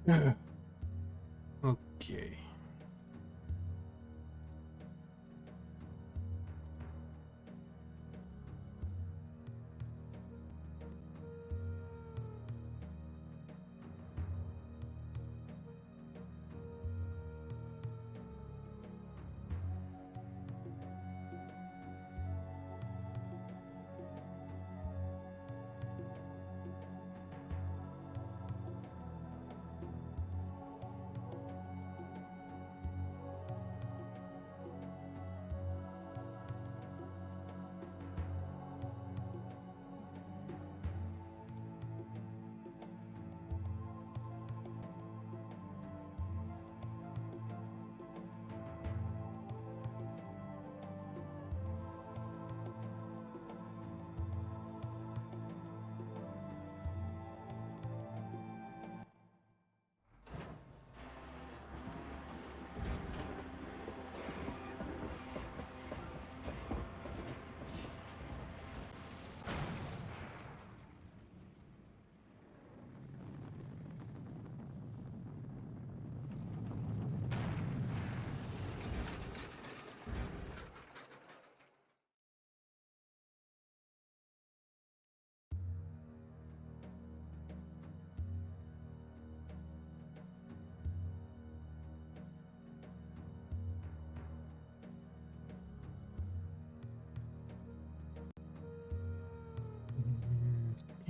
Okay.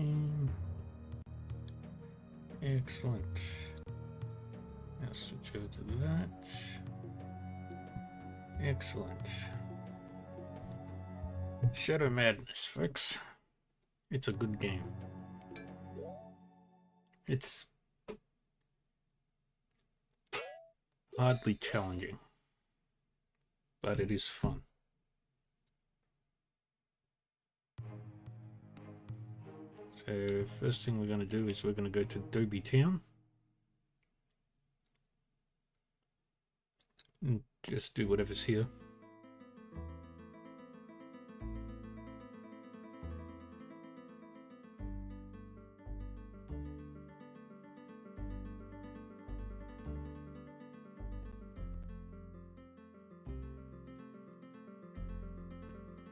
Mm, excellent. Now switch over to that. Excellent. Shadow Madness, folks. It's a good game. It's hardly challenging, but it is fun. So first thing we're going to do is we're going to go to Dobie Town. And just do whatever's here.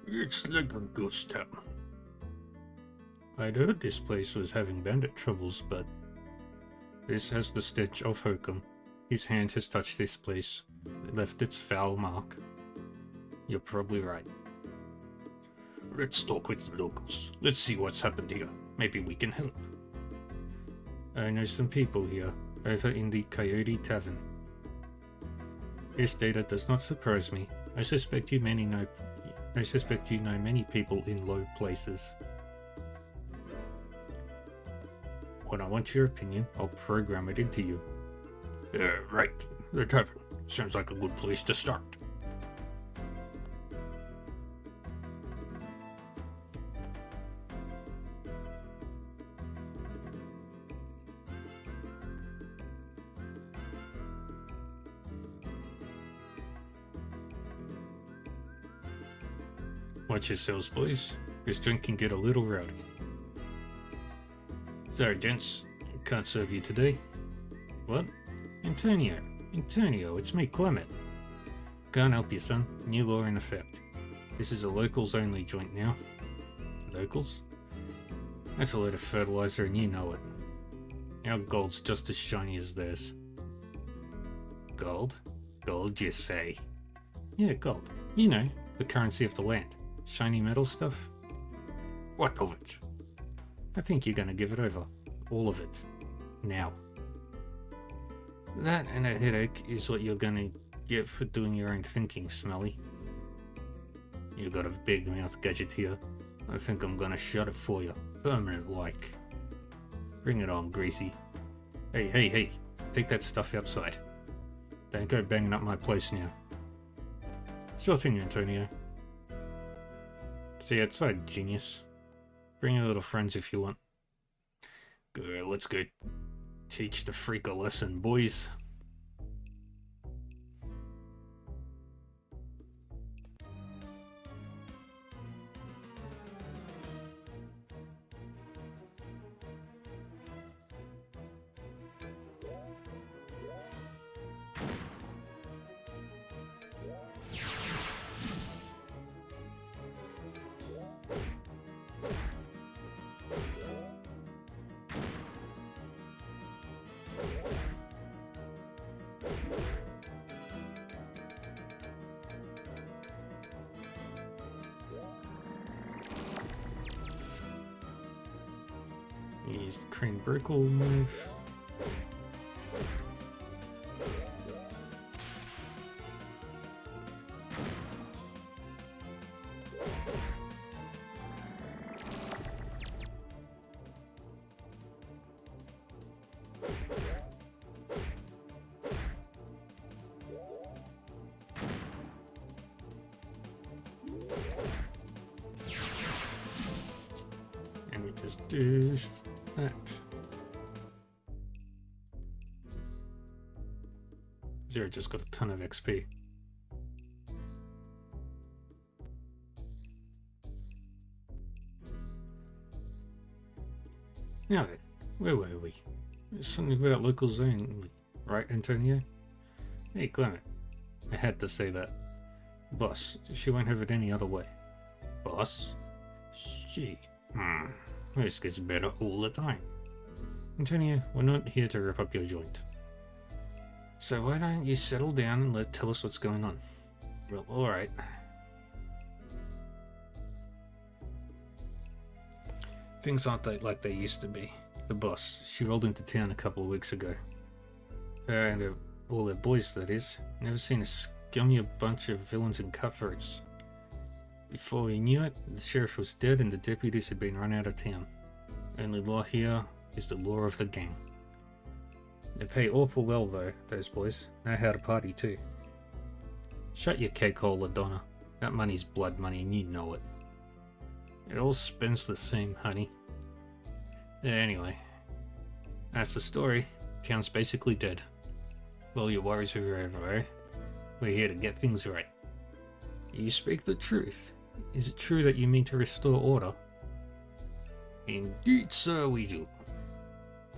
It's like a ghost town. I'd heard this place was having bandit troubles, but this has the stench of hokum. His hand has touched this place. It left its foul mark. You're probably right. Let's talk with the locals. Let's see what's happened here. Maybe we can help. I know some people here, over in the Coyote Tavern. This data does not surprise me. I suspect you know many people in low places. When I want your opinion, I'll program it into you. Right. The tavern. Sounds like a good place to start. Watch yourselves, boys. This drink can get a little rowdy. Sorry, gents. Can't serve you today. What? Antonio, it's me, Clement. Can't help you, son. New law in effect. This is a locals-only joint now. Locals? That's a load of fertilizer and you know it. Our gold's just as shiny as theirs. Gold? Gold, you say? Yeah, gold. You know, the currency of the land. Shiny metal stuff? What of it? I think you're gonna give it over. All of it. Now. That and a headache is what you're gonna get for doing your own thinking, Smelly. You got a big mouth gadget here. I think I'm gonna shut it for you. Permanent-like. Bring it on, Greasy. Hey. Take that stuff outside. Don't go banging up my place now. Sure thing, Antonio. See you outside, genius. Bring your little friends if you want. Good, let's go teach the freak a lesson, boys. use the Crane Brokel move. And we just do that. Zero just got a ton of XP. Now then, where were we? There's something about locals only, right, Antonio? Hey, Clement. I had to say that. Boss, she won't have it any other way. Boss? She. This gets better all the time. Antonio, we're not here to rip up your joint. So why don't you settle down and tell us what's going on? Well, alright. Things aren't like they used to be. The boss, she rolled into town a couple of weeks ago. Her and all their boys, that is. Never seen a scummier bunch of villains and cutthroats. Before we knew it, the sheriff was dead and the deputies had been run out of town. Only law here is the law of the gang. They pay awful well though, those boys. Know how to party too. Shut your cake hole, Ladonna. That money's blood money and you know it. It all spends the same, honey. Anyway, that's the story. Town's basically dead. Well, your worries are over, eh? We're here to get things right. You speak the truth. Is it true that you mean to restore order? Indeed, sir, we do.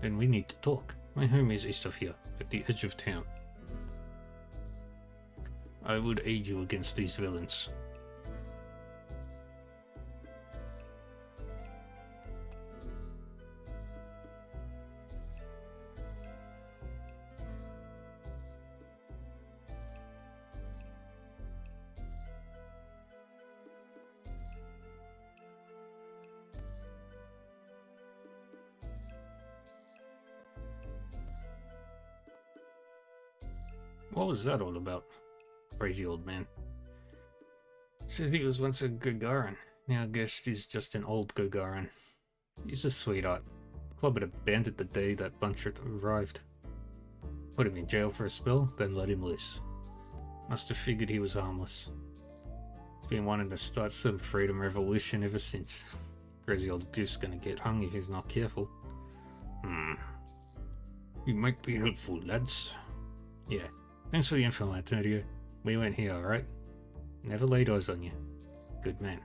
Then we need to talk. My home is east of here, at the edge of town. I would aid you against these villains. What was that all about? Crazy old man. Says he was once a Gagarin. Now I guess he's just an old Gagarin. He's a sweetheart. Club had abandoned the day that bunch arrived. Put him in jail for a spell, then let him loose. Must have figured he was harmless. He's been wanting to start some freedom revolution ever since. Crazy old goose gonna get hung if he's not careful. You might be helpful, lads. Yeah. Thanks for the info, Antonio. We went here, alright? Never laid eyes on you. Good man.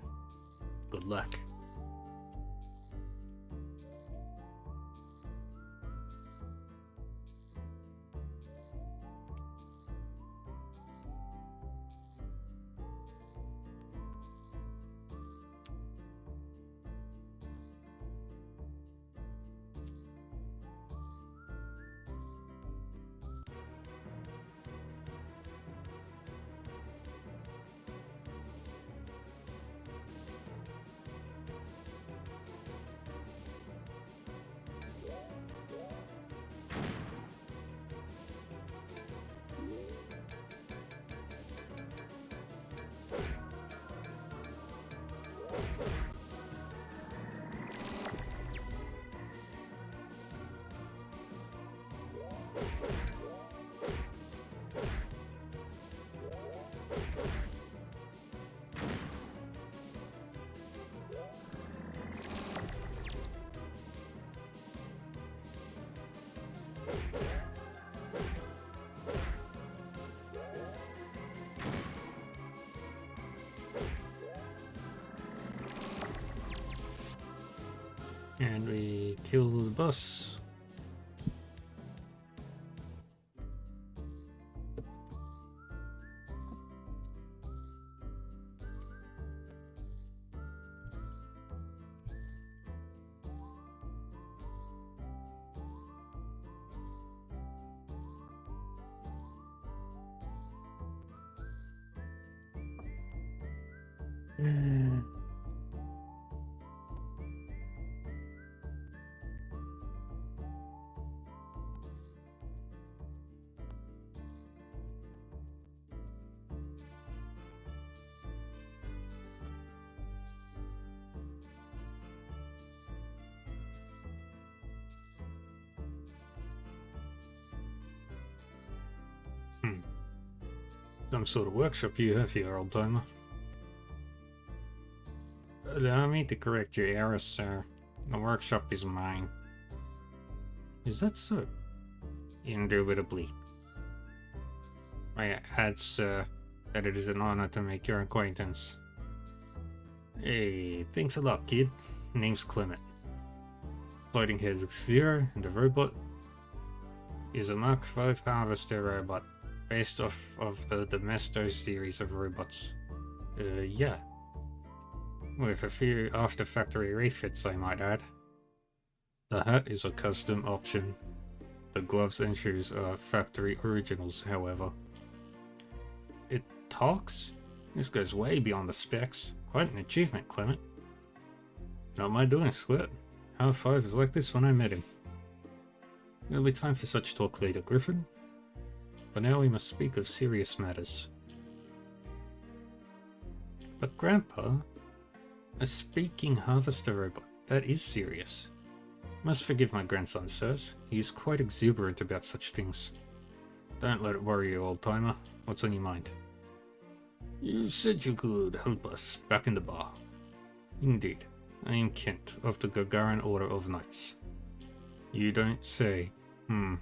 Good luck. And we kill the boss. Some sort of workshop you have here, old timer. Allow me to correct your error, sir. The workshop is mine. Is that so? Indubitably. I add, sir, that it is an honor to make your acquaintance. Hey, thanks a lot, kid. Name's Clement. Floating Heads X0, and the robot is a Mark V Harvester robot, based off of the Mesto series of robots. Yeah. With a few after-factory refits, I might add. The hat is a custom option. The gloves and shoes are factory originals, however. It talks? This goes way beyond the specs. Quite an achievement, Clement. Not my doing, Squirt. Half 5 was like this when I met him. There'll be time for such talk later, Griffin. But now we must speak of serious matters. But Grandpa, a speaking harvester robot, that is serious. Must forgive my grandson, sirs. He is quite exuberant about such things. Don't let it worry you, old timer. What's on your mind? You said you could help us back in the bar. Indeed. I am Kent, of the Gagarin Order of Knights. You don't say. I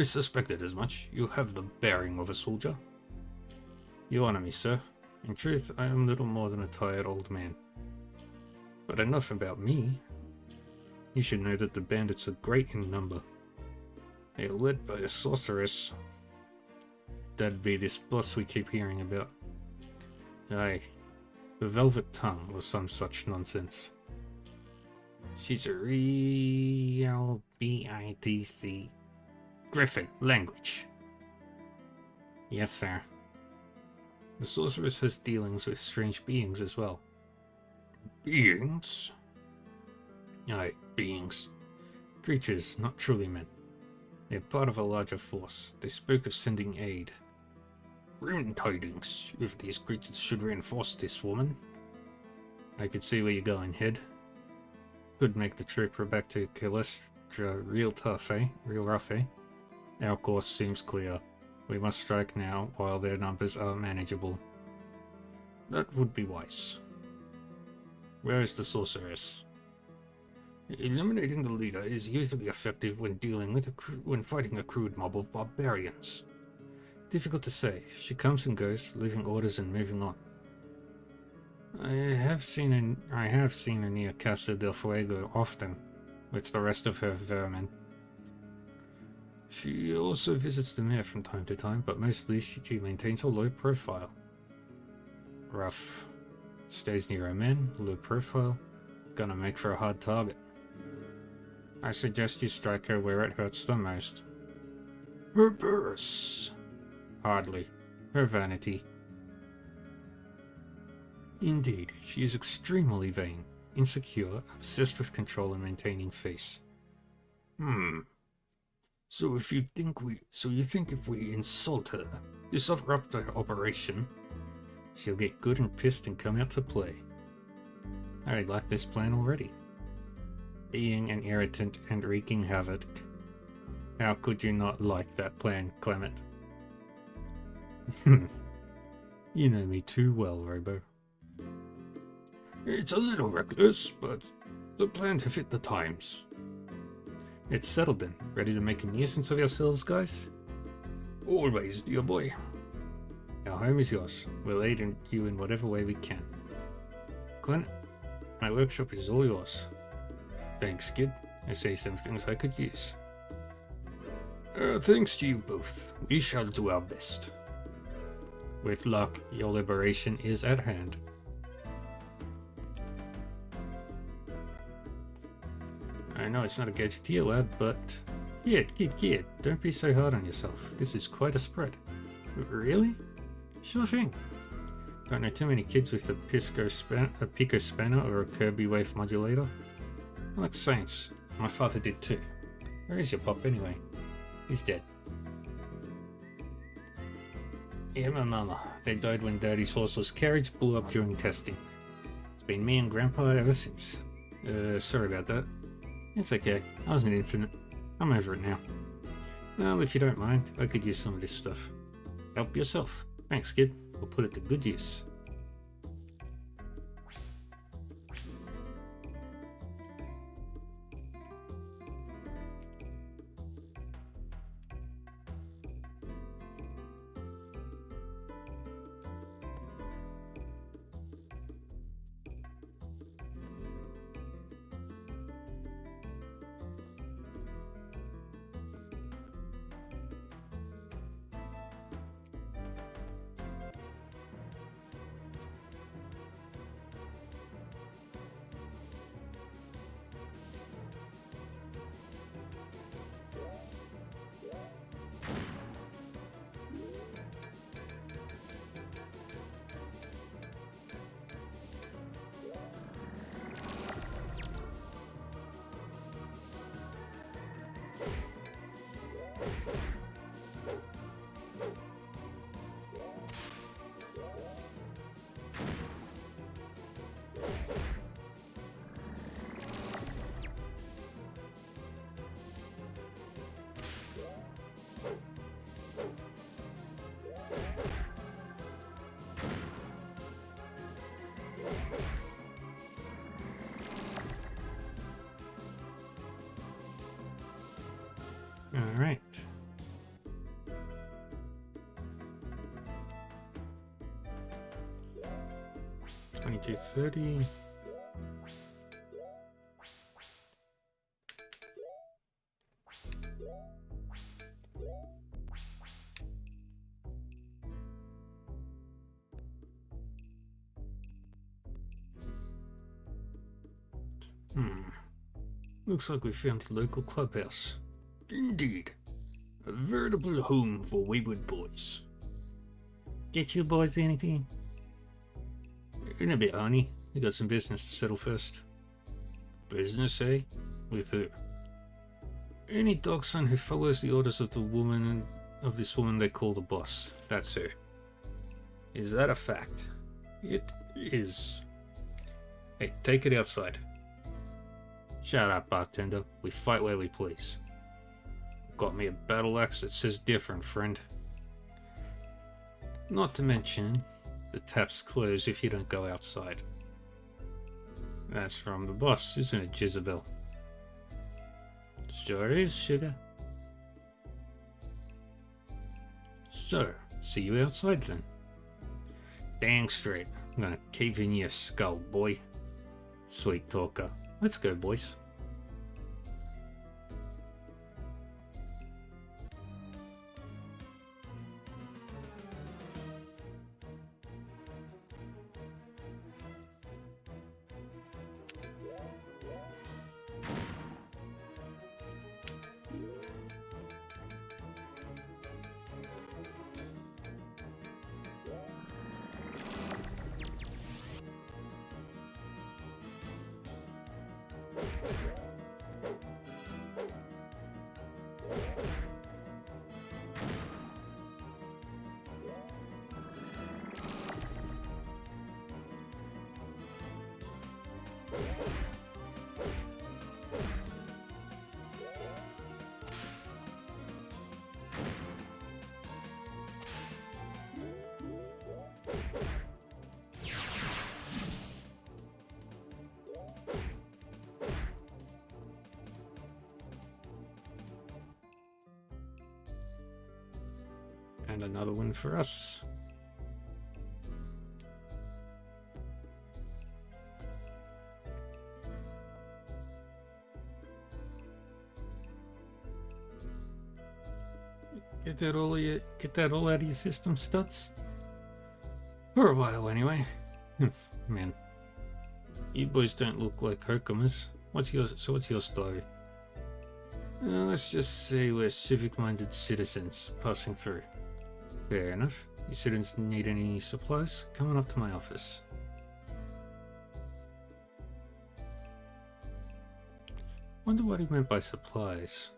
suspected as much. You have the bearing of a soldier. You honor me, sir. In truth, I am little more than a tired old man. But enough about me. You should know that the bandits are great in number. They are led by a sorceress. That'd be this boss we keep hearing about. Aye, the Velvet Tongue or some such nonsense. She's a real BITC. Griffin, language. Yes, sir. The sorceress has dealings with strange beings as well. Beings? Aye, beings. Creatures, not truly men. They're part of a larger force. They spoke of sending aid. Grim tidings, if these creatures should reinforce this woman. I could see where you're going, Head. Could make the trip back to Calestra real tough, eh? Real rough, eh? Our course seems clear. We must strike now while their numbers are manageable. That would be wise. Where is the sorceress? Eliminating the leader is usually effective when dealing with when fighting a crude mob of barbarians. Difficult to say. She comes and goes, leaving orders and moving on. I have seen her near Casa del Fuego often, with the rest of her vermin. She also visits the mayor from time to time, but mostly she maintains a low profile. Rough. Stays near her men, low profile, gonna make for a hard target. I suggest you strike her where it hurts the most. Her purse. Hardly. Her vanity. Indeed, she is extremely vain, insecure, obsessed with control and maintaining face. So you think if we insult her, disrupt her operation, she'll get good and pissed and come out to play. I like this plan already. Being an irritant and wreaking havoc. How could you not like that plan, Clement? You know me too well, Robo. It's a little reckless, but the plan to fit the times. It's settled then. Ready to make a nuisance of yourselves, guys? Always, dear boy. Our home is yours. We'll aid you in whatever way we can. Clint, my workshop is all yours. Thanks, kid. I say some things I could use. Thanks to you both. We shall do our best. With luck, your liberation is at hand. I know it's not a gadgeteer, lad, but... Kid, don't be so hard on yourself. This is quite a spread. Really? Sure thing. Don't know too many kids with a Pico Spanner or a Kirby Wave Modulator. Like saints. My father did too. Where is your pop anyway? He's dead. Yeah, my mama. They died when Daddy's horseless carriage blew up during testing. It's been me and Grandpa ever since. Sorry about that. It's okay. I was an infant. I'm over it now. Well, if you don't mind, I could use some of this stuff. Help yourself. Thanks, kid. We'll put it to good use. Alright. $22.30. Looks like we found the local clubhouse. Indeed. A veritable home for wayward boys. Get you boys anything? In a bit, honey. We got some business to settle first. Business, eh? With who? Any dog son who follows the orders of this woman they call the boss. That's her. Is that a fact? It is. Hey, take it outside. Shut up, bartender. We fight where we please. Got me a battle axe that says different, friend. Not to mention, the taps close if you don't go outside. That's from the boss, isn't it, Jezebel? Sure is, sugar. So, see you outside then. Dang straight. I'm gonna cave in your skull, boy. Sweet talker. Let's go, boys. And another one for us. Get that all out of your system, Stutz? For a while, anyway. Man, you boys don't look like Herkimes. What's your story? Let's just say we're civic-minded citizens passing through. Fair enough. You citizens need any supplies? Come on up to my office. Wonder what he meant by supplies.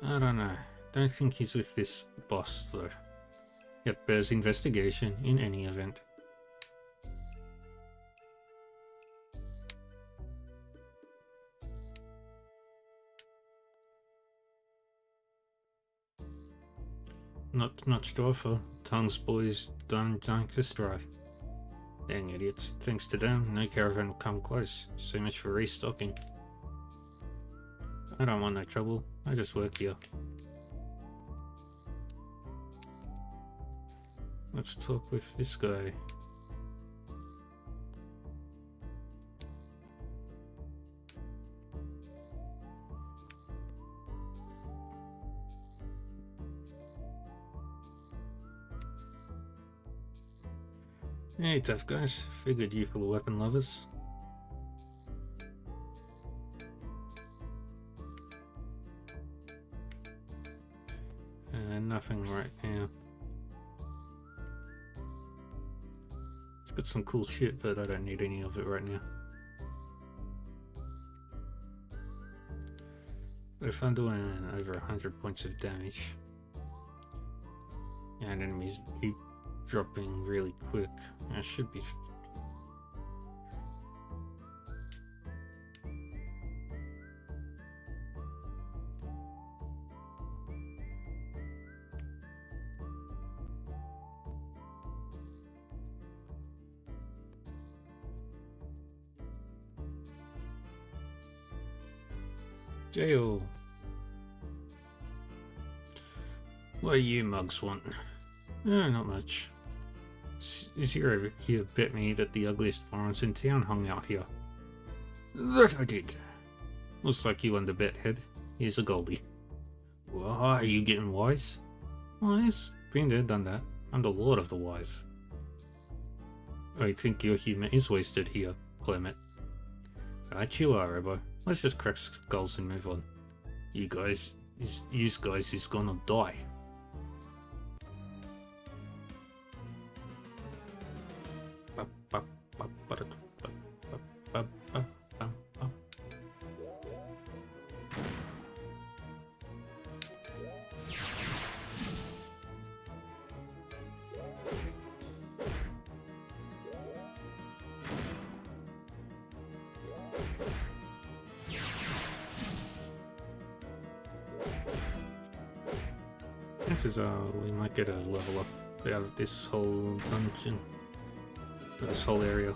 I don't know. Don't think he's with this boss, though. Yet bears investigation in any event. Not much to offer. Tongue's boys done Dunkus dry. Dang idiots. Thanks to them, no caravan will come close. So much for restocking. I don't want no trouble. I just work here. Let's talk with this guy. Hey, tough guys. Figured you for the weapon lovers. Nothing right now. It's got some cool shit, but I don't need any of it right now. But if I'm doing over 100 points of damage, and enemies keep dropping really quick, I should be. Jail. What do you mugs want? Not much. Zero over here bet me that the ugliest morons in town hung out here. That I did. Looks like you won the bet, head. Here's a goldie. Well, are you getting wise? Wise? Been there, done that. I'm the lord of the wise. I think your humor is wasted here, Clement. Right you are, Robo. Let's just crack skulls and move on. You guys is gonna die. Chances are we might get a level up out of this whole dungeon, this whole area.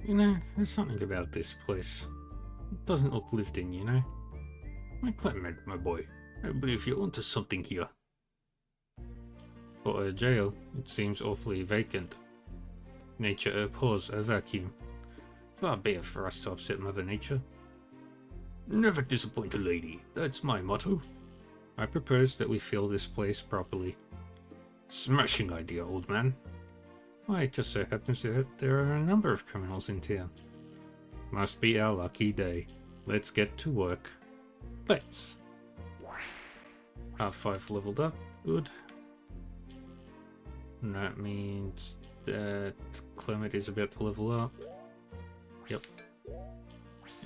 You know, there's something about this place. It doesn't look lived in, you know? My Clement, my boy, I believe you're onto something here. For a jail, it seems awfully vacant. Nature abhors a vacuum. Far be it for us to upset Mother Nature. Never disappoint a lady, that's my motto. I propose that we fill this place properly. Smashing idea, old man. Why, it just so happens that there are a number of criminals in town. Must be our lucky day. Let's get to work. Let's. R5 leveled up. Good. And that means that Clement is about to level up. Yep.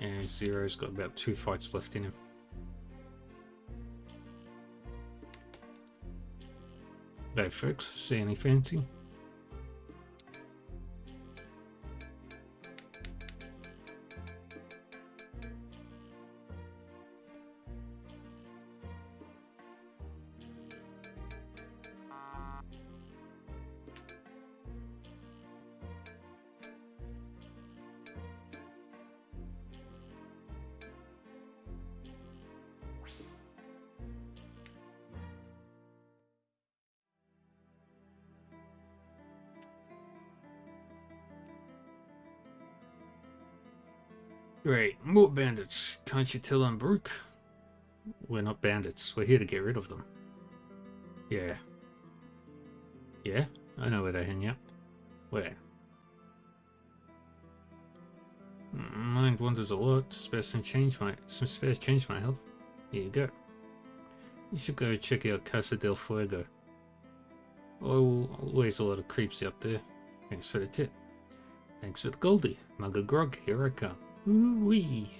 And Zero's got about 2 fights left in him. Hey folks, see any fancy? Great, more bandits. Can't you tell I'm Brooke? We're not bandits. We're here to get rid of them. Yeah. Yeah? I know where they hang out. Where? Mind wanders a lot. Some spare change might help. Here you go. You should go check out Casa del Fuego. Always a lot of creeps out there. Thanks for the tip. Thanks for the Goldie. Mug of grog, here I come. Ooh-wee.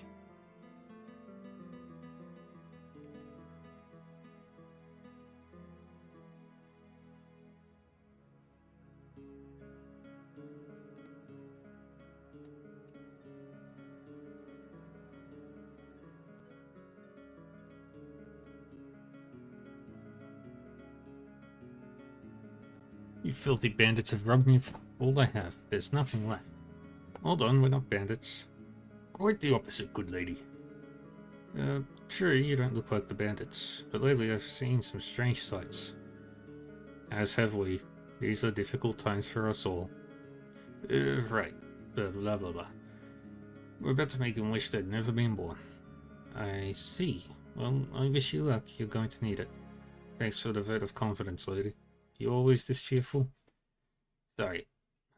You filthy bandits have robbed me of all I have. There's nothing left. Hold on, we're not bandits. Quite the opposite, good lady. True, you don't look like the bandits, but lately I've seen some strange sights. As have we. These are difficult times for us all. Right. Blah blah blah blah. We're about to make him wish they'd never been born. I see. Well, I wish you luck. You're going to need it. Thanks for the vote of confidence, lady. You always this cheerful? Sorry.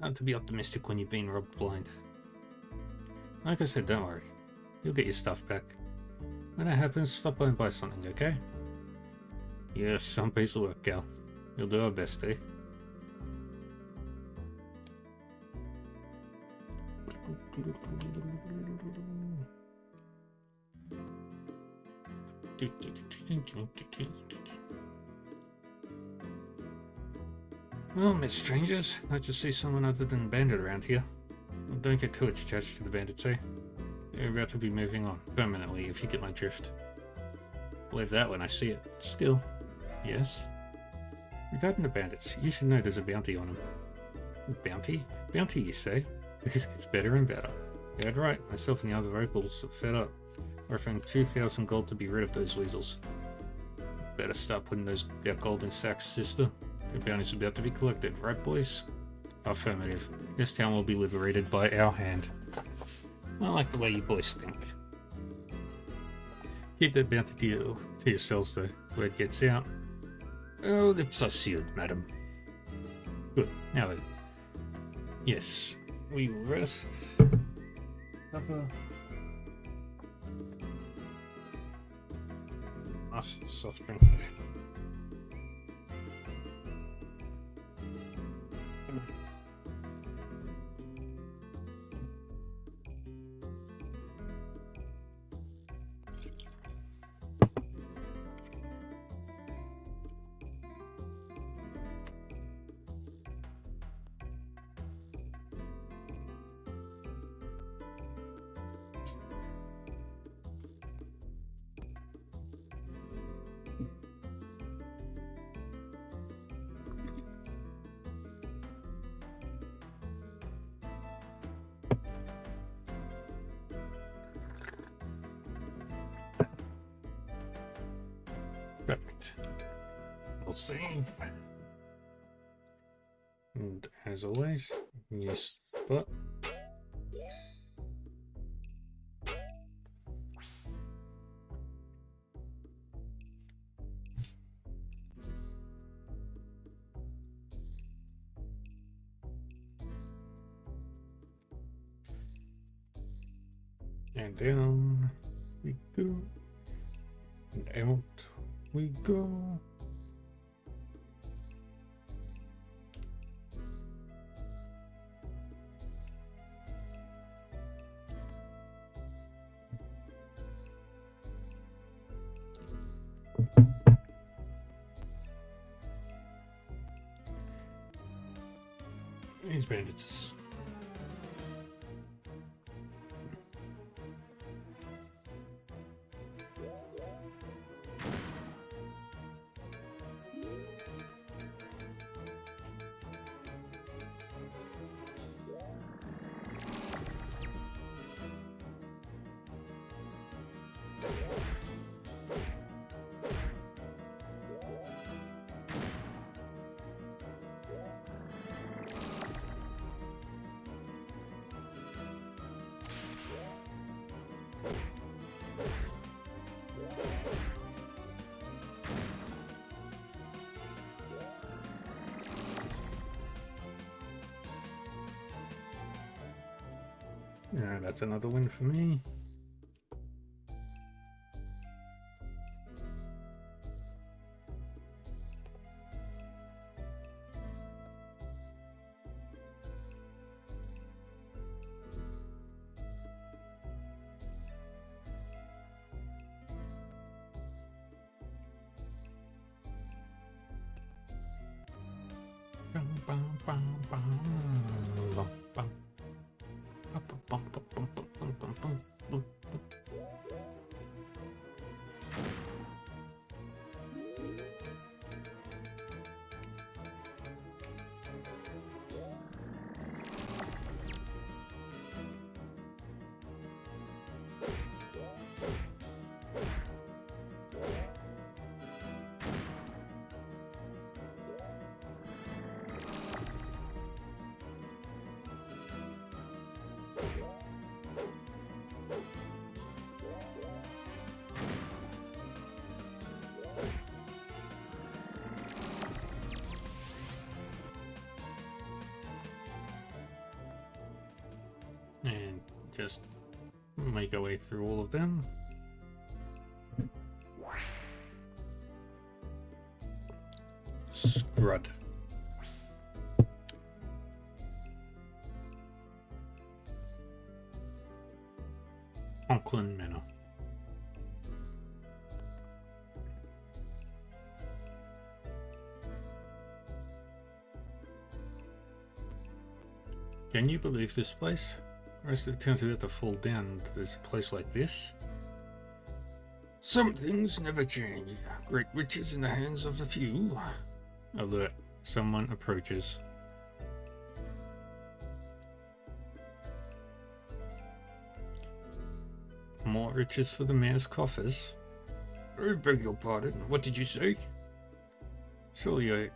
Hard to be optimistic when you've been robbed blind. Like I said, don't worry. You'll get your stuff back. When that happens, stop by and buy something, okay? Yes, some piece of work, gal. We'll do our best, eh? Well, met strangers. Nice to see someone other than Bandit around here. Well, don't get too attached to the bandits, eh? They're about to be moving on, permanently, if you get my drift. Believe that when I see it. Still, yes? Regarding the bandits, you should know there's a bounty on them. Bounty? Bounty, you say? This gets better and better. Yeah, right. Myself and the other locals are fed up. Offering 2,000 gold to be rid of those weasels. Better start putting that gold in sacks, sister. The bounty's about to be collected, right, boys? Affirmative. This town will be liberated by our hand. I like the way you boys think. Keep that bounty to yourselves, though. Word gets out. Oh, lips are sealed, madam. Good. Now then. Yes. We rest. Have a nice soft drink. Perfect. We'll see. And as always, new spot. And down we go. And out we go. These bandits. Yeah, that's another win for me. And just make our way through all of them. Scrud. Conklin Manor. Can you believe this place? The rest of the town's about to fall down. There's a place like this? Some things never change. Great riches in the hands of the few. Alert. Someone approaches. More riches for the mayor's coffers? I beg your pardon. What did you say? Surely you're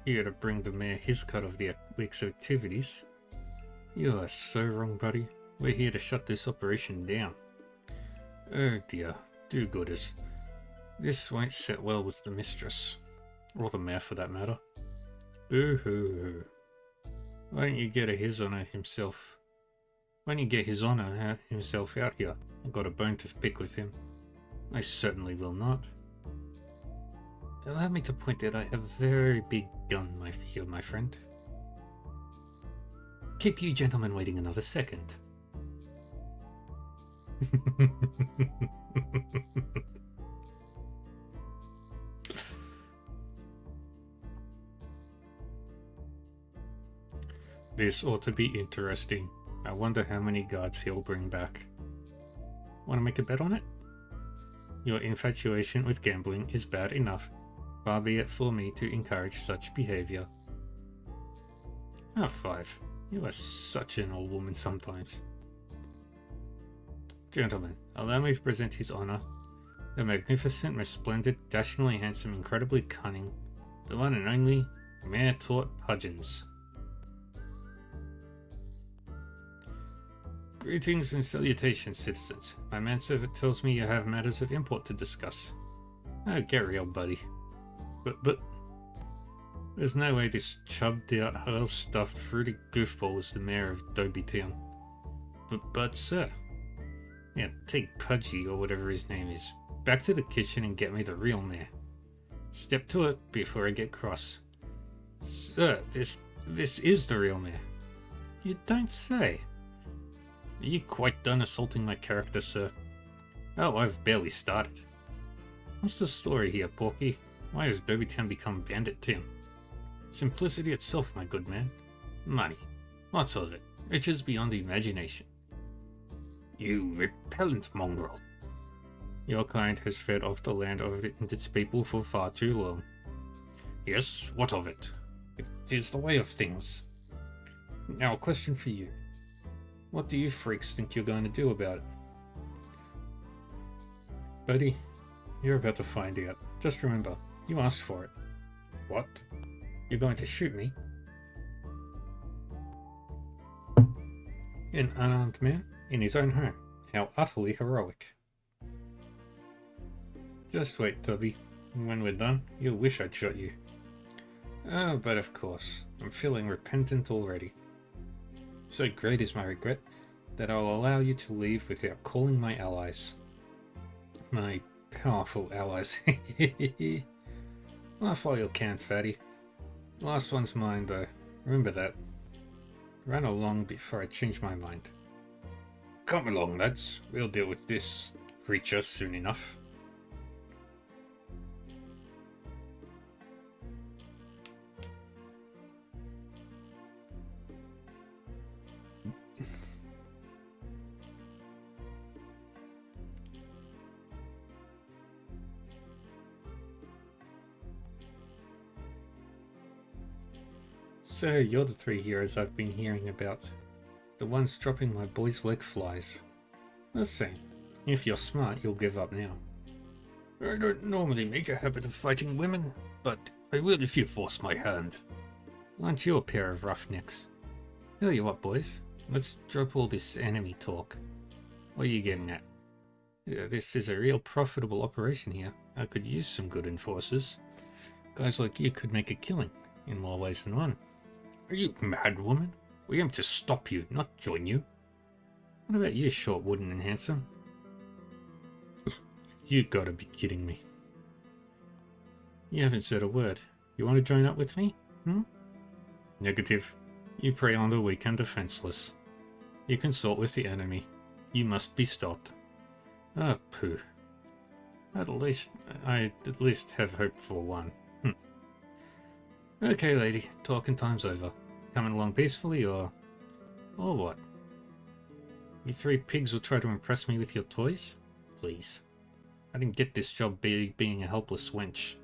here to bring the mayor his cut of the week's activities. You are so wrong, buddy. We're here to shut this operation down. Oh dear, do-gooders. This won't sit well with the mistress. Or the mayor for that matter. Boo-hoo. Why don't you get his honor himself? Why don't you get his honor himself out here? I've got a bone to pick with him. I certainly will not. Allow me to point out I have a very big gun here, my friend. Keep you gentlemen waiting another second. This ought to be interesting. I wonder how many guards he'll bring back. Want to make a bet on it? Your infatuation with gambling is bad enough. Far be it for me to encourage such behavior. Ah, 5. You are such an old woman sometimes. Gentlemen, allow me to present his honor. The magnificent, resplendent, dashingly handsome, incredibly cunning, the one and only Mayor Tort Hudgens. Greetings and salutations, citizens. My manservant tells me you have matters of import to discuss. Oh, get real, buddy. But... There's no way this chubbed-out, hell-stuffed, fruity goofball is the mayor of Dobie Town. But, sir... Yeah, take Pudgy, or whatever his name is, back to the kitchen and get me the real mayor. Step to it before I get cross. Sir, this is the real mayor. You don't say. Are you quite done assaulting my character, sir? Oh, I've barely started. What's the story here, Porky? Why has Dobie Town become bandit town? Simplicity itself, my good man. Money. Lots of it. Riches beyond the imagination. You repellent mongrel. Your kind has fed off the land of it and its people for far too long. Yes, what of it? It is the way of things. Now, a question for you. What do you freaks think you're going to do about it? Buddy, you're about to find out. Just remember, you asked for it. What? You're going to shoot me? An unarmed man in his own home. How utterly heroic. Just wait, Tubby. When we're done, you'll wish I'd shot you. Oh, but of course. I'm feeling repentant already. So great is my regret that I'll allow you to leave without calling my allies. My powerful allies. Laugh while you can, fatty. Last one's mine, though. Remember that. Run along before I change my mind. Come along, lads. We'll deal with this creature soon enough. So, you're the three heroes I've been hearing about. The ones dropping my boy's leg flies. Let's see. If you're smart, you'll give up now. I don't normally make a habit of fighting women, but I will if you force my hand. Aren't you a pair of roughnecks? Tell you what, boys. Let's drop all this enemy talk. What are you getting at? Yeah, this is a real profitable operation here. I could use some good enforcers. Guys like you could make a killing, in more ways than one. Are you mad, woman? We aim to stop you, not join you. What about you, short, wooden, and handsome? You gotta be kidding me. You haven't said a word. You want to join up with me? Negative. You prey on the weak and defenseless. You consort with the enemy. You must be stopped. Ah, pooh. I at least have hope for one. Okay, lady. Talking time's over. Coming along peacefully, or what? You three pigs will try to impress me with your toys? Please. I didn't get this job being a helpless wench.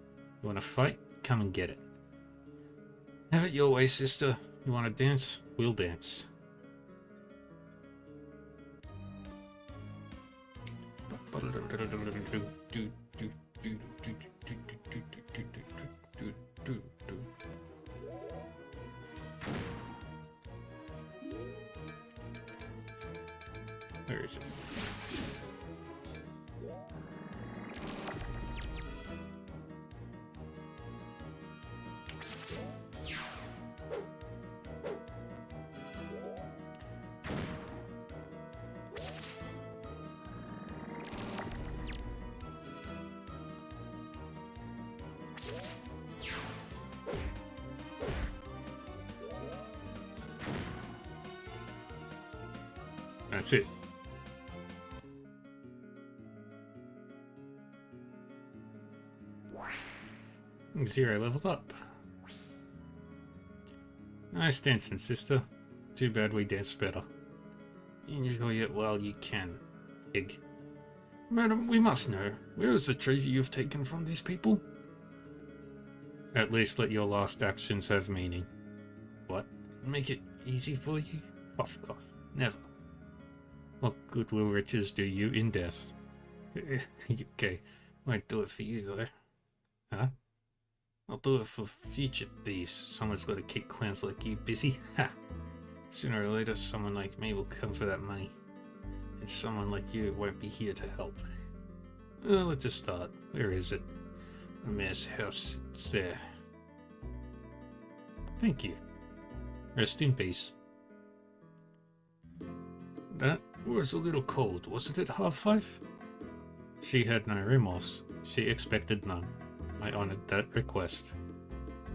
You want to fight? Come and get it. Have it your way, sister. You want to dance? We'll dance. Where is it? That's it. Zero leveled up. Nice dancing, sister. Too bad we dance better. Enjoy it while you can, pig. Madam, we must know. Where is the treasure you've taken from these people? At least let your last actions have meaning. What? Make it easy for you? Cough, cough. Never. What good will riches do you in death? Okay, might do it for you though. Huh? I'll do it for future thieves. Someone's got to keep clowns like you busy. Ha! Sooner or later, someone like me will come for that money. And someone like you won't be here to help. Let's just start. Where is it? The mayor's house. It's there. Thank you. Rest in peace. That was a little cold, wasn't it, Half-5? She had no remorse. She expected none. I honored that request.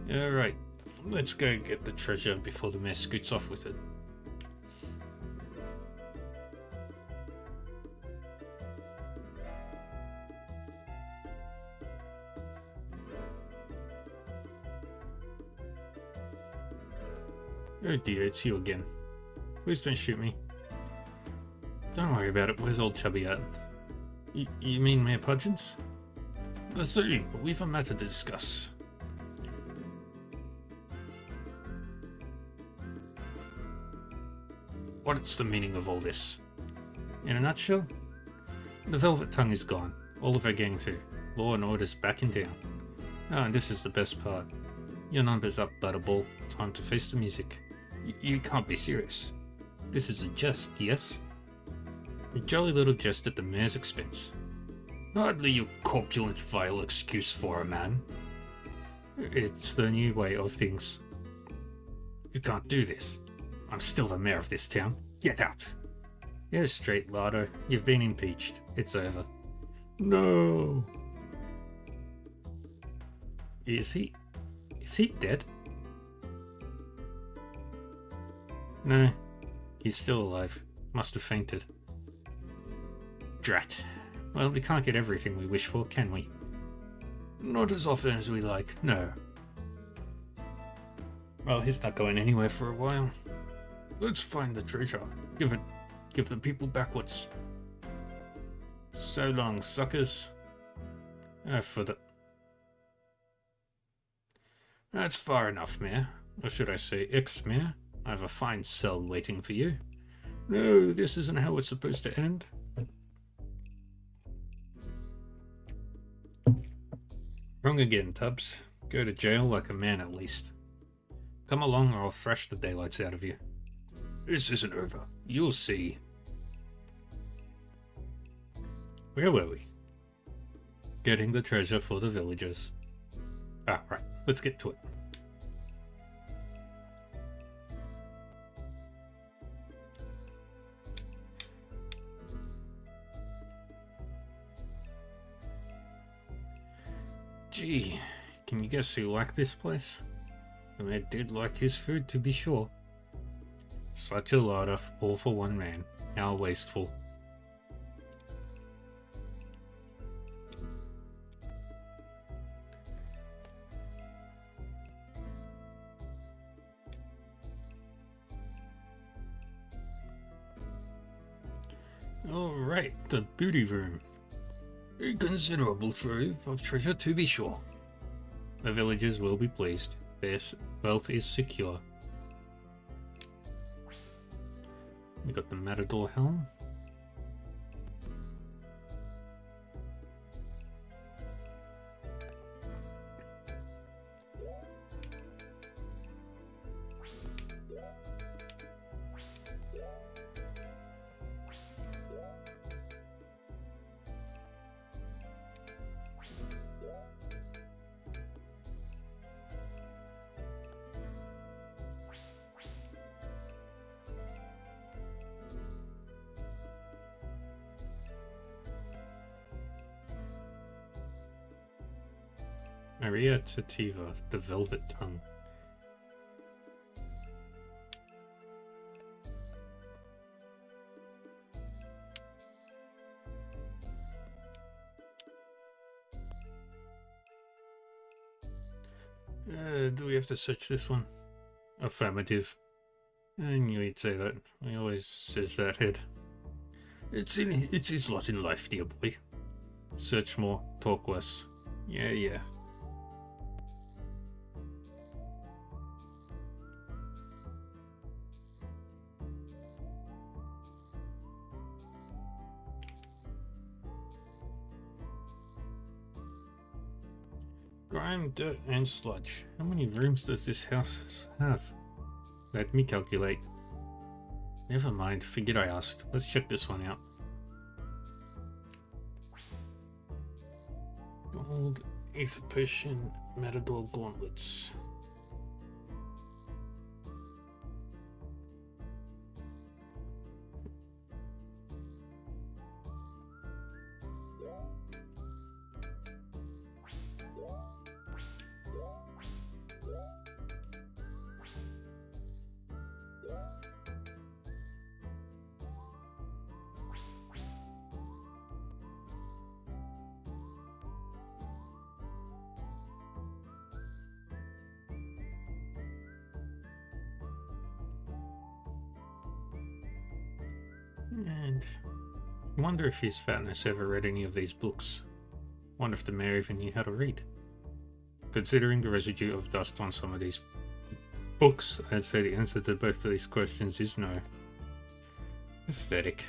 Alright, let's go get the treasure before the mayor scoots off with it. Oh dear, it's you again. Please don't shoot me. Don't worry about it, where's old Chubby at? You mean Mayor Pudgeons? Let's see, we've a matter to discuss. What's the meaning of all this? In a nutshell, the Velvet Tongue is gone. All of our gang too. Law and order's back in town. Oh, and this is the best part. Your number's up, Butterball. Time to face the music. You can't be serious. This is a jest, yes? A jolly little jest at the mayor's expense. Hardly a corpulent, vile excuse for a man. It's the new way of things. You can't do this. I'm still the mayor of this town. Get out. Yeah, straight, Lardo. You've been impeached. It's over. No. Is he dead? No. He's still alive. Must have fainted. Drat. Well, we can't get everything we wish for, can we? Not as often as we like, no. Well, he's not going anywhere for a while. Let's find the treasure. Give the people back what's... So long, suckers. For the... That's far enough, Mayor. Or should I say ex-Mayor? I have a fine cell waiting for you. No, this isn't how it's supposed to end. Wrong again, Tubbs. Go to jail like a man at least. Come along or I'll thrash the daylights out of you. This isn't over. You'll see. Where were we? Getting the treasure for the villagers. Ah, right. Let's get to it. Gee, can you guess who liked this place? And they did like his food, to be sure. Such a lot of all for one man. How wasteful. Alright, the booty room. A considerable trove of treasure, to be sure. The villagers will be pleased. Their wealth is secure. We got the Matador helm. Maria Tativa, the Velvet Tongue. Do we have to search this one? Affirmative. I knew he'd say that. He always says that, Head. It's his lot in life, dear boy. Search more, talk less. Yeah. Grime, dirt, and sludge. How many rooms does this house have? Let me calculate. Never mind, figured I asked. Let's check this one out. Gold, Aether Potion, Matador Gauntlets. And I wonder if His Fatness ever read any of these books. Wonder if the mayor even knew how to read. Considering the residue of dust on some of these books, I'd say the answer to both of these questions is no. Pathetic.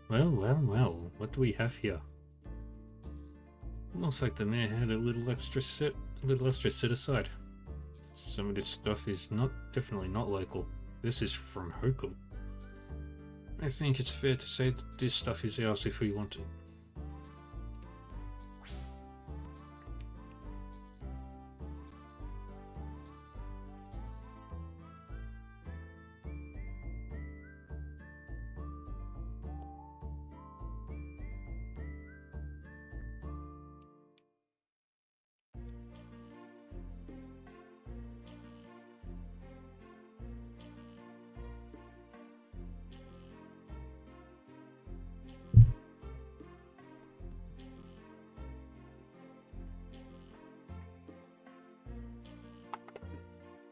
Well, what do we have here? Looks like the mayor had a little extra set aside. Some of this stuff is definitely not local. This is from Hokum. I think it's fair to say that this stuff is ours if we want it.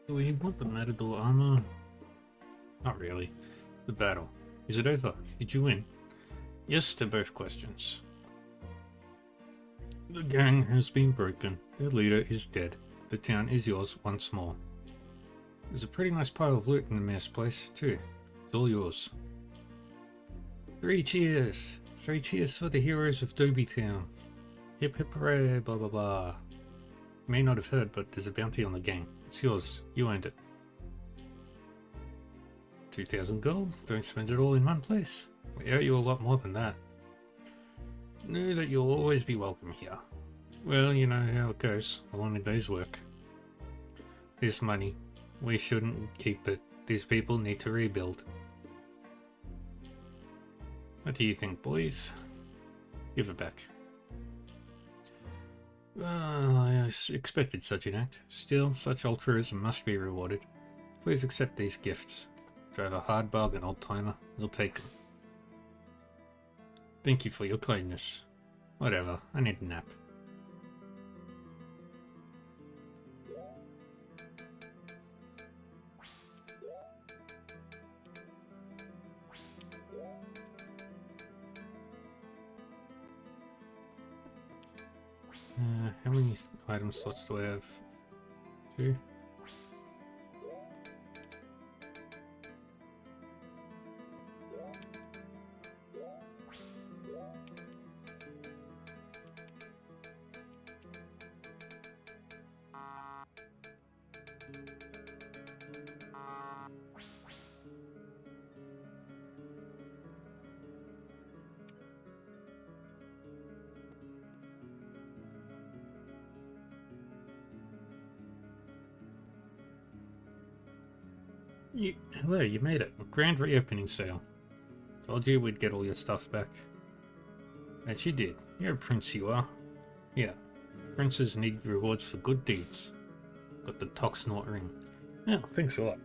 Do we want the Matador armor? Not really. The battle. Is it over? Did you win? Yes to both questions. The gang has been broken. Their leader is dead. The town is yours once more. There's a pretty nice pile of loot in the mayor's place, too. It's all yours. 3 cheers! 3 cheers for the heroes of Dobie Town. Hip hip hooray, blah blah blah. You may not have heard, but there's a bounty on the gang. It's yours. You earned it. 2,000 gold? Don't spend it all in one place. We owe you a lot more than that. Know that you'll always be welcome here. Well, you know how it goes. On a day's work. This money. We shouldn't keep it. These people need to rebuild. What do you think, boys? Give it back. I expected such an act. Still, such altruism must be rewarded. Please accept these gifts. Drive a hard bargain, old-timer. You'll take them. Thank you for your kindness. Whatever, I need a nap. How many item slots do I have? 2? Hello, you made it. Grand reopening sale. Told you we'd get all your stuff back. That you did. You're a prince, you are. Yeah. Princes need rewards for good deeds. Got the Toxnort ring. Oh, thanks a lot.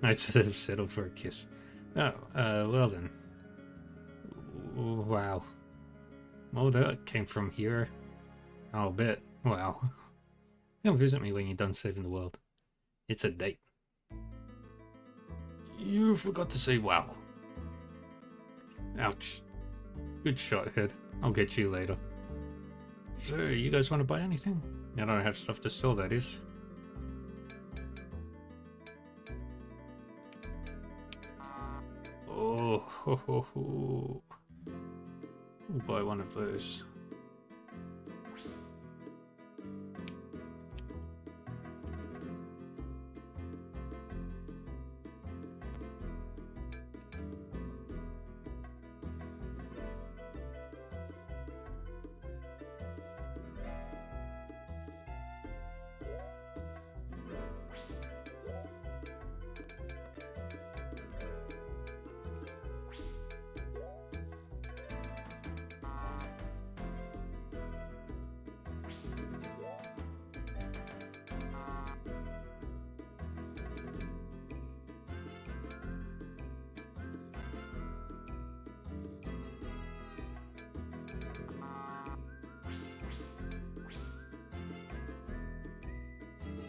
I'd settle for a kiss. Oh, well then. Wow. Well, that came from here. I'll bet. Wow. Come visit me when you're done saving the world. It's a date. You forgot to say wow. Ouch. Good shot, Head. I'll get you later. So, you guys want to buy anything? I don't have stuff to sell, that is. Oh, ho, ho, ho. We'll buy one of those.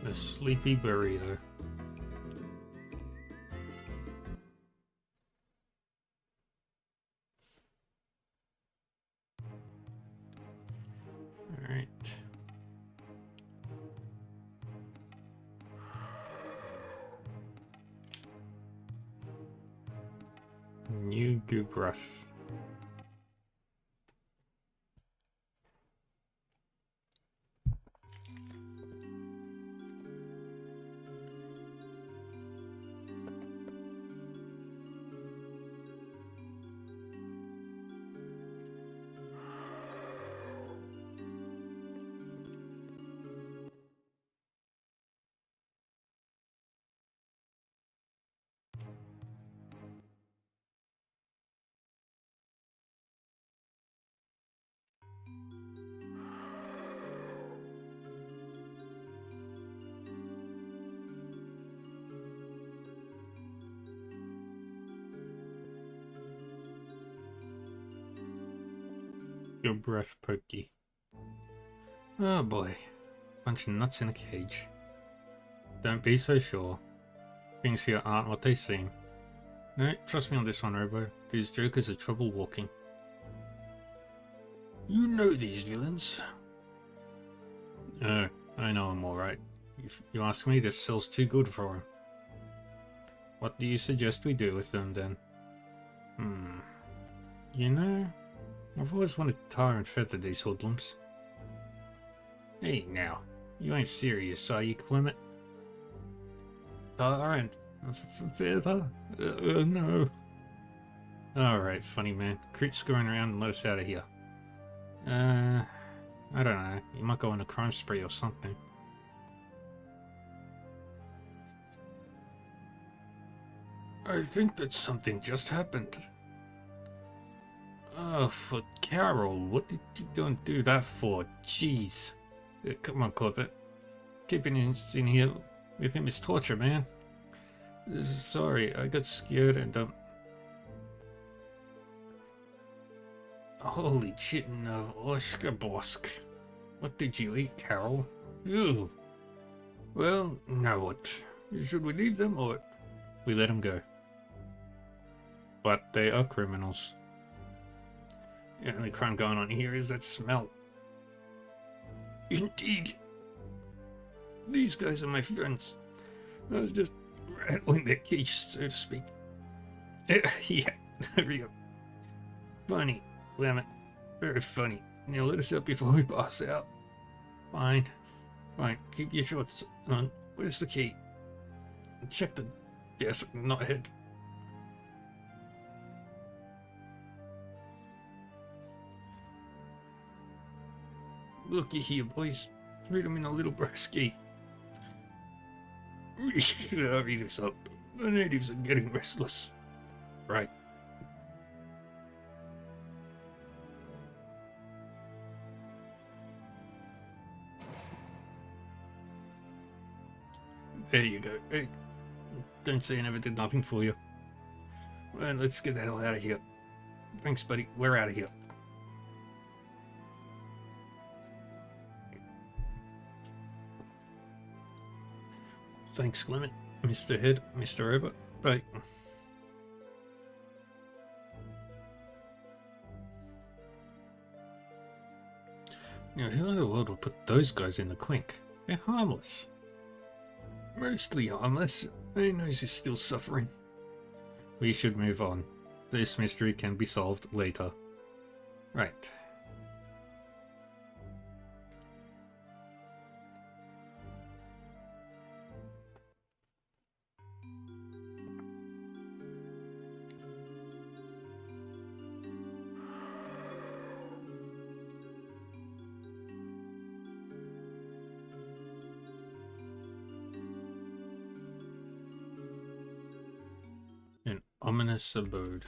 A sleepy burrito. Alright. New Gubrath. Gubrath Pokey. Oh boy. Bunch of nuts in a cage. Don't be so sure. Things here aren't what they seem. No, trust me on this one, Robo. These jokers are trouble walking. You know these villains. I know him alright. If you ask me, this cell's too good for him. What do you suggest we do with them, then? You know, I've always wanted to tar and feather these hoodlums. Hey, now. You ain't serious, are you, Clement? Tar and feather? No. Alright, funny man. Quit screwing around and let us out of here. I don't know. You might go on a crime spree or something. I think that something just happened. Oh, for Carol, what did you don't do that for? Jeez. Come on, Clippet. Keeping him in here with him is torture, man. Sorry, I got scared and Holy chitin of Oshkabosk. What did you eat, Carol? Ew. Well, now what? Should we leave them or we let them go? But they are criminals. The only crime going on here is that smell. Indeed. These guys are my friends. I was just rattling their cage, so to speak. Yeah, real. Funny, Clement. Very funny. Now let us out before we pass out. Fine. Fine, keep your shorts on. Where's the key? Check the desk, not head. Looky here, boys. Read them in a little brusky. We should hurry this up. The natives are getting restless. Right. There you go. Hey, don't say I never did nothing for you. Well, let's get the hell out of here. Thanks, buddy. We're out of here. Thanks, Clement. Mr. Head, Mr. Robot. Bye. Now, who in the world would put those guys in the clink? They're harmless. Mostly harmless. My nose is still suffering. We should move on. This mystery can be solved later. Right. An ominous abode.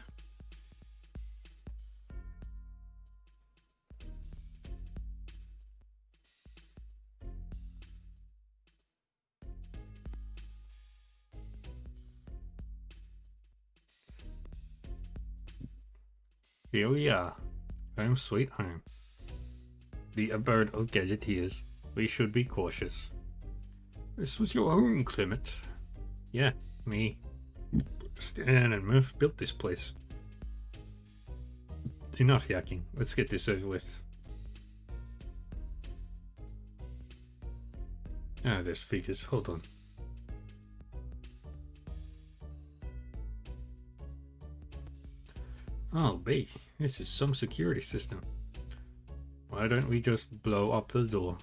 Here we are. Home sweet home. The abode of gadgeteers. We should be cautious. This was your home, Clement. Yeah, me. Stan and Murph built this place. Enough yakking. Let's get this over with. Ah, there's figures. Hold on. Oh, B. This is some security system. Why don't we just blow up the door?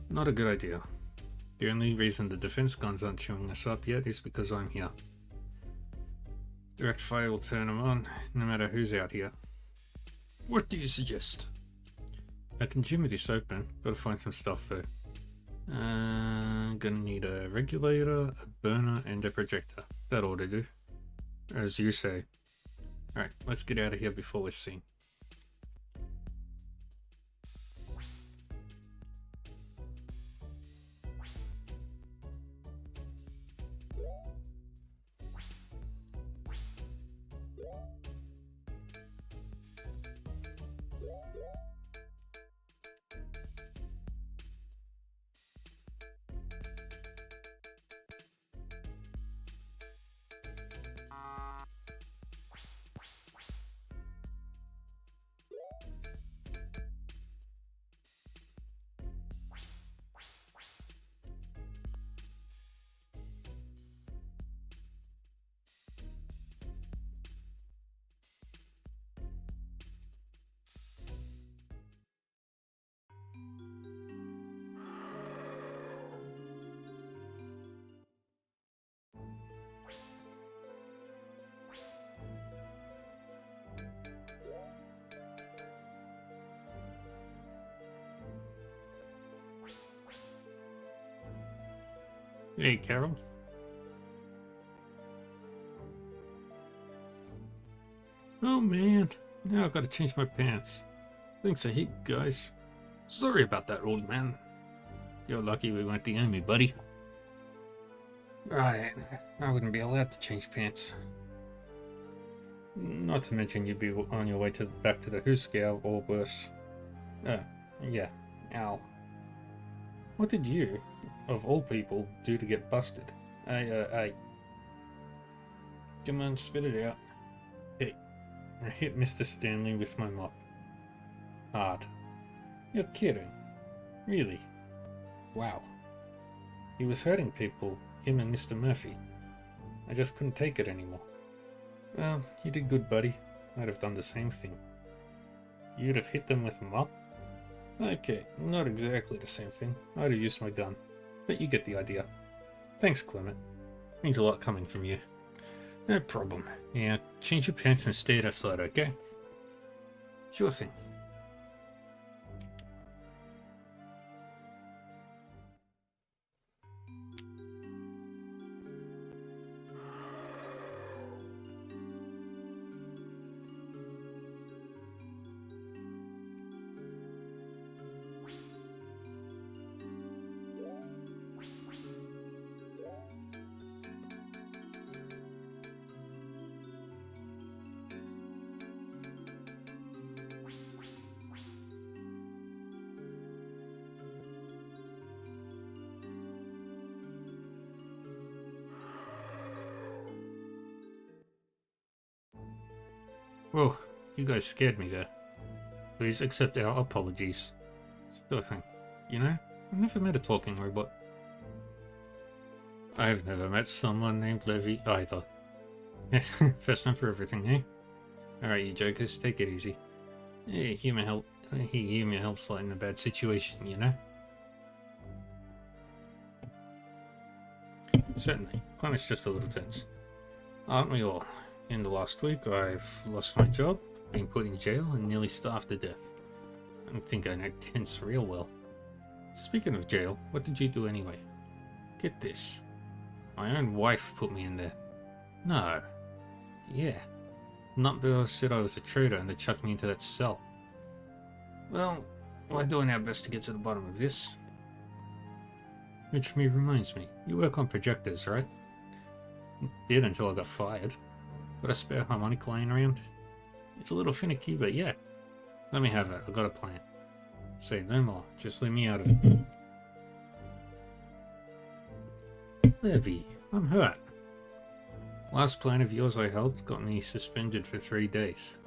Not a good idea. The only reason the defense guns aren't showing us up yet is because I'm here. Direct fire will turn them on, no matter who's out here. What do you suggest? I can jimmy this open. Gotta find some stuff though. Gonna need a regulator, a burner, and a projector. That ought to do. As you say. Alright, let's get out of here before we're seen. Hey, Carol. Oh man, now I've got to change my pants. Thanks a heap, guys. Sorry about that, old man. You're lucky we weren't the enemy, buddy. Right, I wouldn't be allowed to change pants. Not to mention you'd be on your way back to the Husgau or worse. Yeah, ow. What did you, of all people, do to get busted? Come on, spit it out. Hey, I hit Mr. Stanley with my mop. Hard. You're kidding. Really? Wow. He was hurting people, him and Mr. Murphy. I just couldn't take it anymore. Well, you did good, buddy. I'd have done the same thing. You'd have hit them with a mop? Okay, not exactly the same thing. I'd have used my gun. But you get the idea. Thanks, Clement. Means a lot coming from you. No problem. Yeah, change your pants and stay outside, okay? Sure thing. Whoa, you guys scared me there. Please accept our apologies. Sure thing. You know, I've never met a talking robot. I've never met someone named Levy either. First time for everything, eh? Alright, you jokers, take it easy. Hey, humor helps lighten a bad situation, you know? Certainly. Clement's just a little tense. Aren't we all? In the last week, I've lost my job, been put in jail, and nearly starved to death. I think I know tense real well. Speaking of jail, what did you do anyway? Get this. My own wife put me in there. No. Yeah. Nutbill said I was a traitor and they chucked me into that cell. Well, we're doing our best to get to the bottom of this. Which reminds me, you work on projectors, right? Did until I got fired. Got a spare harmonic lying around? It's a little finicky, but yeah. Let me have it, I got a plan. Say no more, just leave me out of it. Levy, I'm hurt. Last plan of yours I helped got me suspended for 3 days.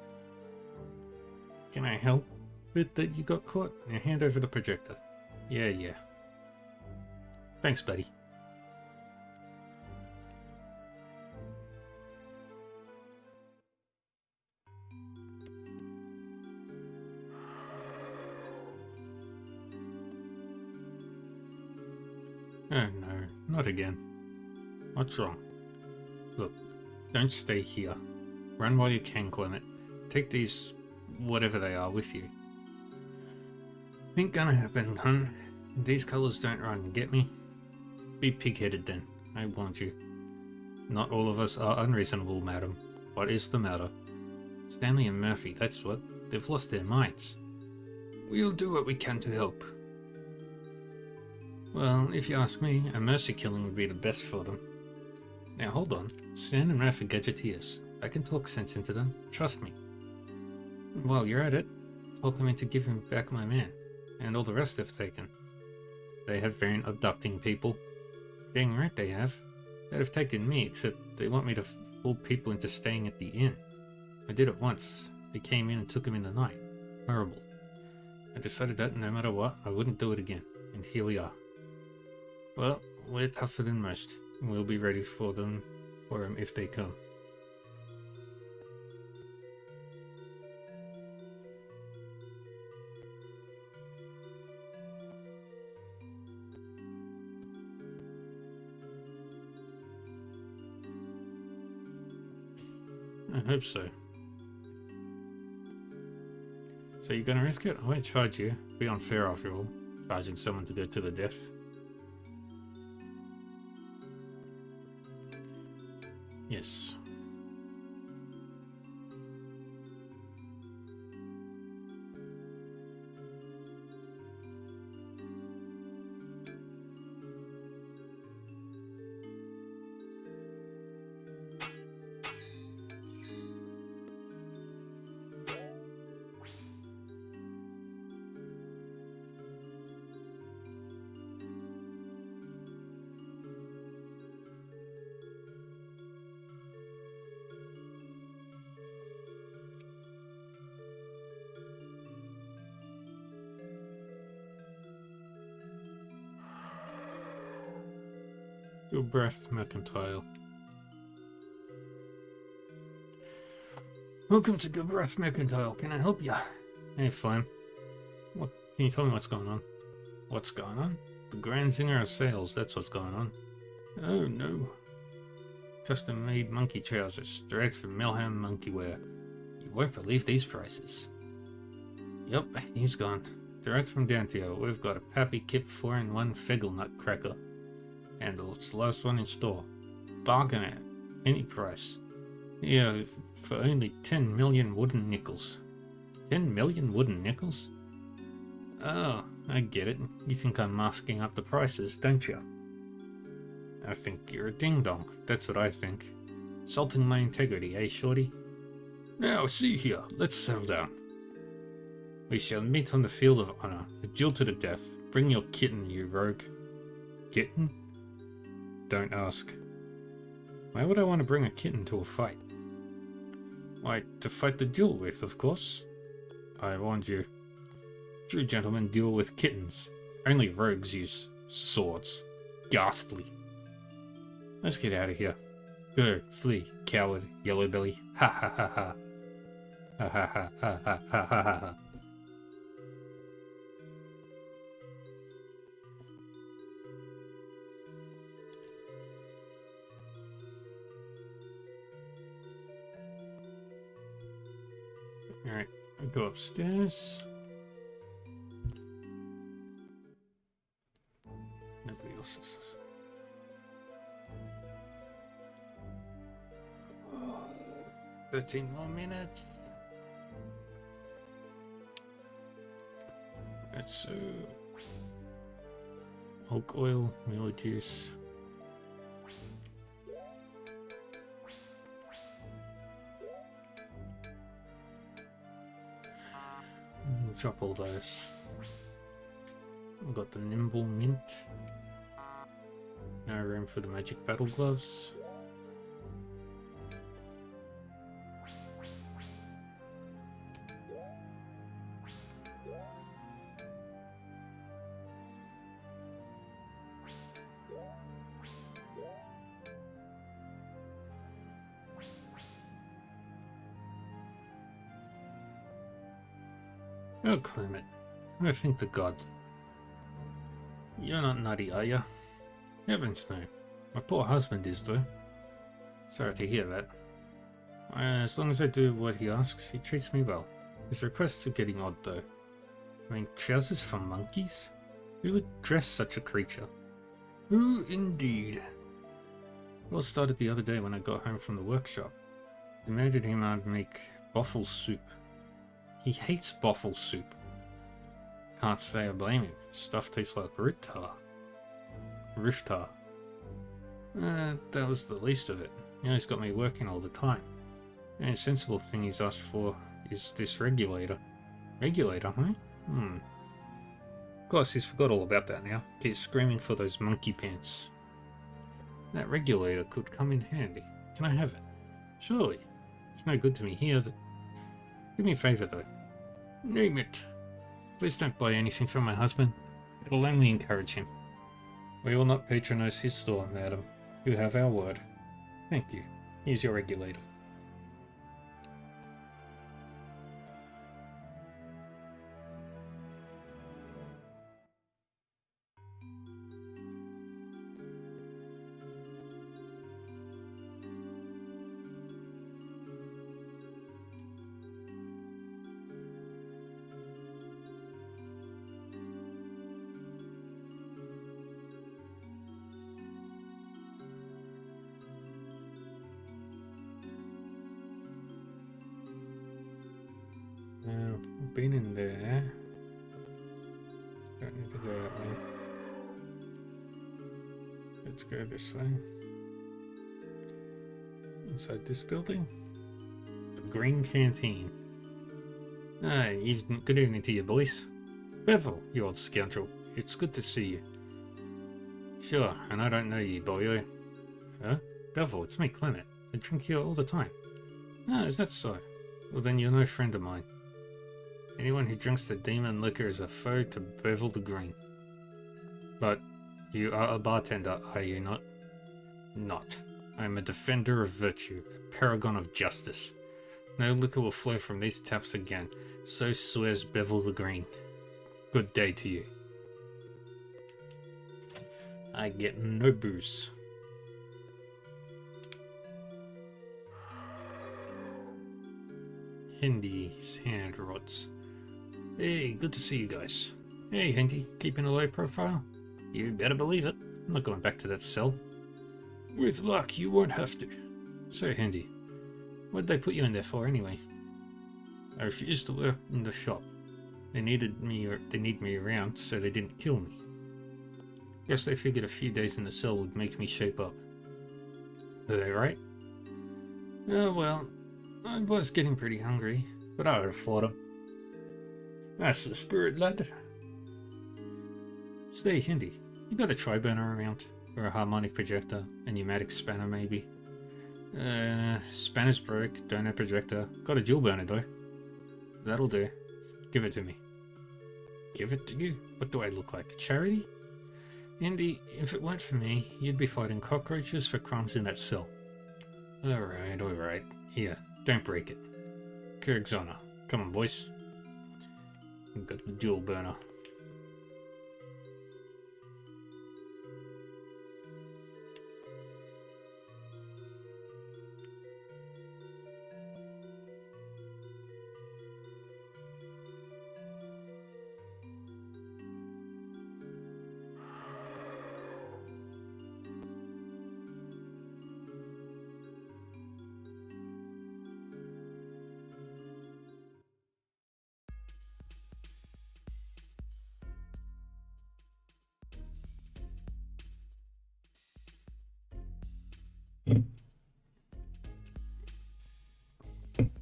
Can I help it that you got caught? Now hand over the projector. Yeah. Thanks, buddy. Oh no, not again. What's wrong? Look, don't stay here. Run while you can, Clement. Take these, whatever they are, with you. Ain't gonna happen, hun. These colors don't run, get me? Be pig-headed then, I warned you. Not all of us are unreasonable, madam. What is the matter? Stanley and Murphy, that's what. They've lost their minds. We'll do what we can to help. Well, if you ask me, a mercy killing would be the best for them. Now hold on, Stan and Raph are gadgeteers. I can talk sense into them, trust me. While you're at it, talk them into giving back my man, and all the rest they've taken. They have been abducting people. Dang right they have. They'd have taken me, except they want me to fool people into staying at the inn. I did it once. They came in and took him in the night. Horrible. I decided that no matter what, I wouldn't do it again, and here we are. Well, we're tougher than most. We'll be ready for them if they come. I hope so. So you're gonna risk it? I won't charge you. Be unfair after all, charging someone to go to the death. Yes. Gilbreth Mercantile. Welcome to Gilbreth Mercantile. Can I help you? Hey, Flame. What? Can you tell me what's going on? What's going on? The Grand Zinger of sales, that's what's going on. Oh no. Custom-made monkey trousers, direct from Melham Monkey Wear. You won't believe these prices. Yep, he's gone. Direct from Dantio, we've got a Pappy Kip 4-in-1 Figgle Nut Cracker. And it's the last one in store. Bargain at any price. Yeah, for only 10 million wooden nickels. 10 million wooden nickels? Oh, I get it. You think I'm masking up the prices, don't you? I think you're a ding-dong. That's what I think. Insulting my integrity, eh, shorty? Now, see here. Let's settle down. We shall meet on the field of honor. A duel to the death. Bring your kitten, you rogue. Kitten? Don't ask. Why would I want to bring a kitten to a fight? Why, to fight the duel with, of course. I warned you. True gentlemen deal with kittens. Only rogues use swords. Ghastly. Let's get out of here. Go, flee, coward, yellow belly. Ha ha ha ha. Ha ha ha ha ha ha ha ha. Alright, I'll go upstairs. Nobody else is. 13 more minutes. That's oak oil, mealy juice. We'll chop all those. We've got the nimble mint. No room for the magic battle gloves. Oh, Clement. I thank the gods. You're not nutty, are you? Heavens no. My poor husband is, though. Sorry to hear that. As long as I do what he asks, he treats me well. His requests are getting odd, though. I mean, trousers for monkeys? Who would dress such a creature? Who indeed? It all started the other day when I got home from the workshop. Demanded him I'd make boffle soup. He hates boffle soup. Can't say I blame him. Stuff tastes like root tar. Roof tar. That was the least of it. You know, he's got me working all the time. And a sensible thing he's asked for is this regulator. Regulator, huh? Of course, he's forgot all about that now. He's screaming for those monkey pants. That regulator could come in handy. Can I have it? Surely. It's no good to me here. Do me a favour, though. Name it. Please don't buy anything from my husband. It'll only encourage him. We will not patronize his store, madam. You have our word. Thank you. Here's your regulator. been in there. Don't need to go that way. Let's go this way. Inside this building. The Green Canteen. Good evening to you, boys. Bevel, you old scoundrel. It's good to see you. Sure, and I don't know you, boyo. Huh? Bevel, it's me, Clement. I drink here all the time. Ah, is that so? Well, then you're no friend of mine. Anyone who drinks the demon liquor is a foe to Bevel the Green. But you are a bartender, are you not? Not. I am a defender of virtue, a paragon of justice. No liquor will flow from these taps again, so swears Bevel the Green. Good day to you. I get no booze. Hendy's hand rots. Hey, good to see you guys. Hey, Hendy, keeping a low profile? You better believe it. I'm not going back to that cell. With luck, you won't have to. So, Hendy, what'd they put you in there for anyway? I refused to work in the shop. They need me around, so they didn't kill me. Guess they figured a few days in the cell would make me shape up. Are they right? Oh well, I was getting pretty hungry, but I would have fought them. That's the spirit, lad. Stay, Hendy. You got a tri-burner around? Or a harmonic projector? A pneumatic spanner, maybe? Spanner's broke, don't have projector. Got a dual burner, though. That'll do. Give it to me. Give it to you? What do I look like? Charity? Hendy, if it weren't for me, you'd be fighting cockroaches for crumbs in that cell. Alright, alright. Here, don't break it. Kurg's honor. Come on, boys. We've got the dual burner.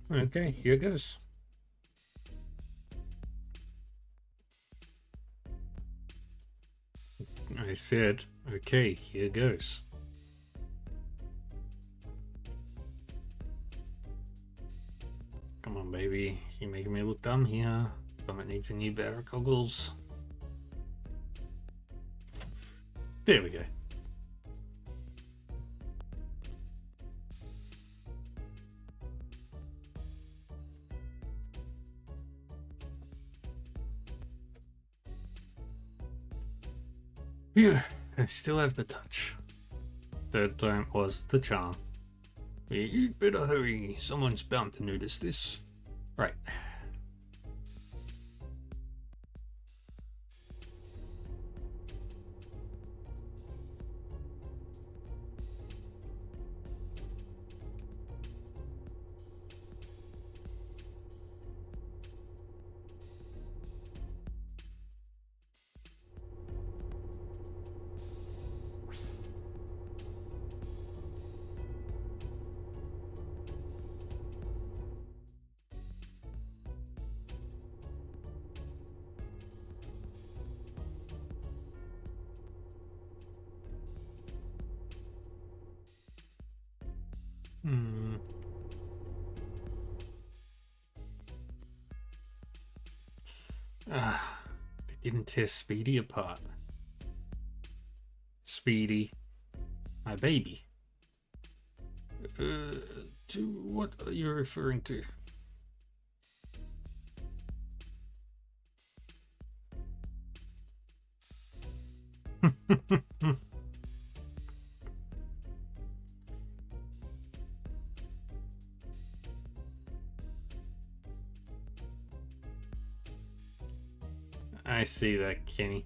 Okay, here goes. I said, okay, here goes. Come on, baby. You're making me look dumb here. Someone needs a new pair of goggles. There we go. Yeah, I still have the touch. Third time was the charm. You'd better hurry, someone's bound to notice this. Right. They didn't tear Speedy apart. Speedy, my baby. To what are you referring to? I see that, Kenny.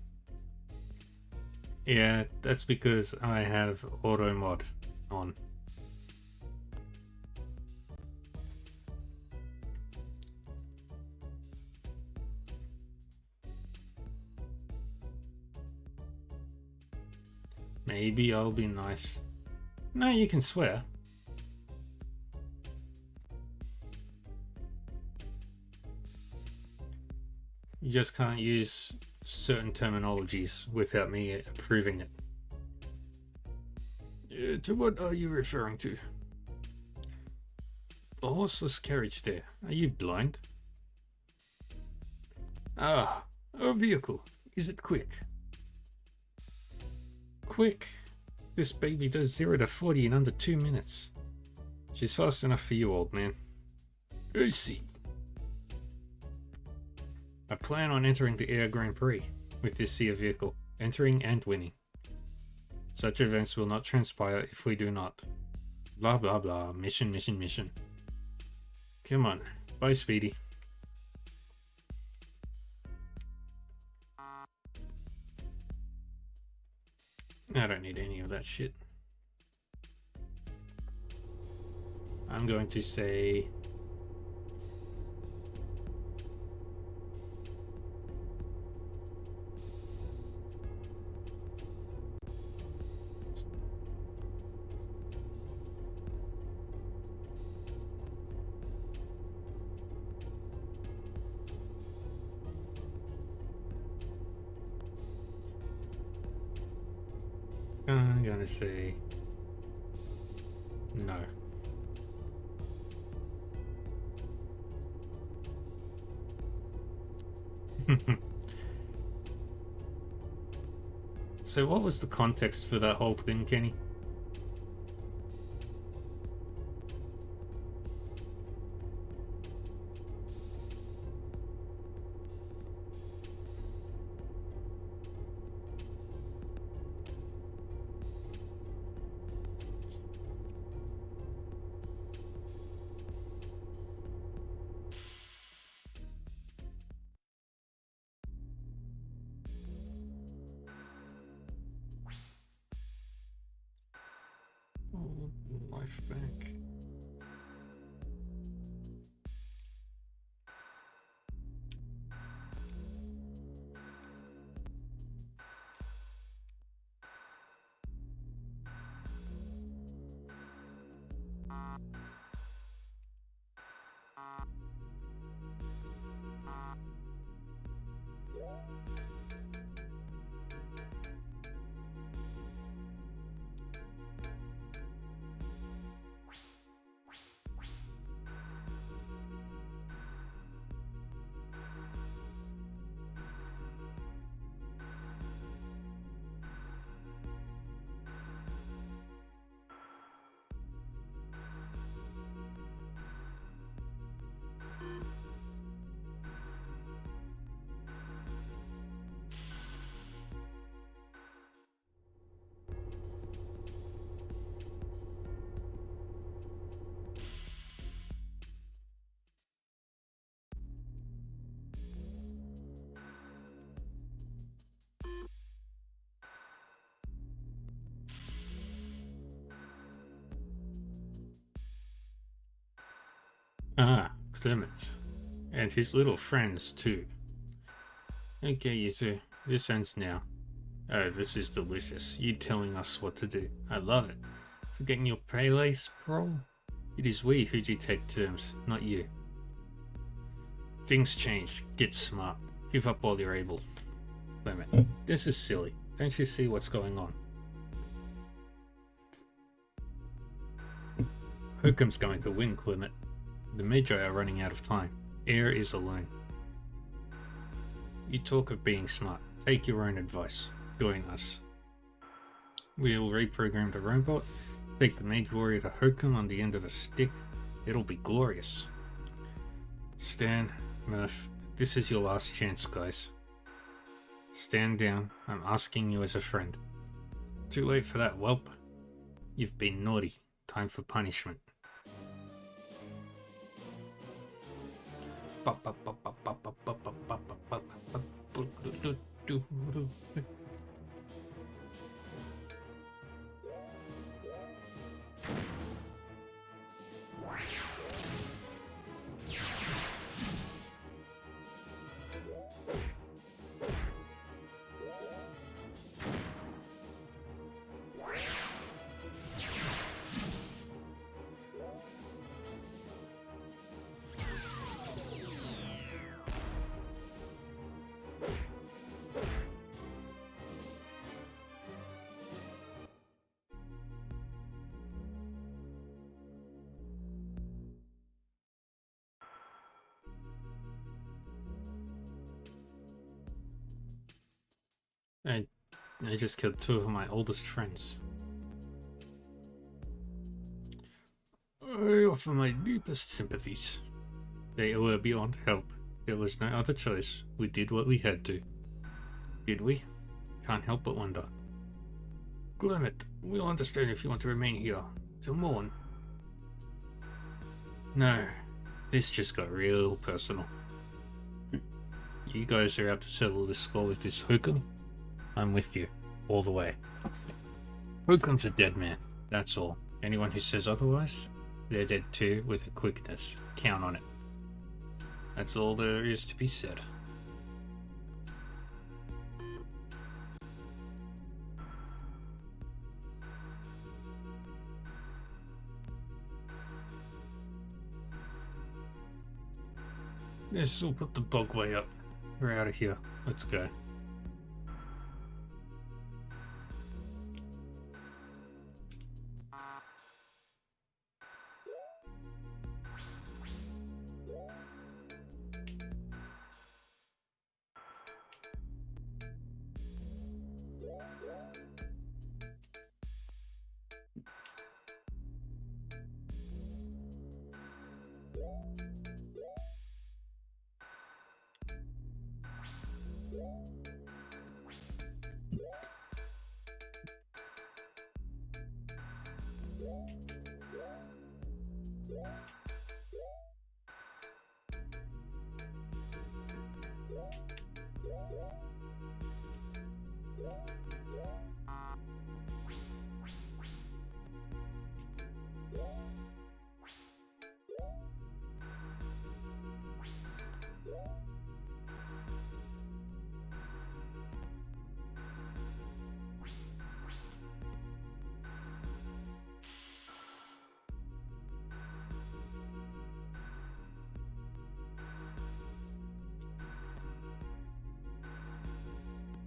Yeah, that's because I have auto mod on. Maybe I'll be nice. No, you can swear. You just can't use certain terminologies without me approving it. To what are you referring to? The horseless carriage there. Are you blind? Ah, a vehicle. Is it quick? Quick? This baby does 0 to 40 in under 2 minutes. She's fast enough for you, old man. I see. I plan on entering the Air Grand Prix with this Sia vehicle, entering and winning. Such events will not transpire if we do not. Blah blah blah, mission, mission, mission. Come on, bye Speedy. I don't need any of that shit. I'm going to say... I'm gonna say no. So what was the context for that whole thing, Kenny? Life back. Ah, Clement. And his little friends, too. Okay, you two. This ends now. Oh, this is delicious. You telling us what to do. I love it. Forgetting your paylace, bro? It is we who dictate terms, not you. Things change. Get smart. Give up while you're able. Clement, this is silly. Don't you see what's going on? Hookham's going to win, Clement. The Magi are running out of time. Air is alone. You talk of being smart. Take your own advice. Join us. We'll reprogram the robot, take the Mage Warrior to Hokum on the end of a stick. It'll be glorious. Stan, Murph, this is your last chance, guys. Stand down. I'm asking you as a friend. Too late for that, whelp. You've been naughty. Time for punishment. I, I just killed two of my oldest friends. I offer my deepest sympathies. They were beyond help. There was no other choice. We did what we had to. Did we? Can't help but wonder. Clement, we'll understand if you want to remain here. To mourn. No. This just got real personal. You guys are out to settle this score with this Hookum? I'm with you. All the way. Hookum's a dead man. That's all. Anyone who says otherwise, they're dead too with a quickness. Count on it. That's all there is to be said. This will put the bogway up. We're out of here. Let's go.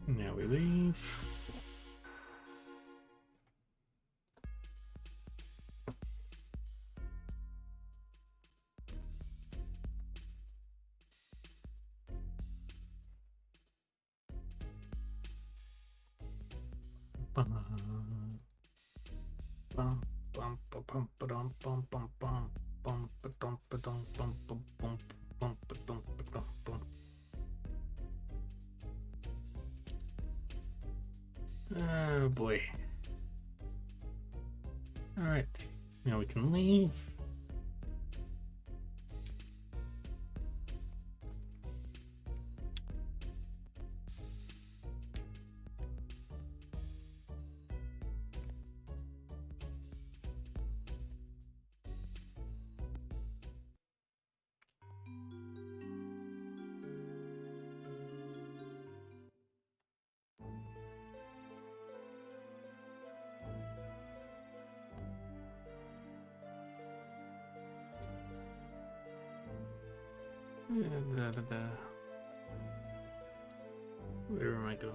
Now we leave. Oh boy. Alright, now we can leave. Where am I going?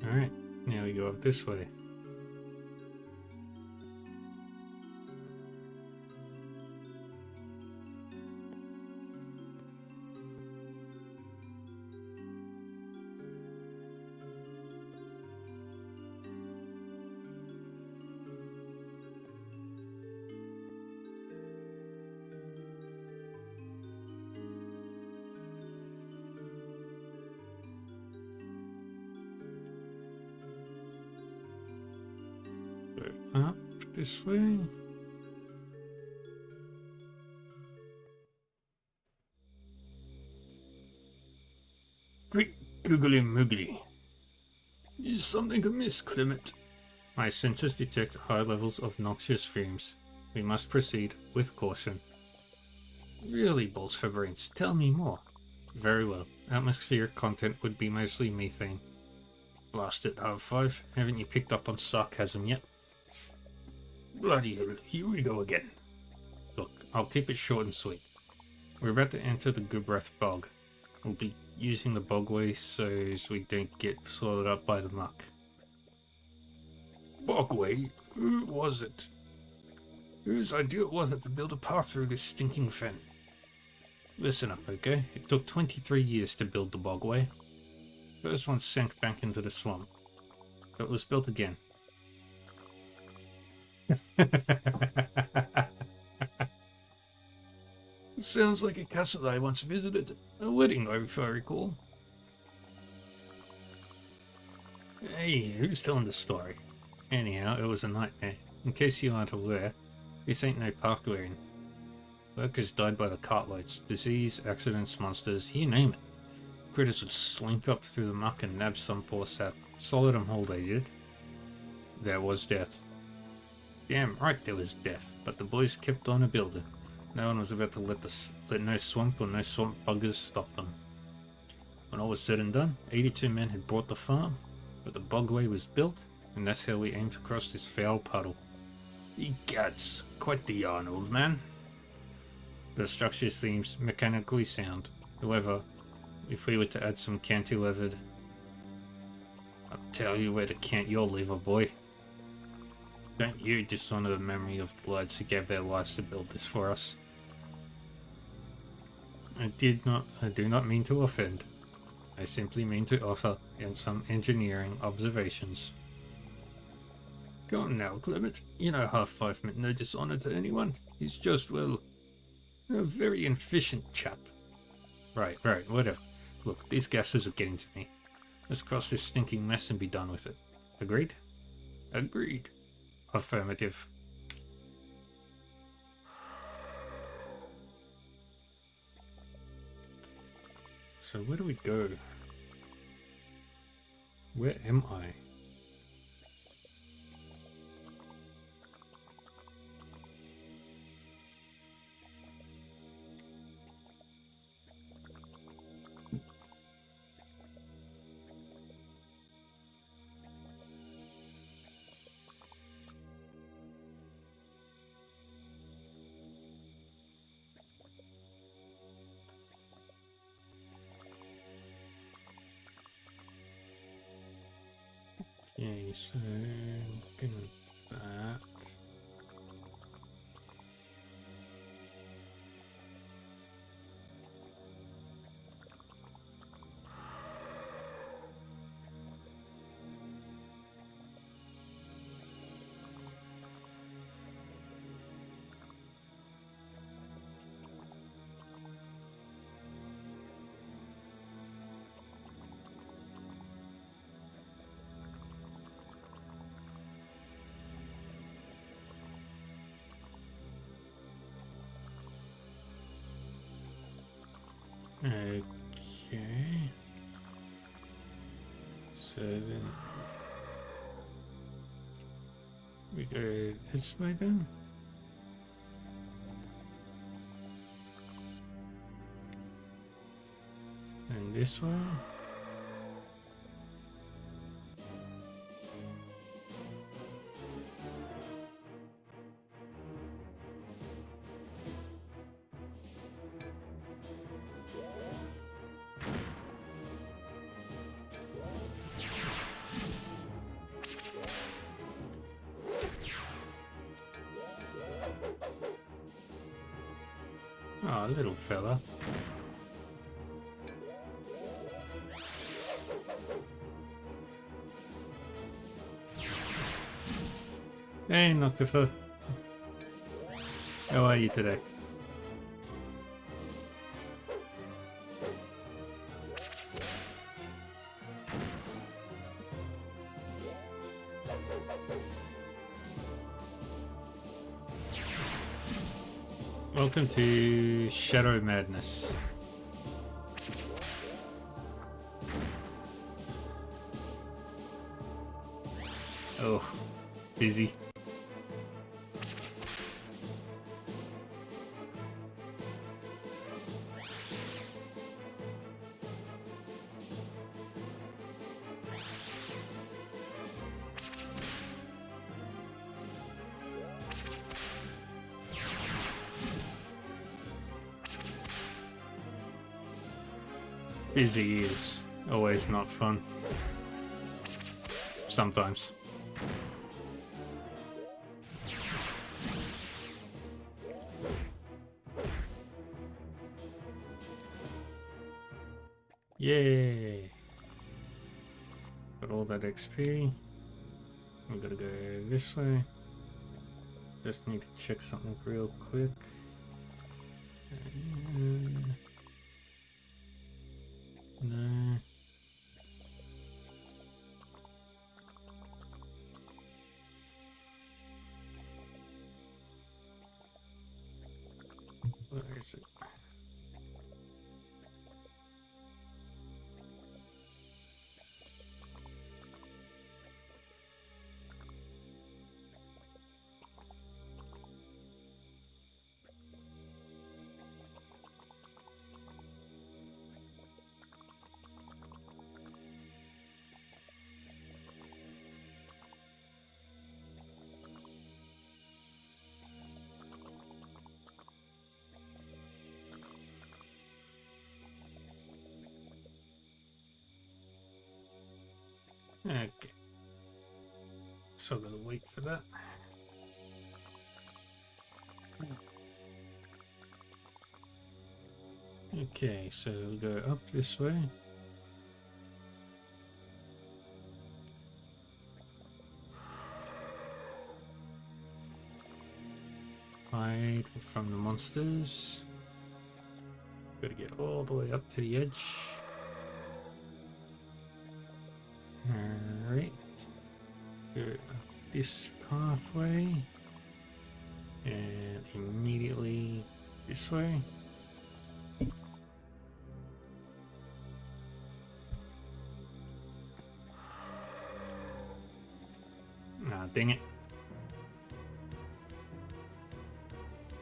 Alright, now we go up this way. Go up this way. Great googly moogly. Is something amiss, Clement? My senses detect high levels of noxious fumes. We must proceed with caution. Really, Balls for Brains, tell me more. Very well. Atmospheric content would be mostly methane. Blast it, Half-5. Haven't you picked up on sarcasm yet? Bloody hell, here we go again. Look, I'll keep it short and sweet. We're about to enter the Gubreth Bog. We'll be using the bogway so as we don't get swallowed up by the muck. Bogway? Who was it? Whose idea was it to build a path through this stinking fen? Listen up, okay? It took 23 years to build the bogway. First one sank back into the swamp. So it was built again. Sounds like a castle I once visited. A wedding, if I recall. Hey, who's telling the story? Anyhow, it was a nightmare. In case you aren't aware, this ain't no park we're in. Workers died by the cartloads. Disease, accidents, monsters, you name it. Critters would slink up through the muck and nab some poor sap. Swallowed 'em whole, they did. There was death. Damn right there was death, but the boys kept on a-building. No one was about to let no swamp or no swamp buggers stop them. When all was said and done, 82 men had bought the farm, but the bogway was built, and that's how we aimed to cross this foul puddle. Egads, quite the yarn, old man. The structure seems mechanically sound. However, if we were to add some cantilevered... I'll tell you where to cant your liver, boy. Don't you dishonor the memory of the lads who gave their lives to build this for us. I do not mean to offend. I simply mean to offer some engineering observations. Go on now, Clement. You know Half-5 meant no dishonor to anyone. He's just, well, a very efficient chap. Right, whatever. Look, these gases are getting to me. Let's cross this stinking mess and be done with it. Agreed? Agreed. Affirmative. So where do we go? Where am I? Okay, so looking at that. Okay. So then we go this way then. And this way. Oh, little fella. Hey, Noctifer. How are you today? Welcome to Shadow Madness. Oh, busy. Busy is always not fun. Sometimes. Yay! Got all that XP. I'm gonna go this way. Just need to check something real quick. No. Where is it? Okay. So I'm gonna wait for that. Okay, so we'll go up this way. Hide from the monsters. Gotta get all the way up to the edge. Alright. Go up this pathway. And immediately this way. Ah, dang it.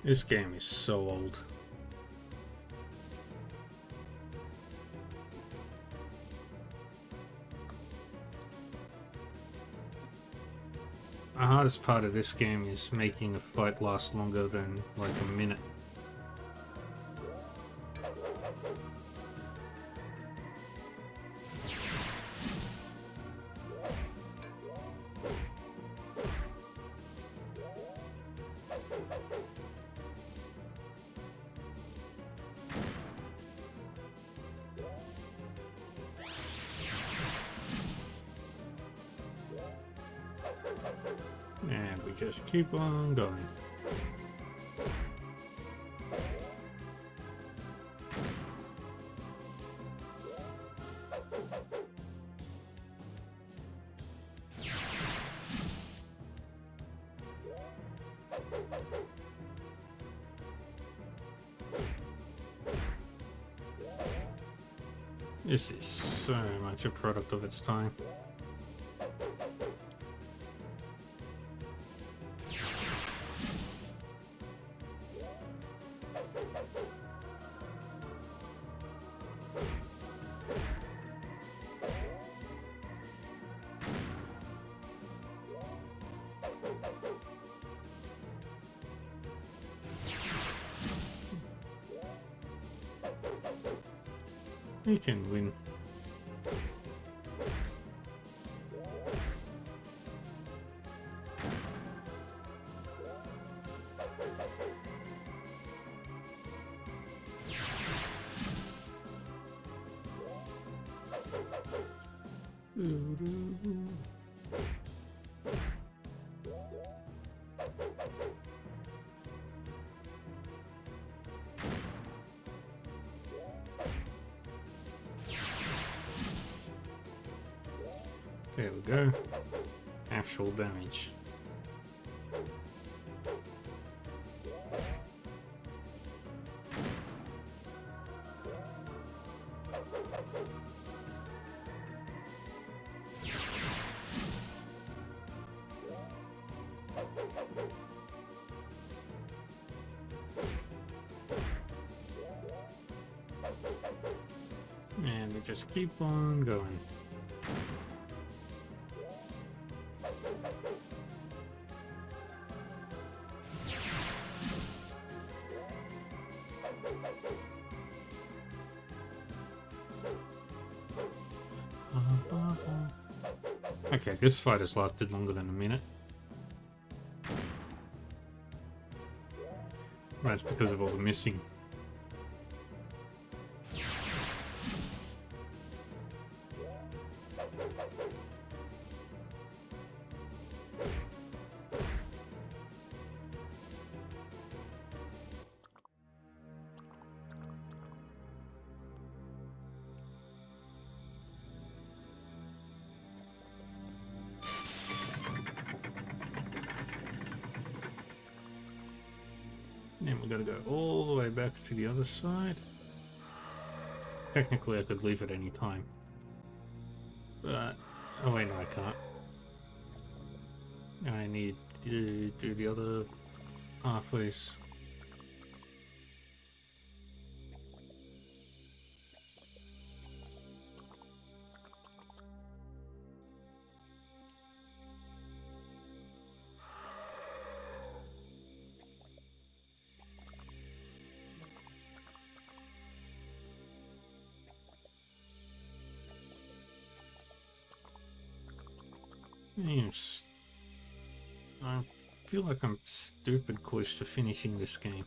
This game is so old. The hardest part of this game is making a fight last longer than like a minute. And we just keep on going. This is so much a product of its time. We can win. There we go. Actual damage. And we just keep on going. Okay, this fight has lasted longer than a minute. That's because of all the missing. And we gotta go all the way back to the other side. Technically I could leave at any time. But, oh wait, no I can't. I need to do the other pathways. Yes. I feel like I'm stupid close to finishing this game.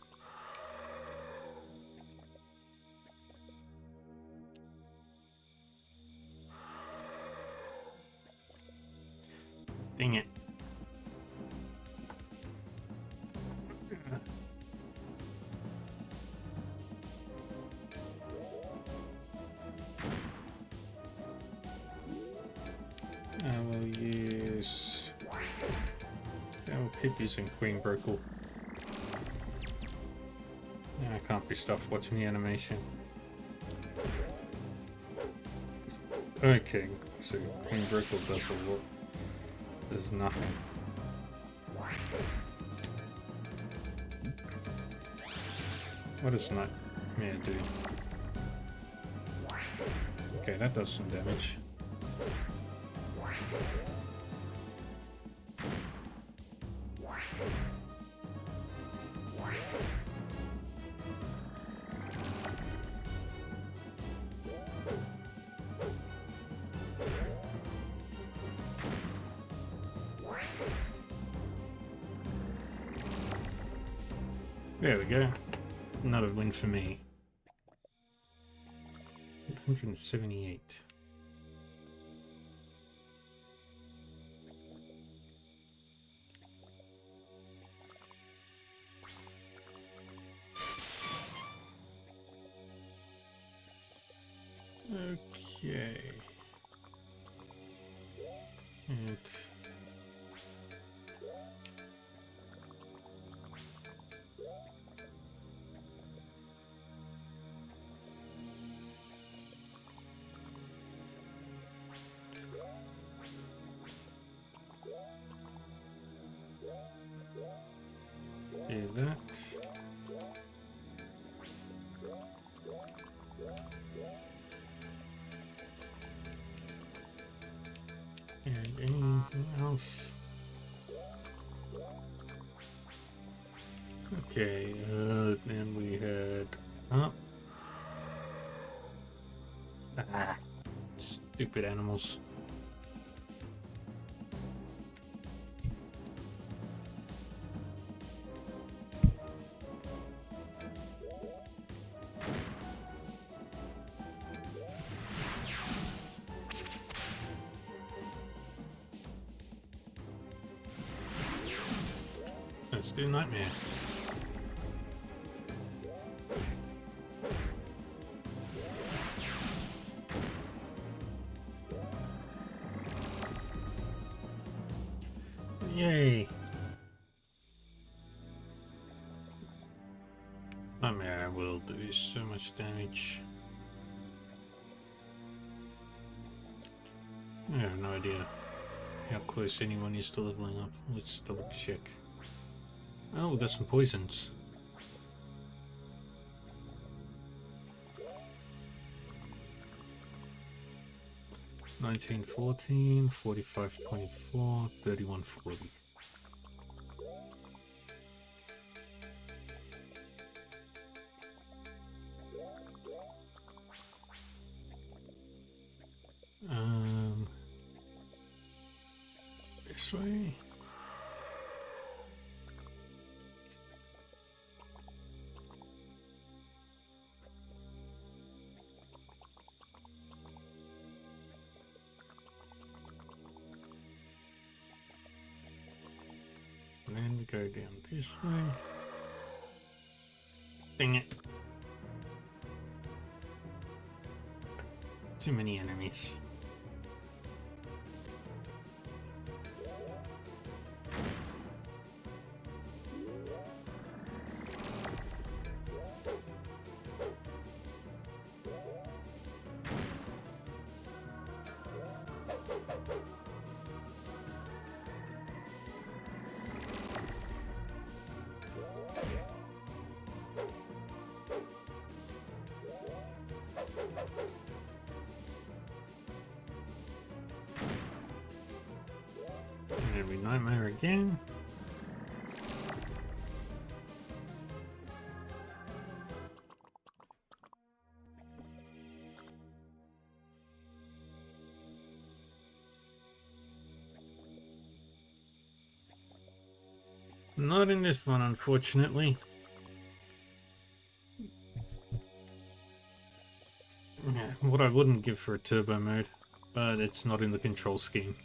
Dang it. I will use... I will keep using Queen Brokel. I can't be stuffed watching the animation. Okay, so Queen Brokel does a lot. There's nothing. What does Nightmare do? Okay, that does some damage. There we go. Another win for me. 178. Okay. And do that. And anything else? Okay, then we had up. Ah, stupid animals. Let's do Nightmare. Yay! Nightmare will do so much damage. I have no idea how close anyone is to leveling up. Let's double check. Oh, we got some poisons. $19.14, $45.24, $31.40. this way. And then we go down this way. Dang it. Too many enemies. Every nightmare again. Not in this one, unfortunately. Yeah, what I wouldn't give for a turbo mode, but it's not in the control scheme.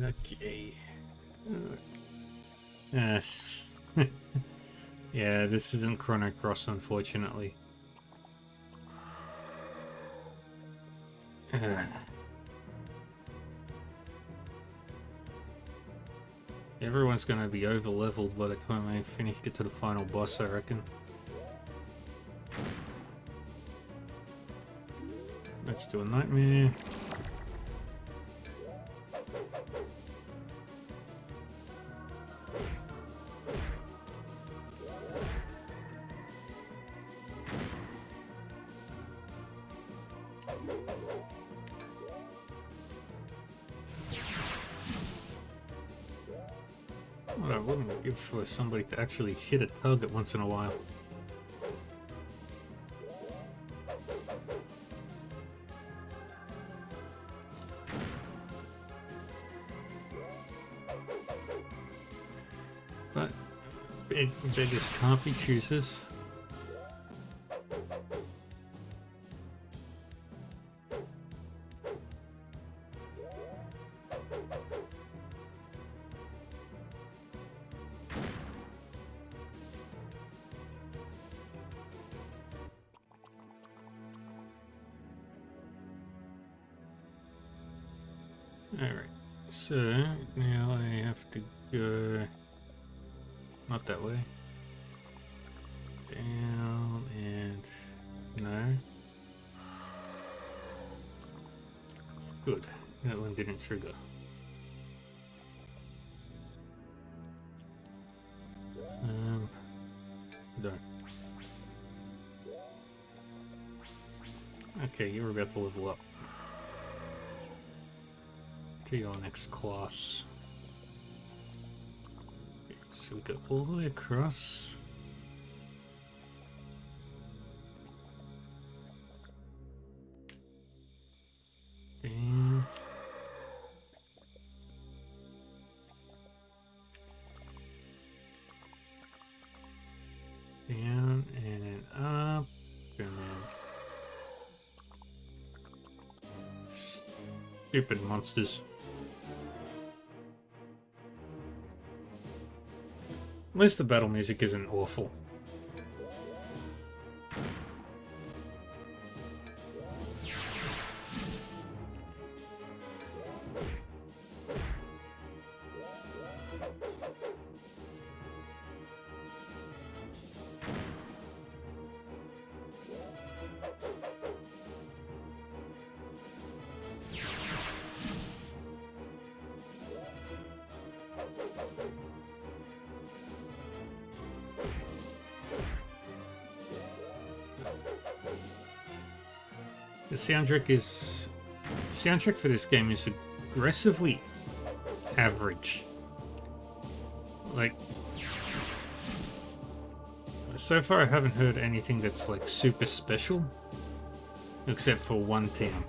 Okay. Yes. Yeah, this isn't Chrono Cross, unfortunately. Everyone's gonna be over leveled by the time I get to the final boss, I reckon. Let's do a nightmare. What I wouldn't give for somebody to actually hit a target once in a while. But beggars can't be choosers. Alright, so now I have to go not that way. Down and no. Good. That one didn't trigger. No. Okay, you're about to level up. To your next class. Okay, so we go all the way across. Down. Down and up. And then stupid monsters. At least the battle music isn't awful. The soundtrack for this game is aggressively average. Like, so far I haven't heard anything that's like super special. Except for one town.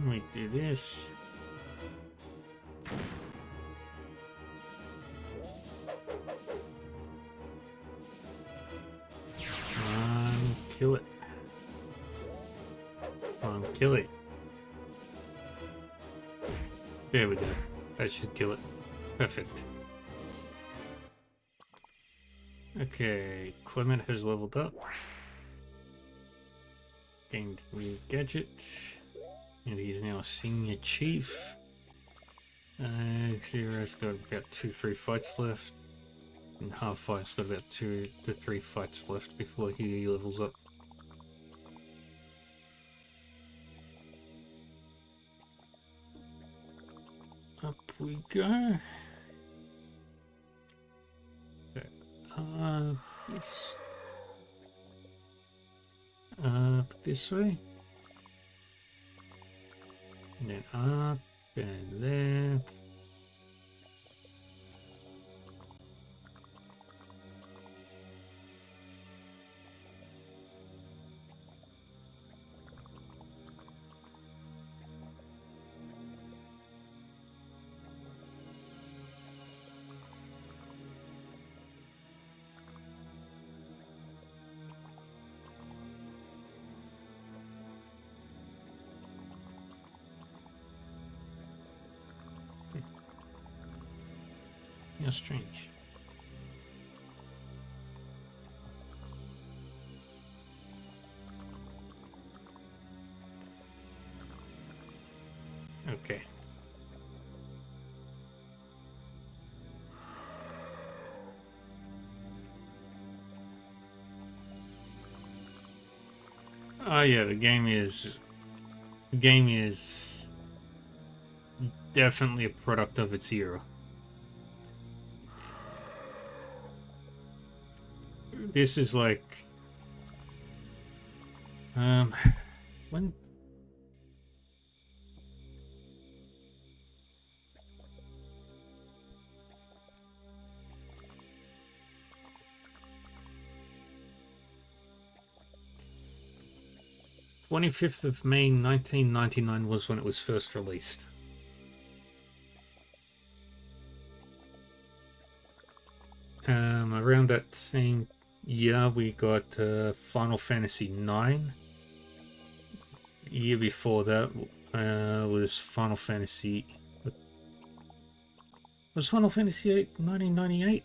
We do this. Kill it. Kill it. There we go. That should kill it. Perfect. Okay, Clement has leveled up. Gained a new gadget. And he's now a senior chief. Xera's got about 2-3 fights left. And Half-Fight's got about 2 to 3 fights left before he levels up. Up we go. This. Up this way. And then up and left. How strange. Okay. Oh yeah, the game is definitely a product of its era. This is like when 25th of May 1999 was when it was first released. Around that same year, we got Final Fantasy IX. The year before that was Final Fantasy... Was Final Fantasy VIII 1998?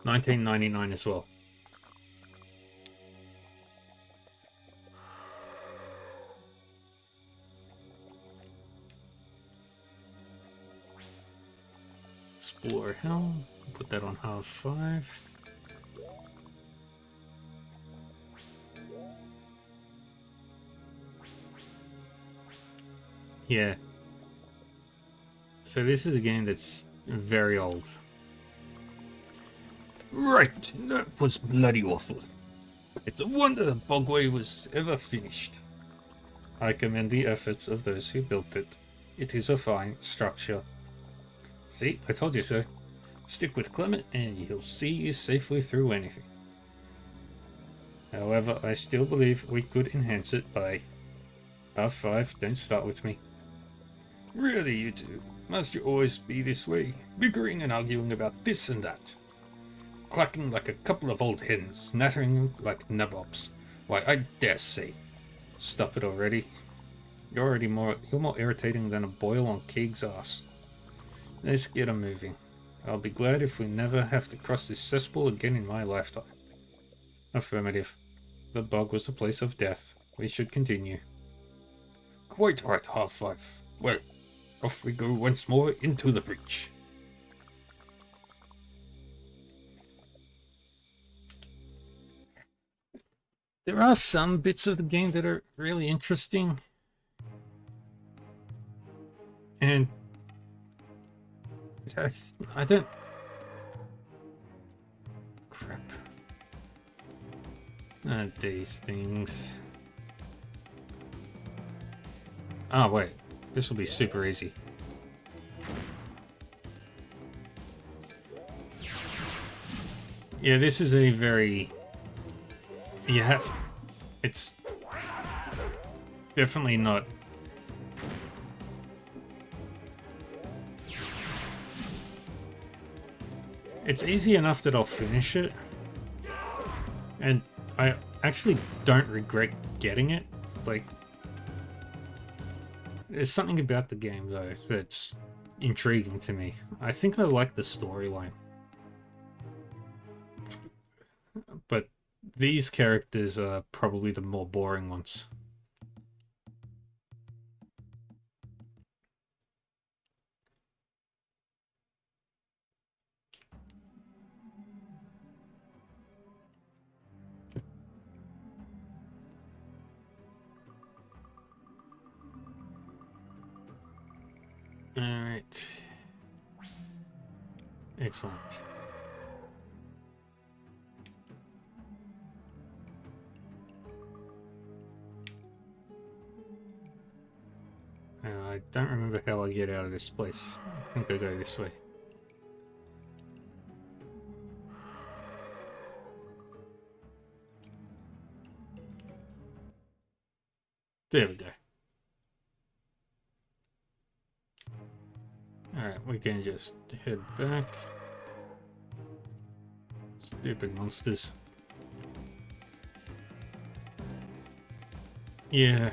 $19.99 as well. Explore Helm. Put that on Half-5. Yeah. So this is a game that's very old. Right, that was bloody awful. It's a wonder the Bogway was ever finished. I commend the efforts of those who built it. It is a fine structure. See, I told you so. Stick with Clement and he'll see you safely through anything. However, I still believe we could enhance it by... Half-5, don't start with me. Really, you two? Must you always be this way? Bickering and arguing about this and that? Clucking like a couple of old hens, nattering like nabobs. Why, I dare say. Stop it already. You're more irritating than a boil on Keeg's ass. Let's get 'em moving. I'll be glad if we never have to cross this cesspool again in my lifetime. Affirmative. The bog was a place of death. We should continue. Quite right, Half-Life. Well, off we go once more into the breach. There are some bits of the game that are really interesting. And I don't... Crap. These things. Oh, wait. This will be super easy. Yeah, this is a very... It's definitely not... It's easy enough that I'll finish it. And I actually don't regret getting it. Like, there's something about the game, though, that's intriguing to me. I think I like the storyline. But these characters are probably the more boring ones. Alright. Excellent. I don't remember how I get out of this place. I think I go this way. There we go. Alright, we can just head back. Stupid monsters. Yeah.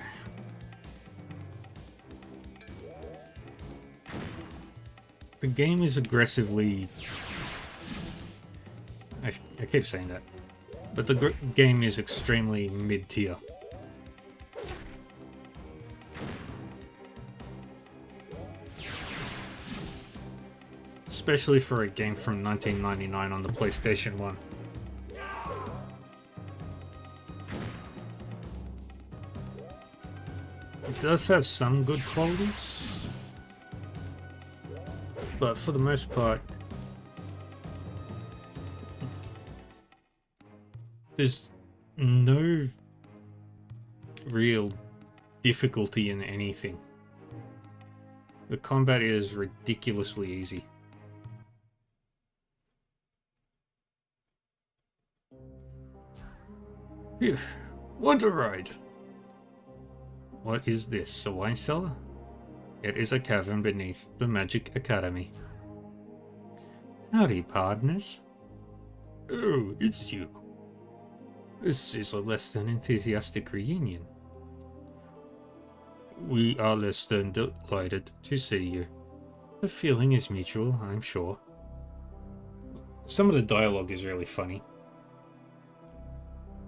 The game is aggressively... I keep saying that. But the game is extremely mid-tier. Especially for a game from 1999 on the PlayStation 1. It does have some good qualities, but for the most part, there's no real difficulty in anything. The combat is ridiculously easy. Phew. Want a ride? What is this, a wine cellar? It is a cavern beneath the Magic Academy. Howdy, partners. Oh, it's you. This is a less than enthusiastic reunion. We are less than delighted to see you. The feeling is mutual, I'm sure. Some of the dialogue is really funny.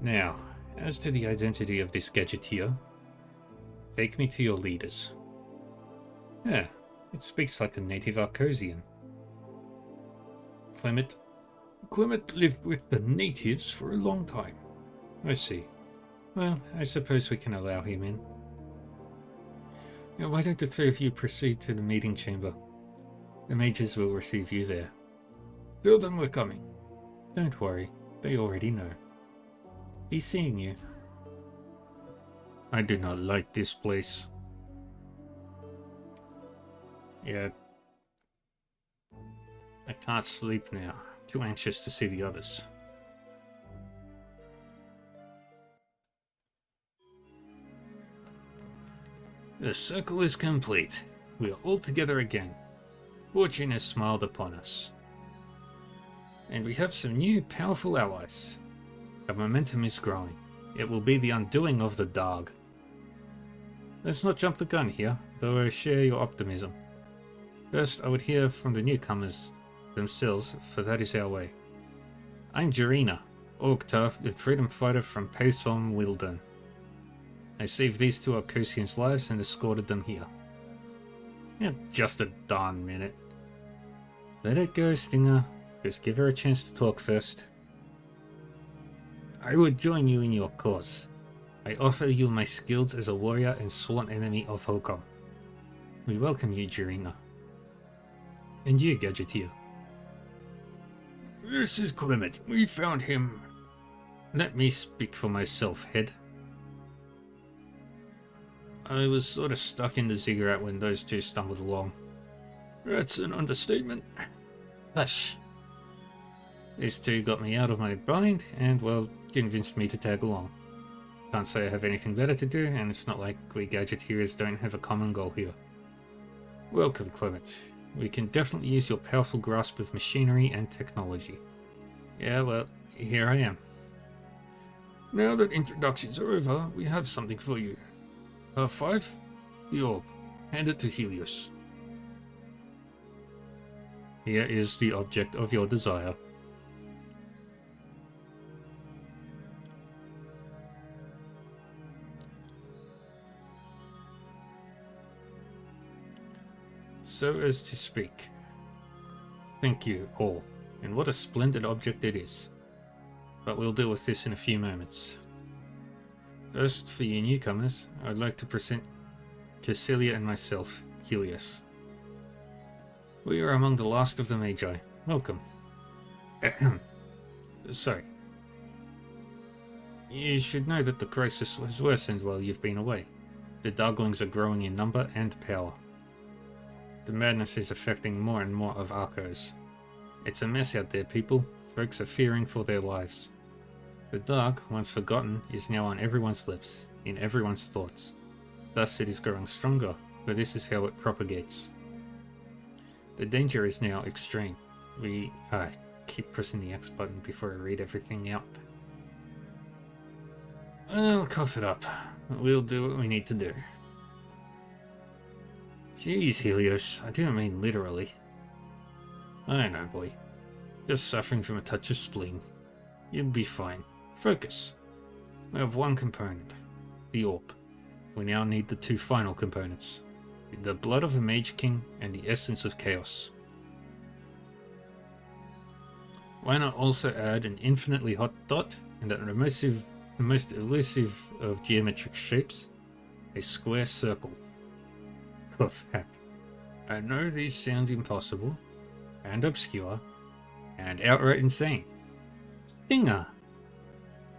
Now, as to the identity of this gadgeteer, take me to your leaders. Yeah, it speaks like a native Arcosian. Clement lived with the natives for a long time. I see. Well, I suppose we can allow him in. Now, why don't the three of you proceed to the meeting chamber? The mages will receive you there. Tell them we're coming. Don't worry, they already know. Be seeing you. I do not like this place. Yeah. I can't sleep now. Too anxious to see the others. The circle is complete. We are all together again. Fortune has smiled upon us. And we have some new powerful allies. Our momentum is growing. It will be the undoing of the Darg. Let's not jump the gun here, though I share your optimism. First, I would hear from the newcomers themselves, for that is our way. I'm Jarina, Orgtar, the freedom fighter from Paysom Wildern. I saved these two Arcosians' lives and escorted them here. Yeah, just a darn minute. Let it go, Stinger. Just give her a chance to talk first. I would join you in your cause. I offer you my skills as a warrior and sworn enemy of Hokum. We welcome you, Jarina. And you, Gadgeteer. This is Clement. We found him. Let me speak for myself, Head. I was sort of stuck in the ziggurat when those two stumbled along. That's an understatement. Hush. These two got me out of my bind and, well, convinced me to tag along. Can't say I have anything better to do, and it's not like we Gadgeteers don't have a common goal here. Welcome, Clement. We can definitely use your powerful grasp of machinery and technology. Yeah, well, here I am. Now that introductions are over, we have something for you. R5, the orb. Hand it to Helios. Here is the object of your desire. So as to speak. Thank you, all, and what a splendid object it is. But we'll deal with this in a few moments. First, for you newcomers, I'd like to present Cassilia and myself, Helios. We are among the last of the Magi. Welcome. Sorry. You should know that the crisis has worsened while you've been away. The Darglings are growing in number and power. The madness is affecting more and more of Arcos. It's a mess out there, people. Folks are fearing for their lives. The Dark, once forgotten, is now on everyone's lips, in everyone's thoughts. Thus it is growing stronger, but this is how it propagates. The danger is now extreme. I keep pressing the X button before I read everything out. I'll cough it up. We'll do what we need to do. Jeez, Helios, I didn't mean literally. I know, boy. Just suffering from a touch of spleen. You'll be fine. Focus. We have one component. The orb. We now need the two final components. The blood of a Mage King and the essence of chaos. Why not also add an infinitely hot dot and the most elusive of geometric shapes, a square circle. For fact, I know these sound impossible, and obscure, and outright insane. Stinger!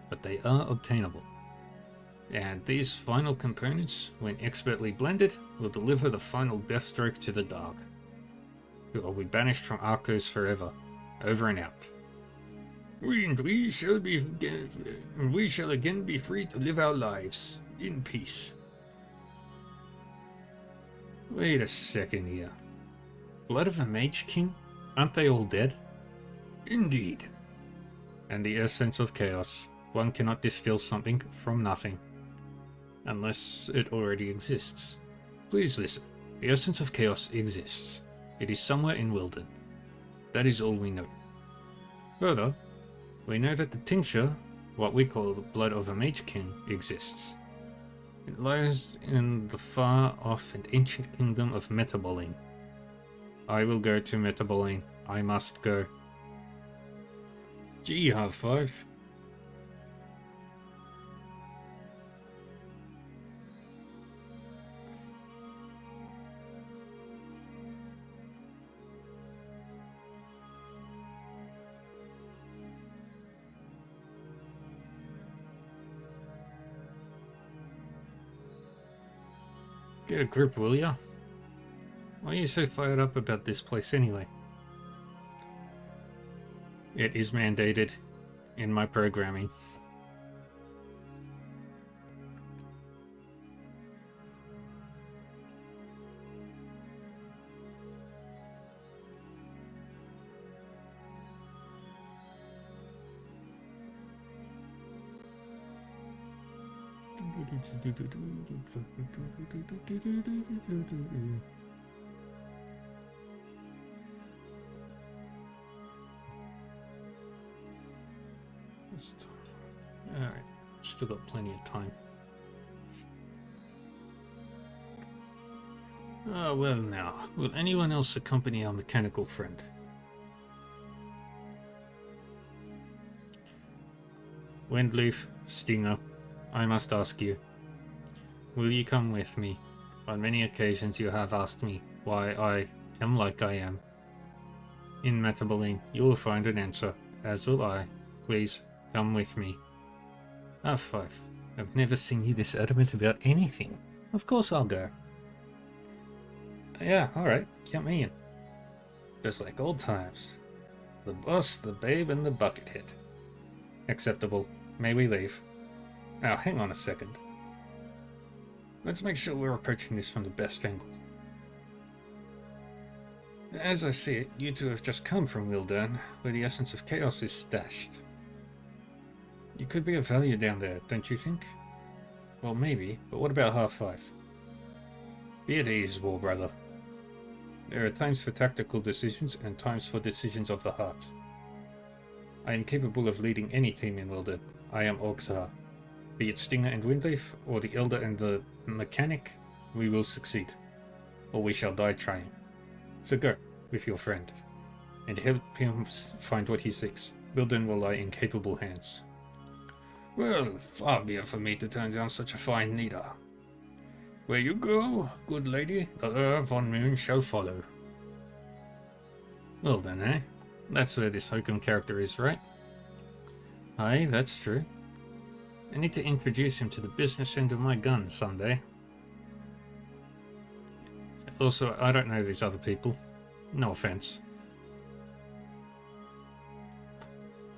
But they are obtainable. And these final components, when expertly blended, will deliver the final death stroke to the Dark, who will be banished from Arcos forever. Over and out. We shall again be free to live our lives in peace. Wait a second here. Blood of a Mage King? Aren't they all dead? Indeed. And the essence of chaos. One cannot distill something from nothing. Unless it already exists. Please listen. The essence of chaos exists. It is somewhere in Wildern. That is all we know. Further, we know that the tincture, what we call the blood of a Mage King, exists. It lies in the far-off and ancient kingdom of Metabolene. I will go to Metabolene. I must go. Gee, R5. Get a grip, will ya? Why are you so fired up about this place anyway? It is mandated in my programming. Alright, still got plenty of time. Oh, well now, will anyone else accompany our mechanical friend? Windleaf, Stinger, I must ask you, will you come with me? On many occasions you have asked me why I am like I am. In Metaboline, you will find an answer, as will I. Please, come with me. R5, I've never seen you this adamant about anything. Of course I'll go. Yeah, alright, count me in. Just like old times. The boss, the babe, and the buckethead. Acceptable. May we leave? Now, hang on a second. Let's make sure we're approaching this from the best angle. As I see it, you two have just come from Wildern, where the essence of chaos is stashed. You could be of value down there, don't you think? Well, maybe, but what about R5? Be at ease, War Brother. There are times for tactical decisions and times for decisions of the heart. I am capable of leading any team in Wildern. I am Ogtar. Be it Stinger and Windleaf, or the Elder and the Mechanic, we will succeed. Or we shall die trying. So go, with your friend, and help him find what he seeks. Wildern will lie in capable hands. Well, far be it for me to turn down such a fine leader. Where you go, good lady, the von Moon shall follow. Well then, eh? That's where this Hokum character is, right? Aye, that's true. I need to introduce him to the business end of my gun someday. Also, I don't know these other people. No offense.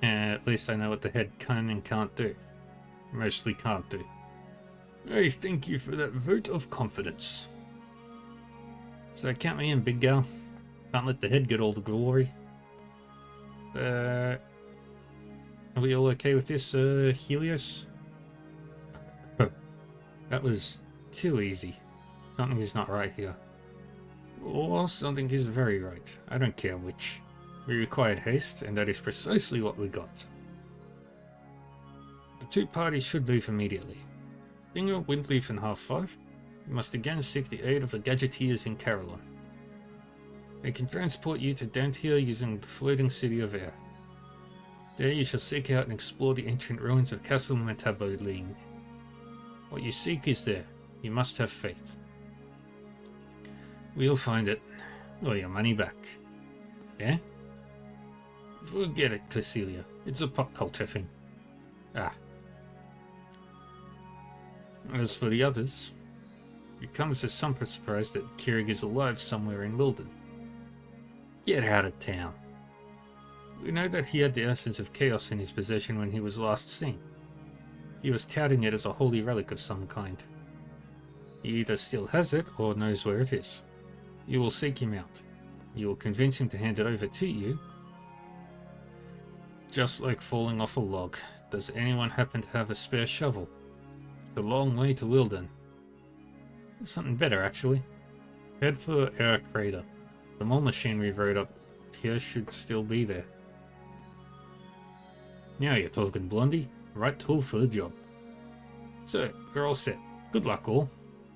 At least I know what the head can and can't do. Mostly can't do. I thank you for that vote of confidence. So count me in, big gal. Can't let the head get all the glory. Are we all okay with this, Helios? Oh, that was too easy. Something is not right here. Or something is very right. I don't care which. We required haste, and that is precisely what we got. The two parties should leave immediately. Stinger, Windleaf, and R5, you must again seek the aid of the Gadgeteers in Carillon. They can transport you to Dantier using the floating city of air. There you shall seek out and explore the ancient ruins of Castle Metaboline. What you seek is there. You must have faith. We'll find it. Or your money back. Yeah? Forget it, Cecilia. It's a pop culture thing. Ah. As for the others, it comes as some surprise that Kierig is alive somewhere in Wilden. Get out of town. We know that he had the essence of chaos in his possession when he was last seen. He was touting it as a holy relic of some kind. He either still has it or knows where it is. You will seek him out. You will convince him to hand it over to you. Just like falling off a log. Does anyone happen to have a spare shovel? It's a long way to Wilden. Something better, actually. Head for Air Crater. The mole machine we rode up here should still be there. Now you're talking, Blondie. Right tool for the job. So, we're all set. Good luck, all.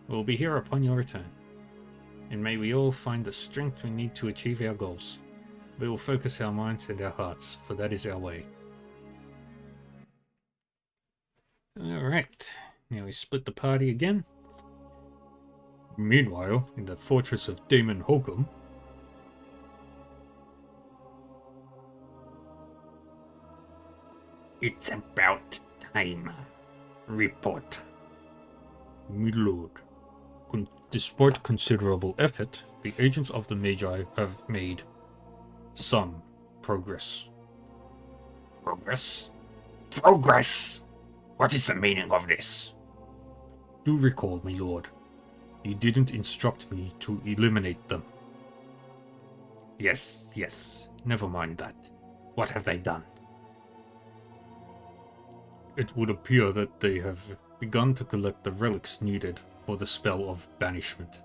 We'll be here upon your return. And may we all find the strength we need to achieve our goals. We will focus our minds and our hearts, for that is our way. Alright, now we split the party again. Meanwhile, in the fortress of Damon Hokum, it's about time. Report. My lord, despite considerable effort, the agents of the Magi have made some progress. Progress? Progress! What is the meaning of this? Do recall, my lord, you didn't instruct me to eliminate them. Yes, never mind that. What have they done? It would appear that they have begun to collect the relics needed for the spell of banishment.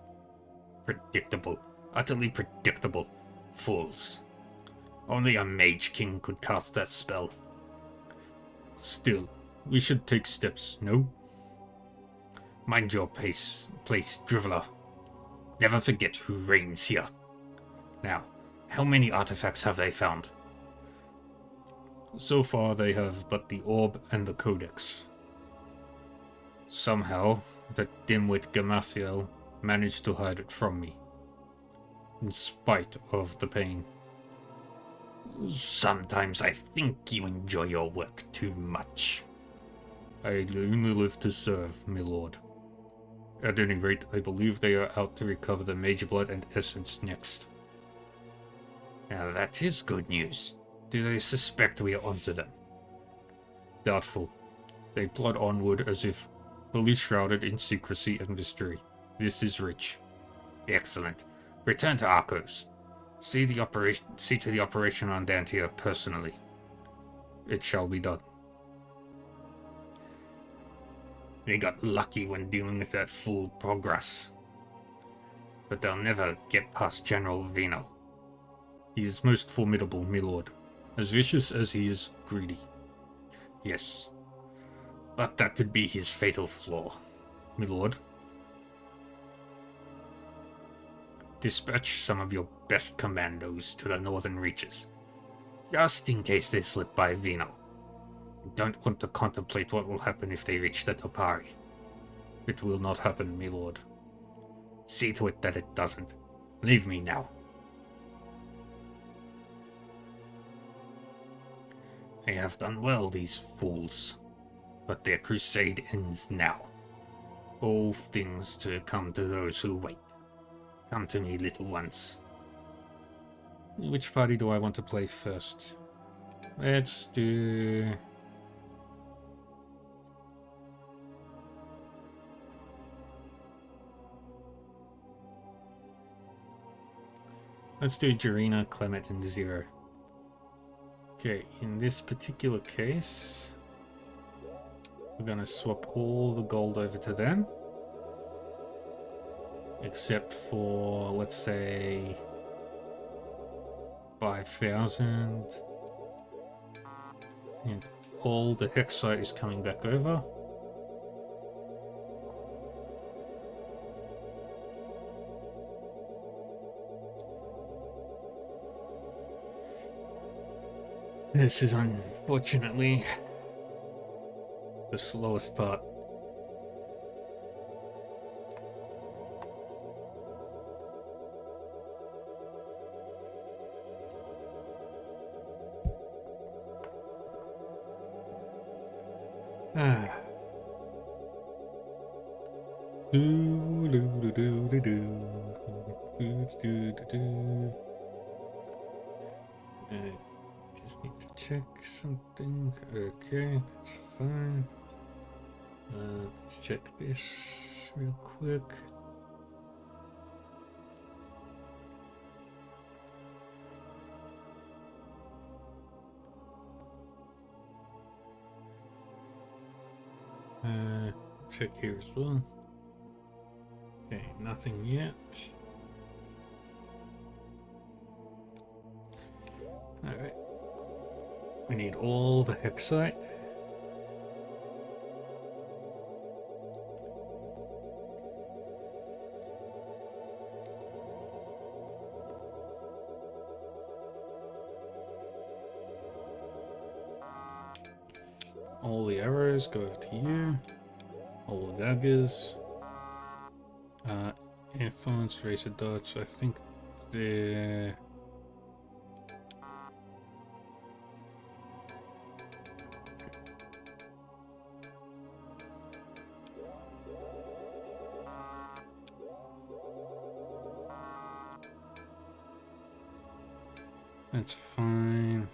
Predictable. Utterly predictable. Fools. Only a Mage King could cast that spell. Still, we should take steps, no? Mind your place, Driveler. Never forget who reigns here. Now, how many artifacts have they found? So far they have but the orb and the codex. Somehow, that dimwit Gamathiel managed to hide it from me. In spite of the pain. Sometimes I think you enjoy your work too much. I only live to serve, my lord. At any rate, I believe they are out to recover the Mage Blood and Essence next. Now that is good news. Do they suspect we are onto them? Doubtful. They plod onward as if fully shrouded in secrecy and mystery. This is rich. Excellent. Return to Arcos. See to the operation on Dantia personally. It shall be done. They got lucky when dealing with that fool Progress. But they'll never get past General Venal. He is most formidable, my lord. As vicious as he is greedy. Yes. But that could be his fatal flaw, my lord. Dispatch some of your best commandos to the northern reaches, just in case they slip by Venal. Don't want to contemplate what will happen if they reach the Topari. It will not happen, my lord. See to it that it doesn't. Leave me now. They have done well, these fools, but their crusade ends now. All things to come to those who wait. Come to me, little ones. Which party do I want to play first? Let's do... Let's do Jarina, Clement, and Zero. Okay, in this particular case, we're gonna swap all the gold over to them. Except for, let's say, 5,000. And all the Hexite is coming back over. This is unfortunately the slowest part. Just need to check something. Okay, that's fine. Let's check this real quick. Check here as well. Okay, nothing yet. Alright. We need all the Hexite. All the arrows go over to you. All the daggers. Influence, razor darts, I think they're... That's fine.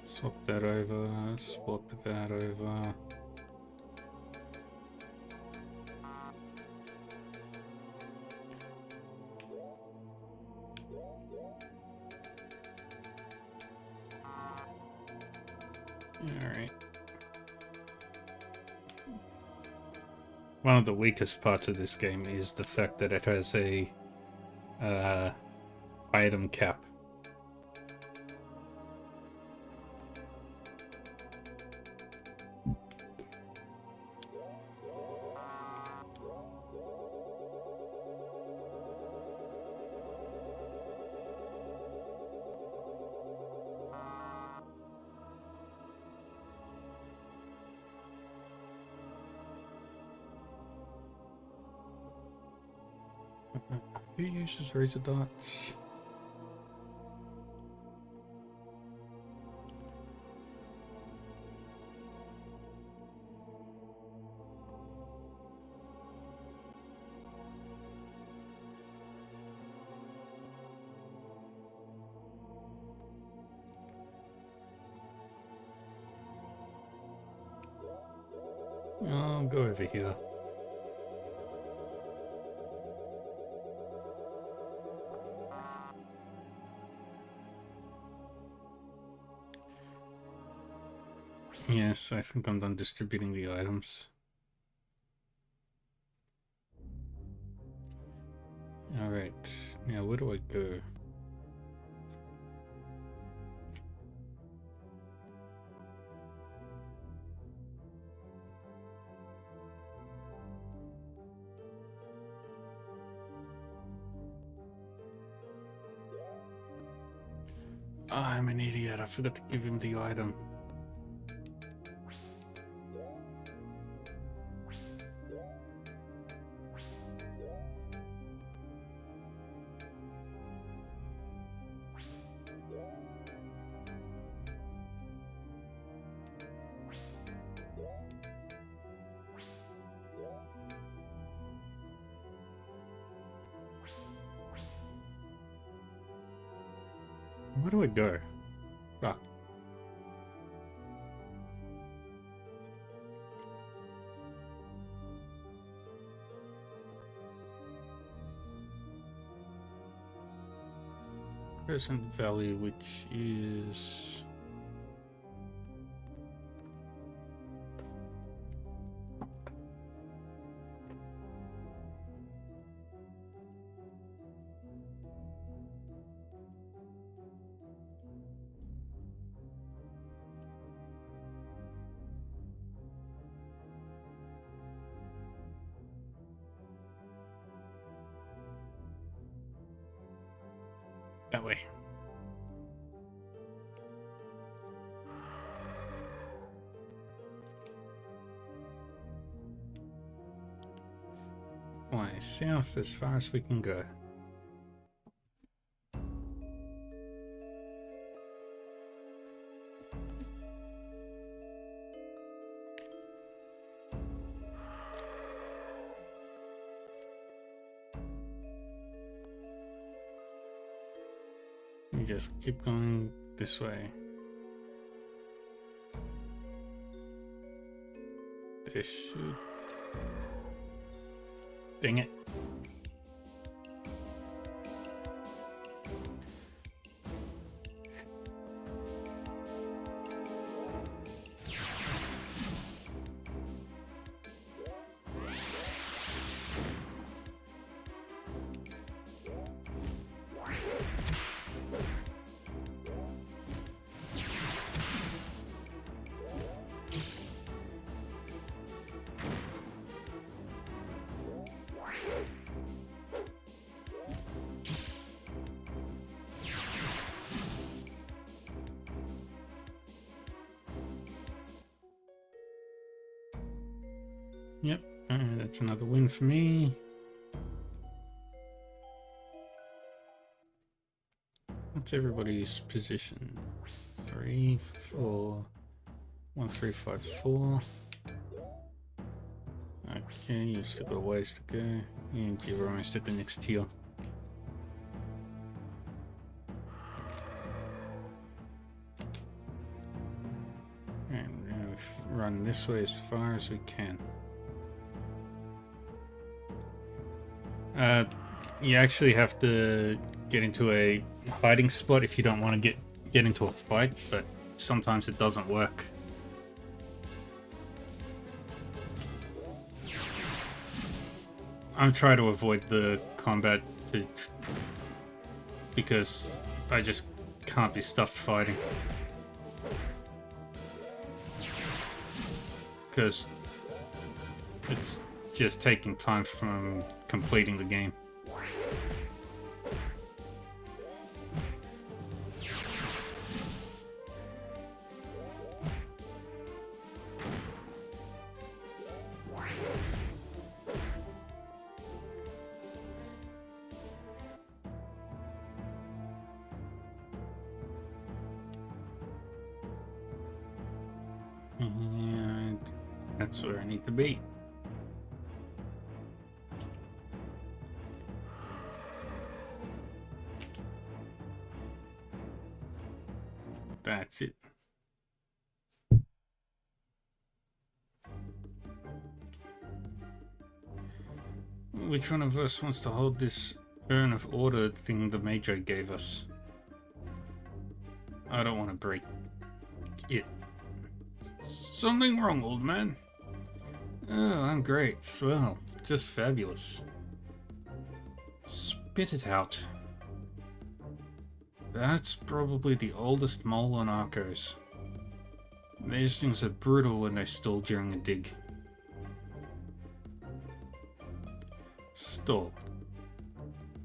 Swap that over, swap that over. Alright. One of the weakest parts of this game is the fact that it has a item cap. Who uses razor darts? I'll go over here. Yes, I think I'm done distributing the items. Alright, now where do I go? Oh, I'm an idiot, I forgot to give him the item. Where do I go? Ah. Crescent Valley, which is... that way. Why, south as far as we can go. We just keep going this way. This should... Dang it. Yep, that's another win for me. What's everybody's position? 3, 4, 1, 3, 5, 4. Okay, you've still got a ways to go, and you're almost at the next tier. And we're going to run this way as far as we can. You actually have to get into a hiding spot if you don't want to get into a fight, but sometimes it doesn't work. I'm trying to avoid the combat because I just can't be stuffed fighting. Because it's just taking time from completing the game. And that's where I need to be. That's it. Which one of us wants to hold this urn of order thing the Major gave us? I don't want to break it. Something wrong, old man? Oh, I'm great. Swell. Just fabulous. Spit it out. That's probably the oldest mole on Arcos. These things are brutal when they're stalled during a dig. Stall.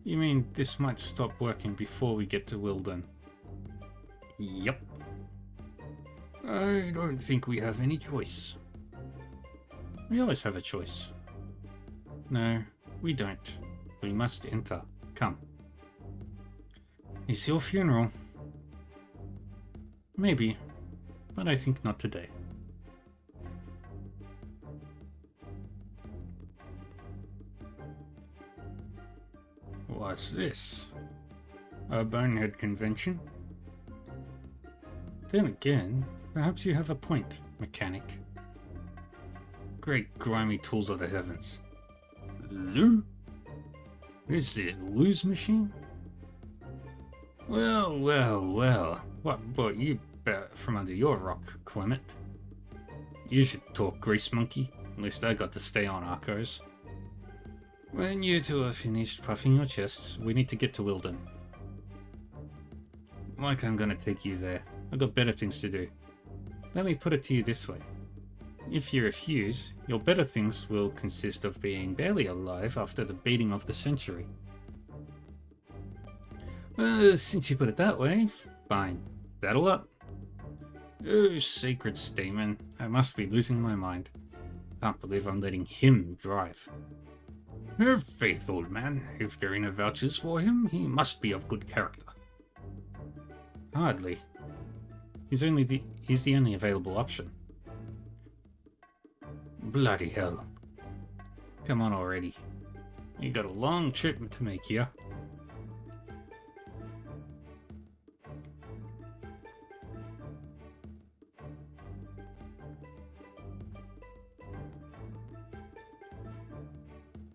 You mean this might stop working before we get to Wilden? Yep. I don't think we have any choice. We always have a choice. No, we don't. We must enter. Come. It's your funeral. Maybe, but I think not today. What's this? A bonehead convention? Then again, perhaps you have a point, mechanic. Great grimy tools of the heavens. Lou? This is Lou's machine? Well, well, well. What brought you back from under your rock, Clement? You should talk, Grease Monkey. At least I got to stay on Arcos. When you two are finished puffing your chests, we need to get to Wilden. Like I'm gonna take you there. I've got better things to do. Let me put it to you this way. If you refuse, your better things will consist of being barely alive after the beating of the century. Since you put it that way, fine. Saddle up. Oh, sacred Stamen. I must be losing my mind. Can't believe I'm letting him drive. Have faith, old man. If Darina vouches for him, he must be of good character. Hardly. He's the only available option. Bloody hell. Come on already. You got a long trip to make here.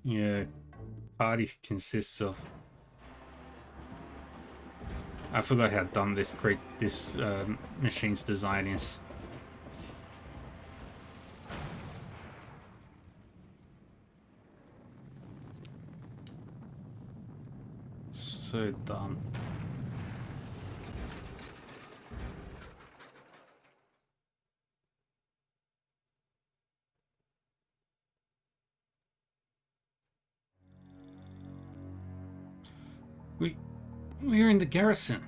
Yeah, party consists of. I forgot how dumb this machine's design is. So dumb. We're in the garrison.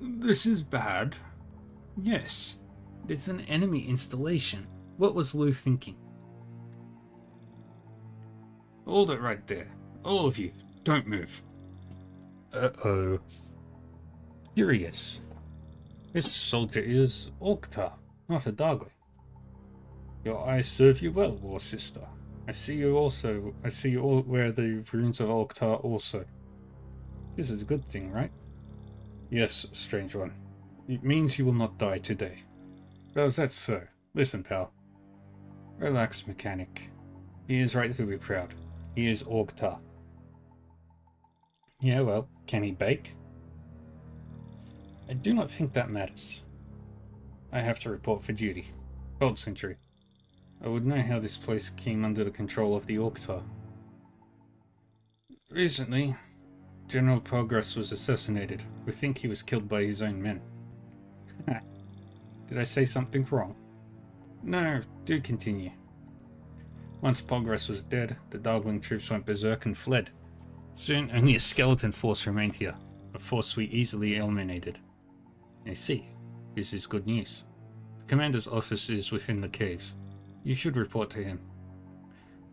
This is bad. Yes, it's an enemy installation. What was Lou thinking? Hold it right there. All of you, don't move. Uh-oh. Curious. This soldier is Oktar, not a Dargli. Your eyes serve you well, war sister. I see you all wear the runes of Oktar also. This is a good thing, right? Yes, strange one. It means you will not die today. Well, that's so. Listen, pal. Relax, mechanic. He is right to be proud. He is Oktar. Yeah, well, can he bake? I do not think that matters. I have to report for duty. Old Century. I would know how this place came under the control of the Oktar. Recently, General Progress was assassinated. We think he was killed by his own men. Did I say something wrong? No, do continue. Once Progress was dead, the Darkling troops went berserk and fled. Soon, only a skeleton force remained here, a force we easily eliminated. I see. This is good news. The commander's office is within the caves. You should report to him.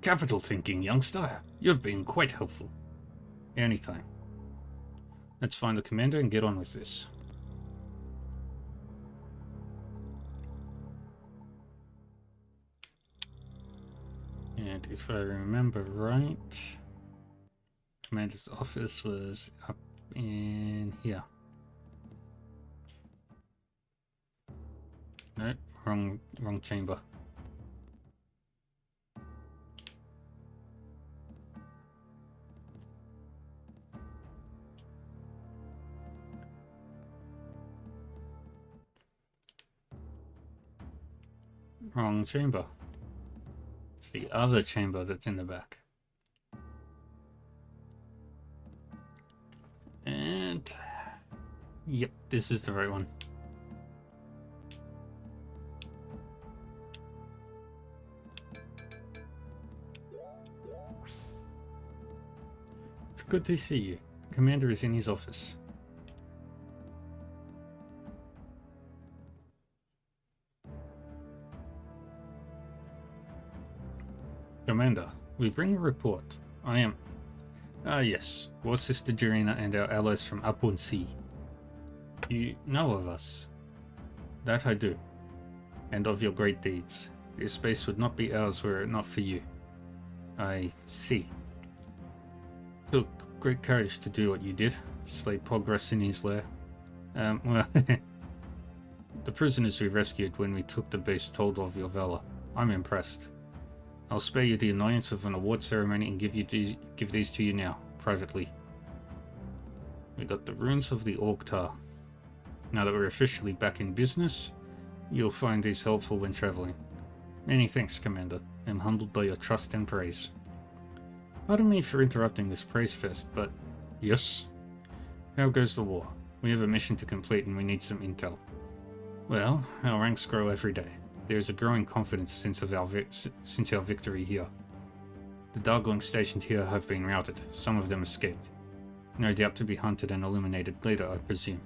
Capital thinking, youngster. You've been quite helpful. Anytime. Let's find the commander and get on with this. And if I remember right, commander's office was up in here. No, wrong chamber. Wrong chamber. It's the other chamber that's in the back. And yep, this is the right one. It's good to see you. Commander is in his office. Commander, we bring a report. I am... yes. War Sister Jarina and our allies from Upon Sea. You know of us. That I do. And of your great deeds. This space would not be ours were it not for you. I see. Took great courage to do what you did. Slay Progress in his lair. Well... The prisoners we rescued when we took the base told of your valor. I'm impressed. I'll spare you the annoyance of an award ceremony and give these to you now, privately. We got the runes of the Orgtar. Now that we're officially back in business, you'll find these helpful when traveling. Many thanks, Commander. I'm humbled by your trust and praise. Pardon me for interrupting this praise fest, but... Yes? How goes the war? We have a mission to complete and we need some intel. Well, our ranks grow every day. There is a growing confidence since our victory here. The Darglings stationed here have been routed. Some of them escaped. No doubt to be hunted and eliminated later, I presume.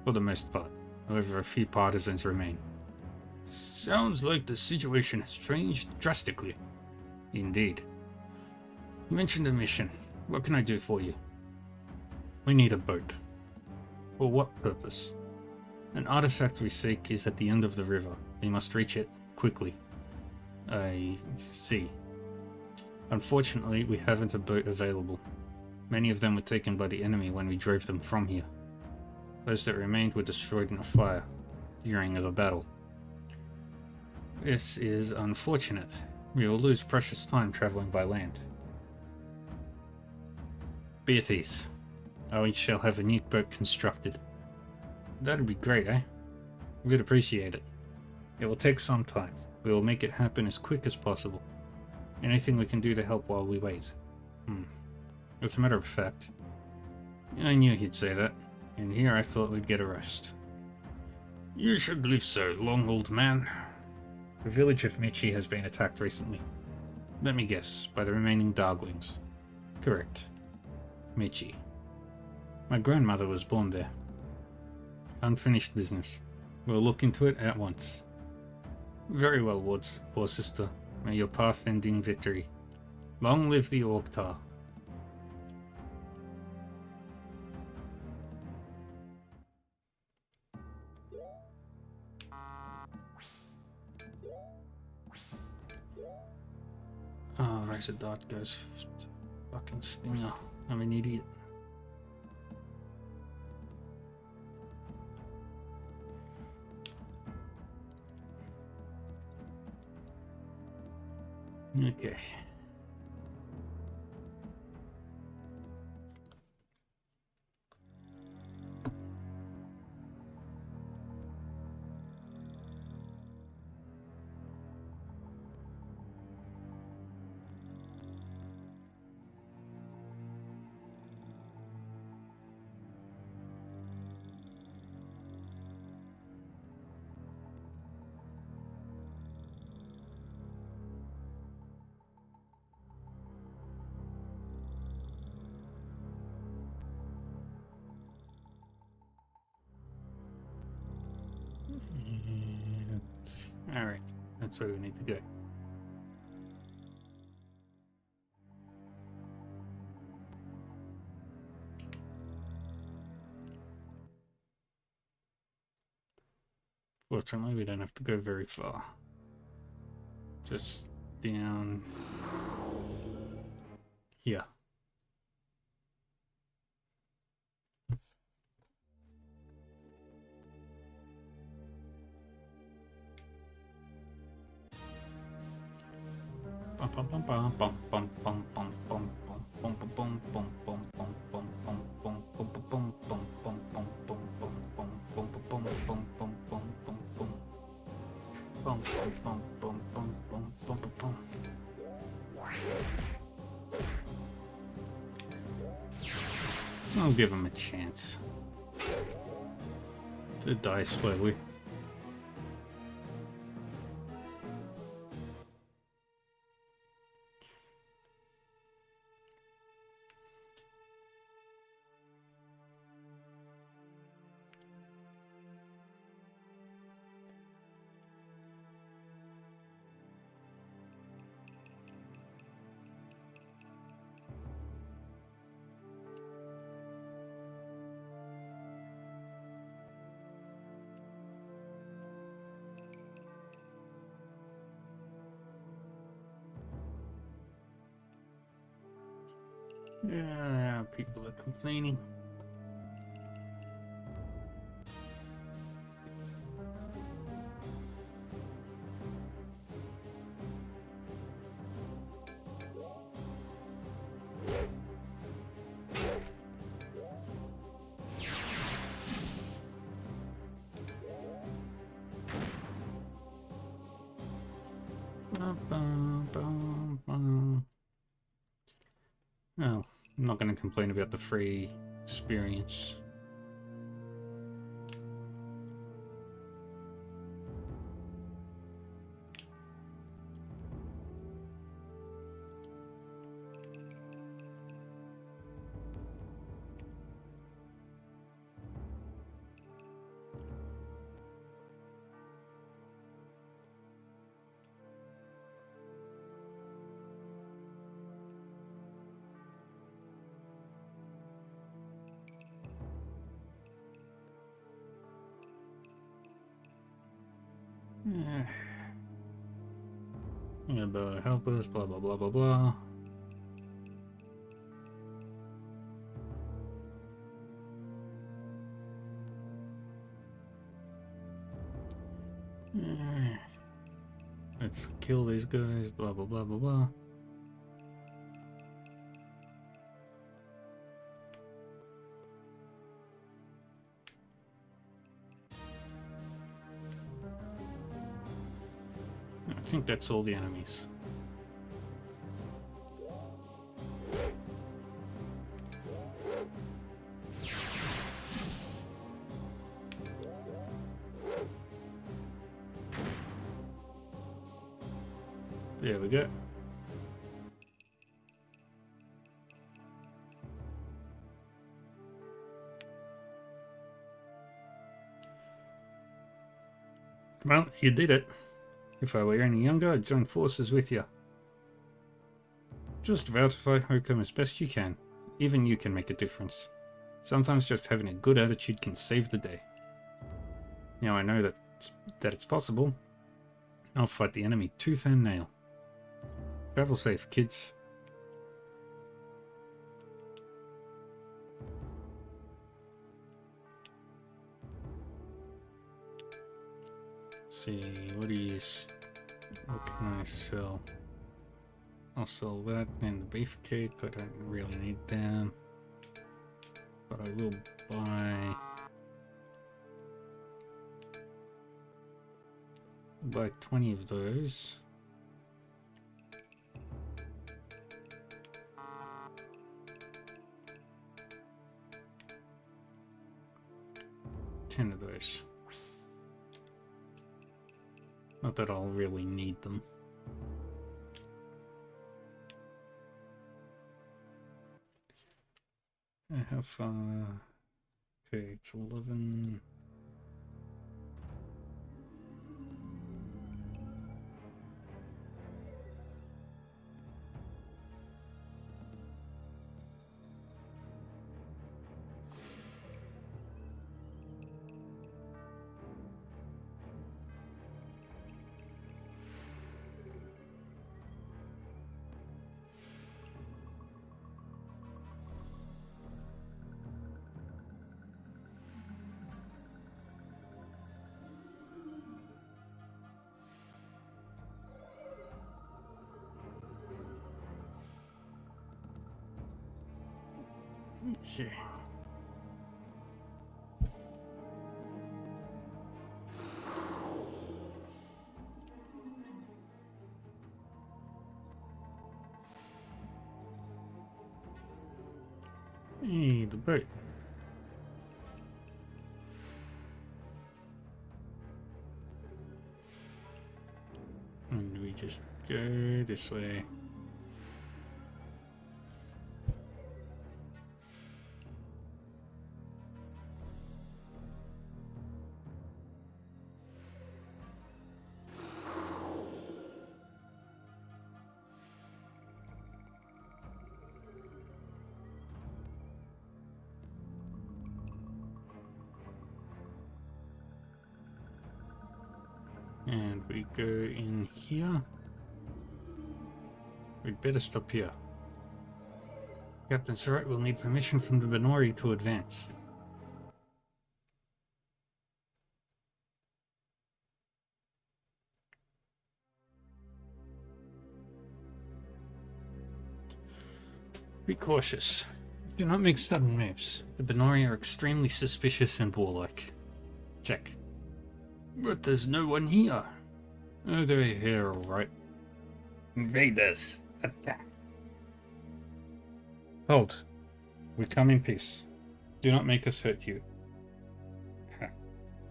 For the most part. However, a few partisans remain. Sounds like the situation has changed drastically. Indeed. You mentioned a mission. What can I do for you? We need a boat. For what purpose? An artifact we seek is at the end of the river. We must reach it quickly. I see. Unfortunately, we haven't a boat available. Many of them were taken by the enemy when we drove them from here. Those that remained were destroyed in a fire during the battle. This is unfortunate. We will lose precious time traveling by land. Be at ease. We shall have a new boat constructed. That'd be great, eh? We'd appreciate it. It will take some time. We will make it happen as quick as possible. Anything we can do to help while we wait. As a matter of fact, I knew he'd say that, and here I thought we'd get a rest. You should believe so, long old man. The village of Michi has been attacked recently. Let me guess, by the remaining Darglings. Correct. Michi. My grandmother was born there. Unfinished business. We'll look into it at once. Very well, War Sister. May your path end in victory. Long live the Orgtar. Oh, Razor Dart goes fucking Stinger. I'm an idiot. Okay. Alright, that's where we need to go. Fortunately, we don't have to go very far. Just down here. I'll give him a chance to die slowly. Yeah, people are complaining. Oh, I'm not going to complain about the free experience. Yeah, but help us, blah blah blah blah blah. Let's kill these guys, blah blah blah blah blah. I think that's all the enemies. There we go. Well, you did it. If I were any younger, I'd join forces with you. Just voutify Hokum as best you can. Even you can make a difference. Sometimes just having a good attitude can save the day. Now I know that it's possible. I'll fight the enemy tooth and nail. Travel safe, kids. Let's see, what can I sell? I'll sell that and the beefcake. I don't really need them, but I will buy 20 of those. Ten of those. Not that I'll really need them. How far? Okay, it's 11. Okay. Hey, the boat. And we just go this way. And we go in here. We'd better stop here. Captain Surratt will need permission from the Benori to advance. Be cautious. Do not make sudden moves. The Benori are extremely suspicious and warlike. Check. But there's no one here. Oh, they're here, alright. Invaders, attack. Hold. We come in peace. Do not make us hurt you.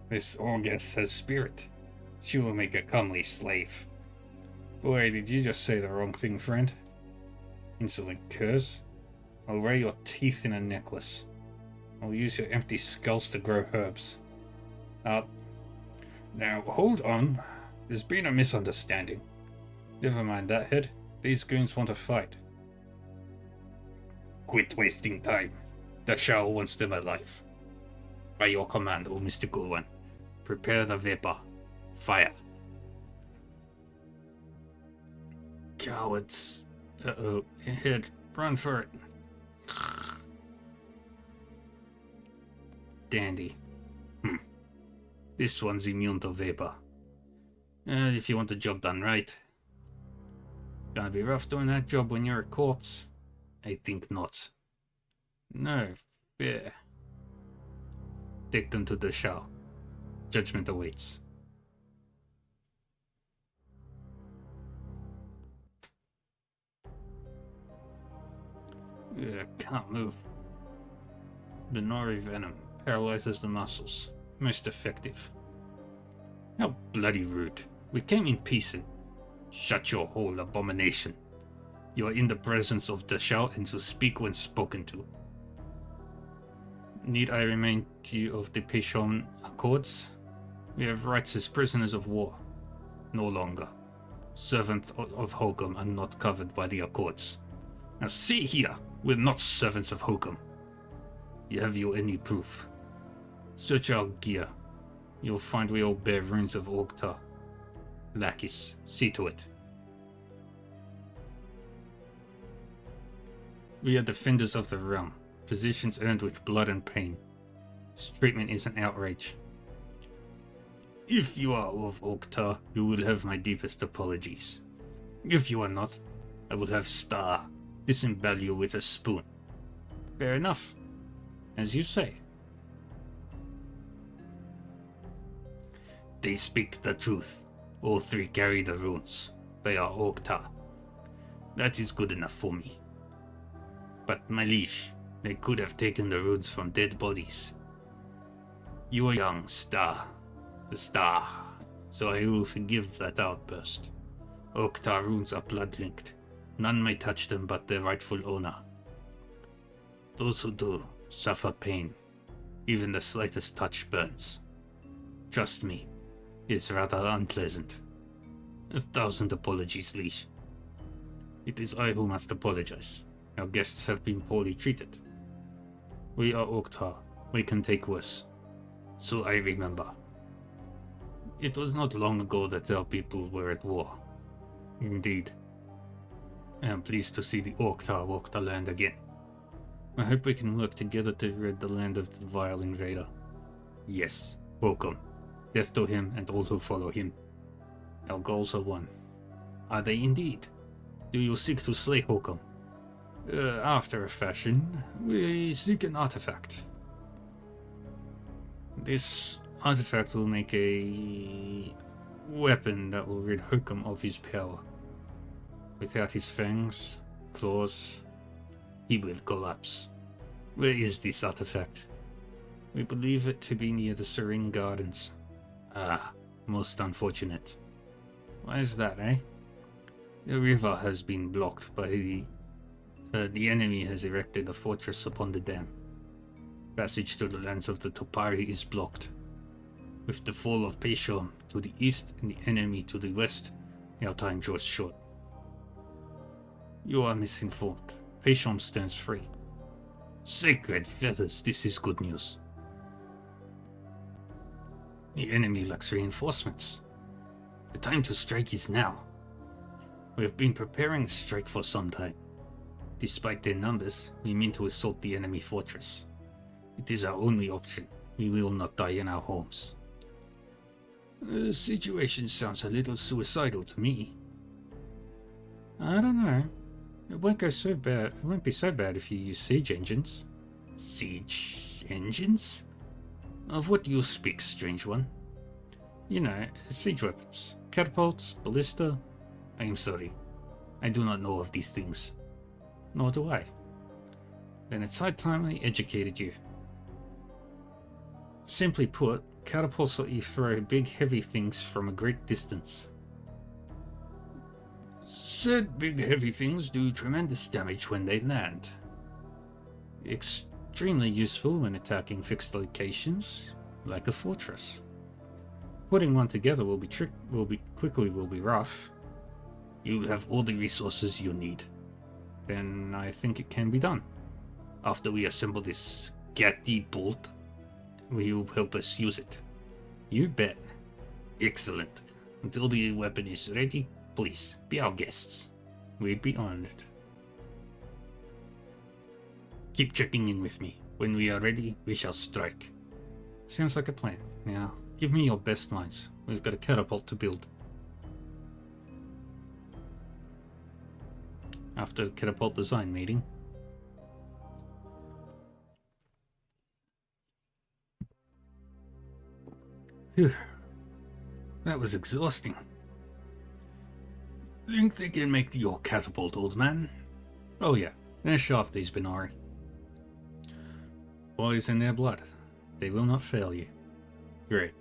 This August has spirit. She will make a comely slave. Boy, did you just say the wrong thing, friend. Insolent curs. I'll wear your teeth in a necklace. I'll use your empty skulls to grow herbs. Now, hold on. There's been a misunderstanding. Never mind that, head. These goons want to fight. Quit wasting time. The Shao wants them alive. By your command, O mystical one, prepare the vapor. Fire. Cowards. Uh-oh. Head, run for it. Dandy. This one's immune to vapor. If you want the job done right. It's gonna be rough doing that job when you're a corpse. I think not. No, fair. Take them to the Shao. Judgment awaits. Can't move. Benori venom paralyzes the muscles. Most effective. How bloody rude. We came in peace and... Shut your hole, abomination. You are in the presence of the Shao and will speak when spoken to. Need I remind you of the Peishon Accords? We have rights as prisoners of war. No longer. Servants of Hokum are not covered by the Accords. Now see here, we're not servants of Hokum. Have you any proof? Search our gear. You'll find we all bear runes of Ogtar. Lakis, see to it. We are defenders of the realm, positions earned with blood and pain. This treatment is an outrage. If you are of Ogtar, you will have my deepest apologies. If you are not, I will have Star disembowel you with a spoon. Fair enough. As you say. They speak the truth. All three carry the runes. They are Ogtar. That is good enough for me. But my liege, they could have taken the runes from dead bodies. You are young, Star. The Star. So I will forgive that outburst. Ogtar runes are blood-linked. None may touch them but their rightful owner. Those who do suffer pain. Even the slightest touch burns. Trust me, it's rather unpleasant. 1,000 apologies, liege. It is I who must apologize. Our guests have been poorly treated. We are Ogtar. We can take worse. So I remember. It was not long ago that our people were at war. Indeed. I am pleased to see the Ogtar walk the land again. I hope we can work together to rid the land of the vile invader. Yes, welcome. Death to him and all who follow him. Our goals are one. Are they indeed? Do you seek to slay Hokum? After a fashion, we seek an artifact. This artifact will make a weapon that will rid Hokum of his power. Without his fangs, claws, he will collapse. Where is this artifact? We believe it to be near the Serene Gardens. Ah, most unfortunate. Why is that, eh? The river has been blocked by the enemy has erected a fortress upon the dam. Passage to the lands of the Topari is blocked. With the fall of Peishon to the east and the enemy to the west, our time draws short. You are misinformed. Peishon stands free. Sacred feathers, this is good news. The enemy lacks reinforcements. The time to strike is now. We have been preparing a strike for some time. Despite their numbers, we mean to assault the enemy fortress. It is our only option. We will not die in our homes. The situation sounds a little suicidal to me. I don't know. It won't go so bad. It won't be so bad if you use siege engines. Siege engines? Of what do you speak, strange one? You know, siege weapons. Catapults, ballista. I am sorry. I do not know of these things. Nor do I. Then it's high time I educated you. Simply put, catapults let you throw big heavy things from a great distance. Said big heavy things do tremendous damage when they land. Extremely useful when attacking fixed locations, like a fortress. Putting one together will be rough. You'll have all the resources you need. Then I think it can be done. After we assemble this Gatti bolt, will you help us use it? You bet. Excellent. Until the weapon is ready, please be our guests. We'd be honored. Keep checking in with me. When we are ready, we shall strike. Sounds like a plan. Now, give me your best minds. We've got a catapult to build. After the catapult design meeting. Phew. That was exhausting. Think they can make your catapult, old man? Oh yeah, they're sharp, these Benari. Boys in their blood. They will not fail you. Great.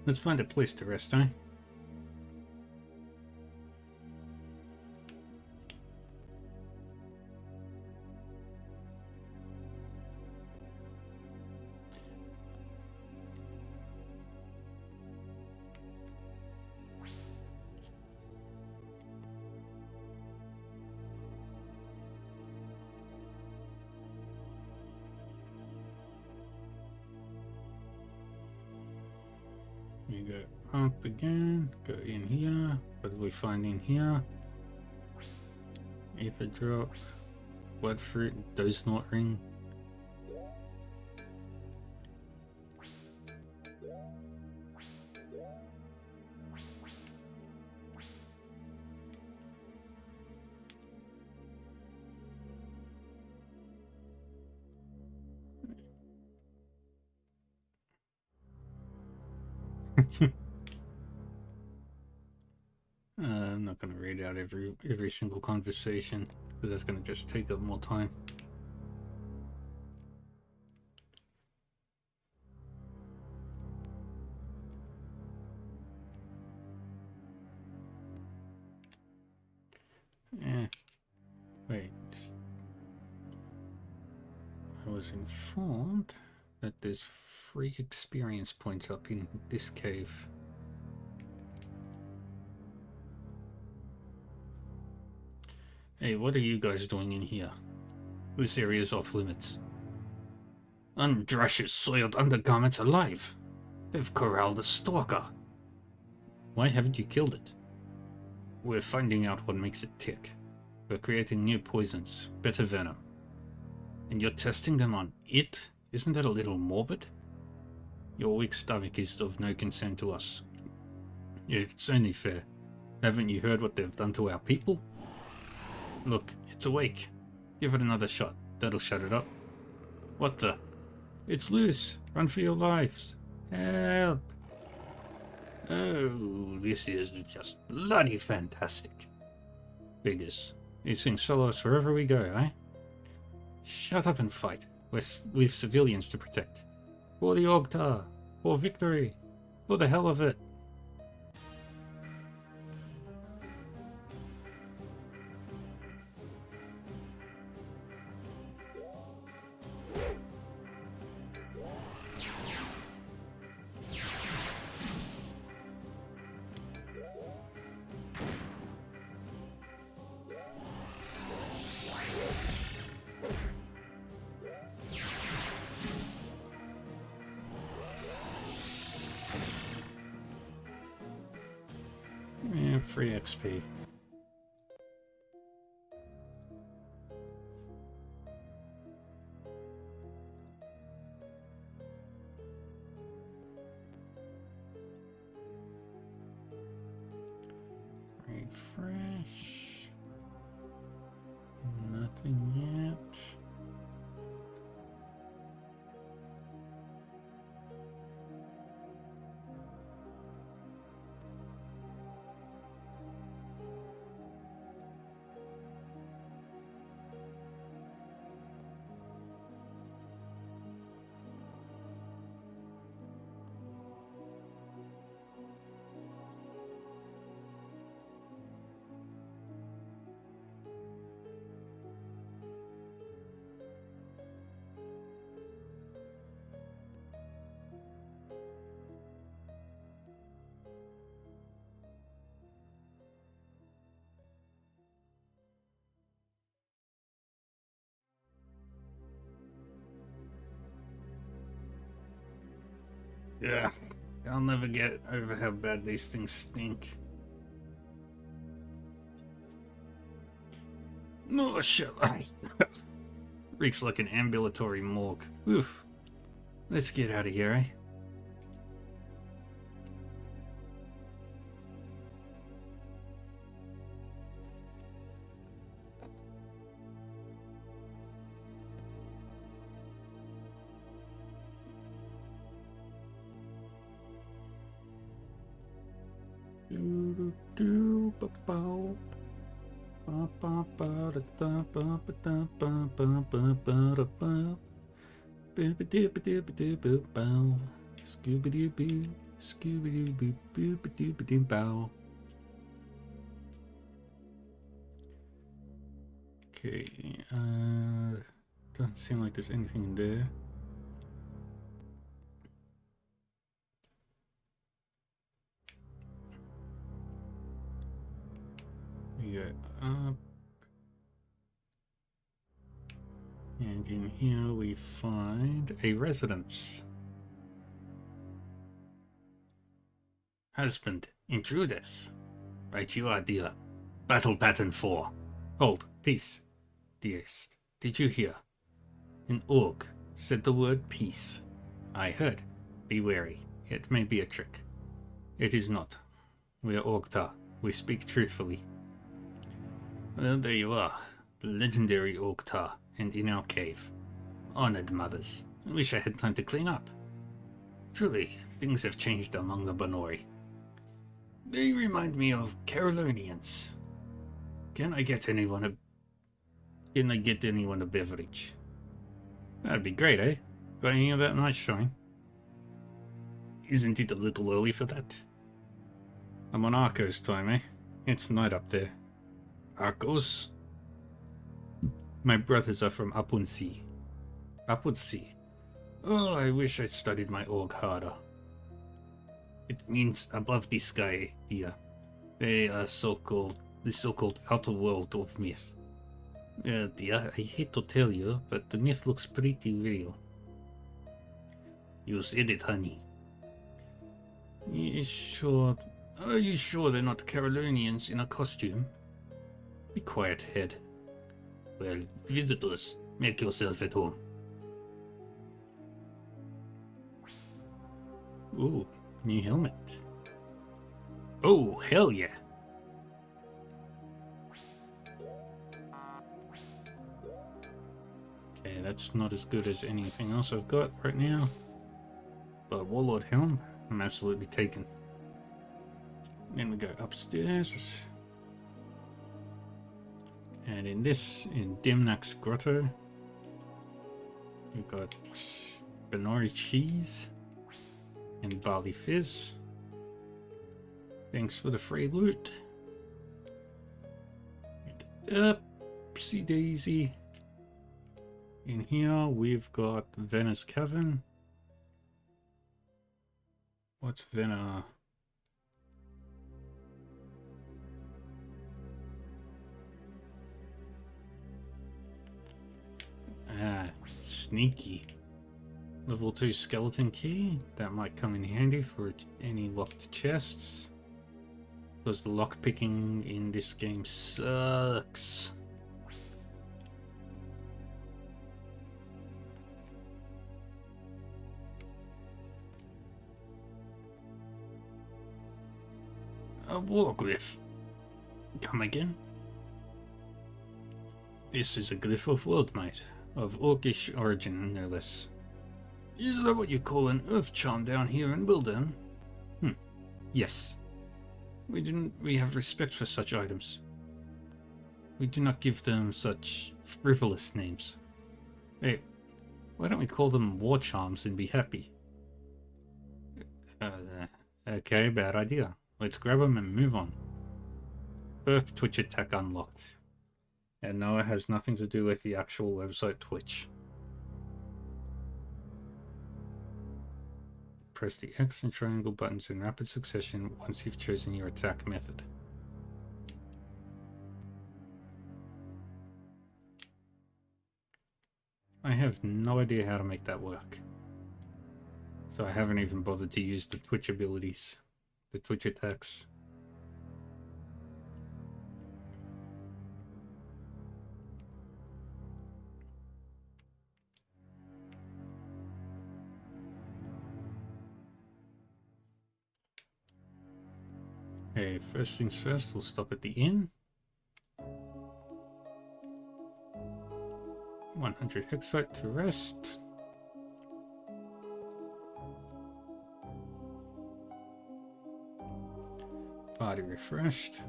Let's find a place to rest, eh? You go up again, go in here. What do we find in here? Ether drop, blood fruit, does not ring. I'm not going to read out every single conversation because that's going to just take up more time. Wait. I was informed that there's free experience points up in this cave. Hey, what are you guys doing in here? This area is off limits. Andrash's soiled undergarments alive. They've corralled a stalker. Why haven't you killed it? We're finding out what makes it tick. We're creating new poisons, better venom. And you're testing them on it? Isn't that a little morbid? Your weak stomach is of no concern to us. It's only fair. Haven't you heard what they've done to our people? Look, it's awake. Give it another shot. That'll shut it up. What the? It's loose. Run for your lives. Help. Oh, this is just bloody fantastic. Figures. These things follow us wherever we go, eh? Shut up and fight. We've civilians to protect. For the Ogtar. For victory. For the hell of it. Yeah, free XP. Refresh. Nothing yet. Yeah, I'll never get over how bad these things stink. No, shall I? Reeks like an ambulatory morgue. Oof. Let's get out of here, eh? Scooby-Doo-boo, Scooby-Doo-boo-boo-ba-doo-ba-doo-bow. Okay, doesn't seem like there's anything in there. We go up. And in here we find a residence. Husband, intruders. Right you are, dear. Battle pattern 4. Hold, peace. Dearest, did you hear? An orc said the word peace. I heard. Be wary. It may be a trick. It is not. We are Ogtar. We speak truthfully. Well, there you are. The legendary Ogtar, and in our cave. Honored mothers. I wish I had time to clean up. Truly, things have changed among the Banori. They remind me of Carolinians. Can I get anyone a beverage? That'd be great, eh? Got any of that nice shine? Isn't it a little early for that? I'm on Arco's time, eh? It's night up there. Arcos? My brothers are from Apunsi. Apunsi? Oh, I wish I studied my org harder. It means above the sky, dear. They are the so-called outer world of myth. Dear, I hate to tell you, but the myth looks pretty real. You said it, honey. Are you sure they're not Carolinians in a costume? Be quiet, head. Well, visitors, make yourself at home. Ooh, new helmet. Oh, hell yeah. that's not as good as anything else I've got right now. But Warlord Helm, I'm absolutely taken. Then we go upstairs. And in Dimnax Grotto, we've got Benori Cheese and Barley Fizz. Thanks for the free loot. Upsy daisy. In here we've got Vena's Cavern. What's Vena? Sneaky. Level 2 skeleton key. That might come in handy for any locked chests. Because the lockpicking in this game sucks. A warglyph. Come again? This is a glyph of Worldmight, of Orcish origin, no less. Is that what you call an earth charm down here in Wilden? Yes. We have respect for such items. We do not give them such frivolous names. Hey, why don't we call them war charms and be happy? Okay, bad idea. Let's grab them and move on. Earth Twitch attack unlocked. And no, it has nothing to do with the actual website Twitch. Press the X and triangle buttons in rapid succession once you've chosen your attack method. I have no idea how to make that work. So I haven't even bothered to use the Twitch abilities, the Twitch attacks. Okay, first things first, we'll stop at the inn. 100 Hexite to rest. Party refreshed.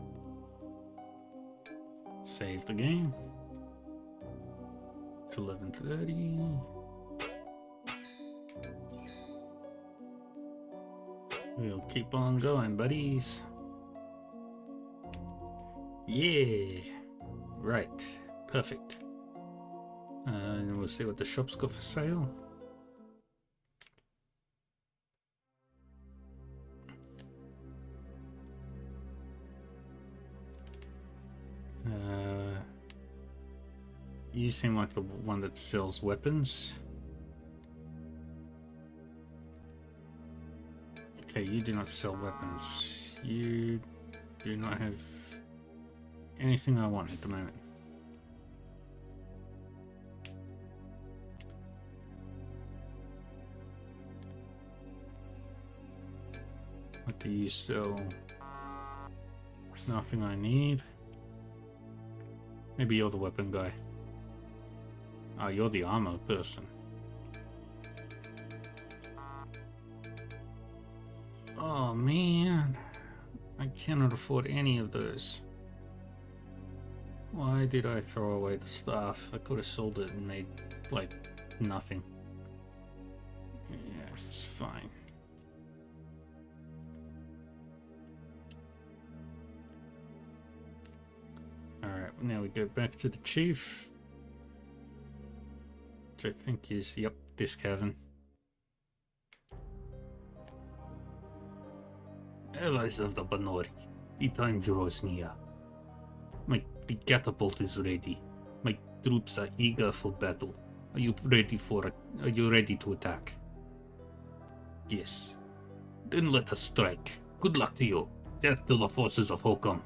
Save the game. It's 11:30. We'll keep on going, buddies. Yeah, right, perfect. And we'll see what the shop's got for sale. You seem like the one that sells weapons. Okay, you do not sell weapons. You do not have anything I want at the moment. What do you sell? Nothing I need. Maybe you're the weapon guy. Oh, you're the armor person. Oh man, I cannot afford any of those. Why did I throw away the stuff? I could have sold it and made, like, nothing. Yeah, it's fine. Alright, now we go back to the chief. Which I think is, yep, this cavern. Allies of the Benori, the time draws near. The catapult is ready. My troops are eager for battle. Are you ready to attack? Yes. Then let us strike. Good luck to you. Death to the forces of Håkon.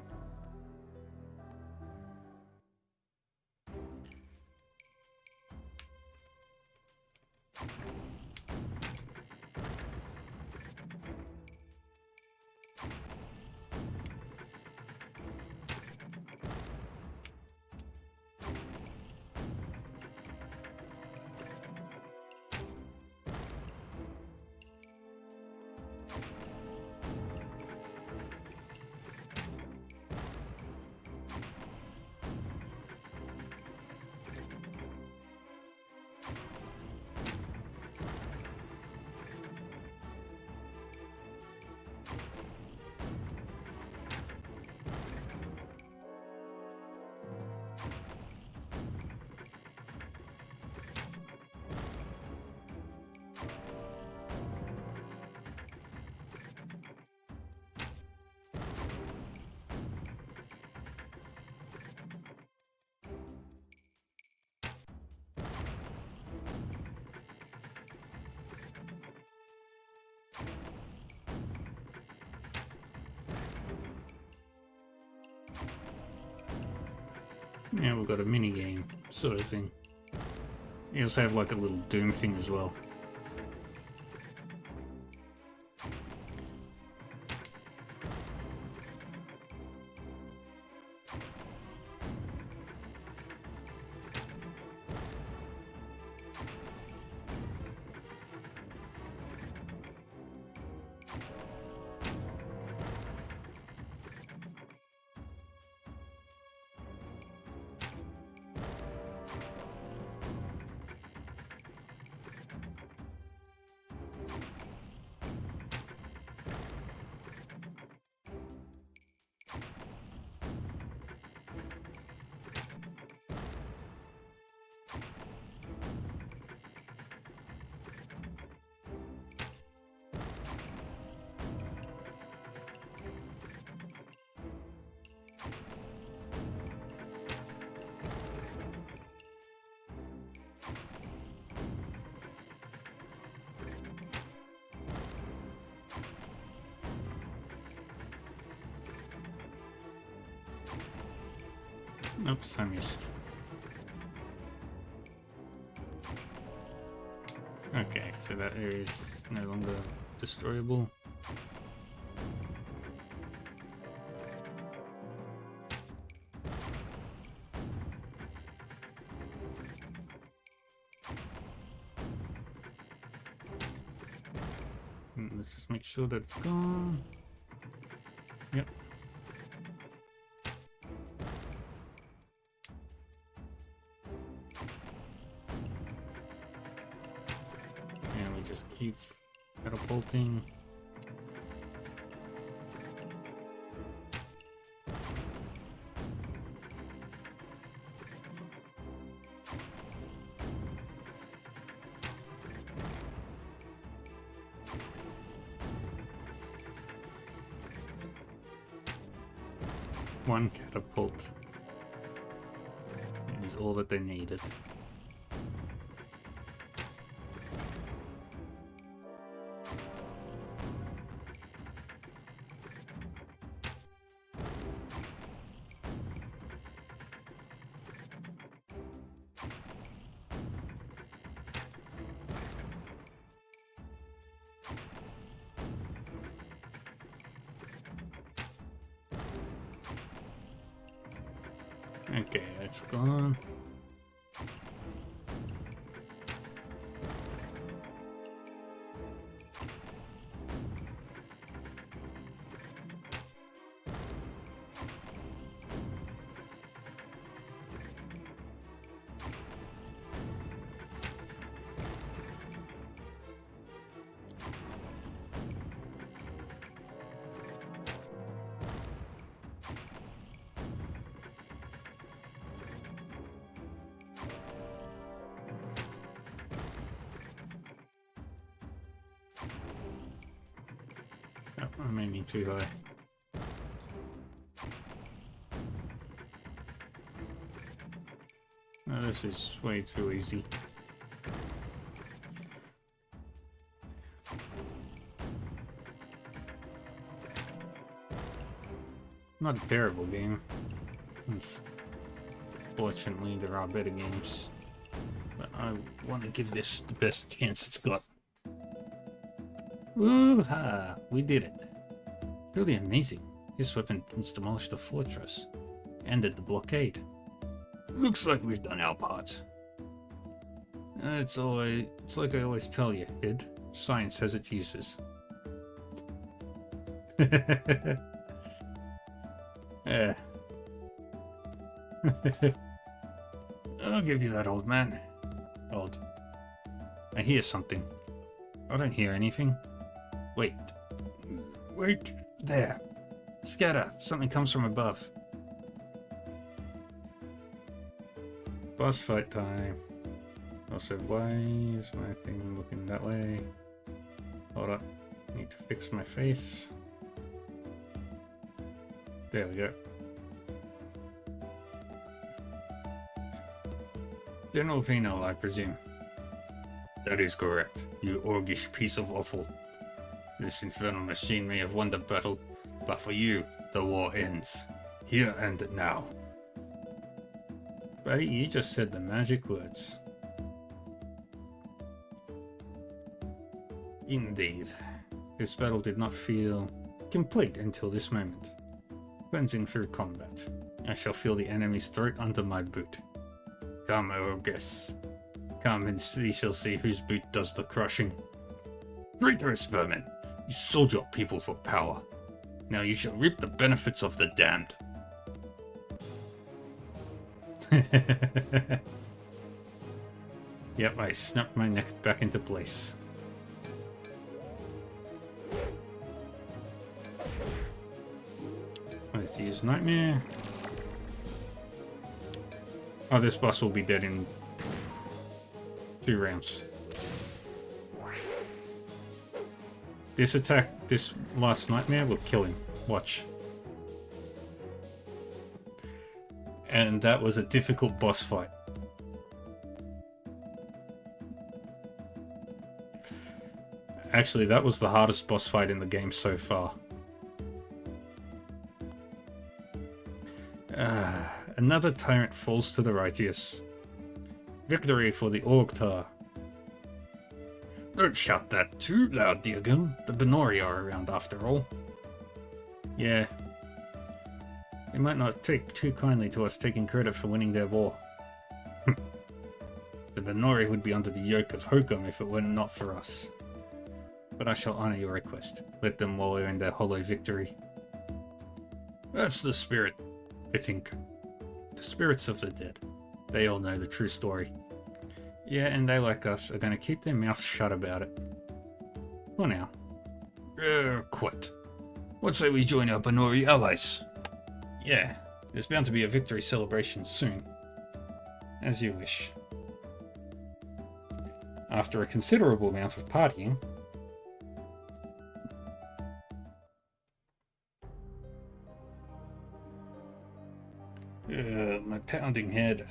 Yeah, we've got a mini game sort of thing. You also have like a little Doom thing as well. Oops, I missed. Okay, so that area is no longer destroyable. Let's just make sure that it's gone. Yep. And we just keep catapulting. One catapult is all that they needed. Okay, that's gone. Oh, I'm aiming too high. No, this is way too easy. Not a terrible game. Fortunately, there are better games. But I want to give this the best chance it's got. Woo-ha! We did it. Really amazing. This weapon has demolished the fortress. Ended the blockade. Looks like we've done our part. It's like I always tell you, Ed. Science has its uses. Yeah. I'll give you that, old man. Old. I hear something. I don't hear anything. Wait. Wait. There. Scatter. Something comes from above. Boss fight time. Also, why is my thing looking that way? Hold up. Need to fix my face. There we go. General Vino, I presume. That is correct, you orgish piece of offal. This infernal machine may have won the battle, but for you, the war ends. Here and now. Buddy, you just said the magic words. Indeed. This battle did not feel complete until this moment. Cleansing through combat. I shall feel the enemy's throat under my boot. Come, Orogus. Come and we shall see whose boot does the crushing. Traitorous vermin! You sold your people for power. Now you shall reap the benefits of the damned. Yep, I snapped my neck back into place. Let's use Nightmare. Oh, this boss will be dead in 2 rounds. This attack, this last Nightmare will kill him. Watch. And that was a difficult boss fight. Actually, that was the hardest boss fight in the game so far. Another tyrant falls to the righteous. Victory for the Orgtar. Don't shout that too loud, Diagon. The Benori are around after all. Yeah. They might not take too kindly to us taking credit for winning their war. The Benori would be under the yoke of Hokum if it were not for us. But I shall honor your request. Let them wallow in their hollow victory. That's the spirit, I think. The spirits of the dead. They all know the true story. Yeah, and they, like us, are going to keep their mouths shut about it. For now. Quit. What say we join our Benori allies? Yeah, there's bound to be a victory celebration soon. As you wish. After a considerable amount of partying, my pounding head.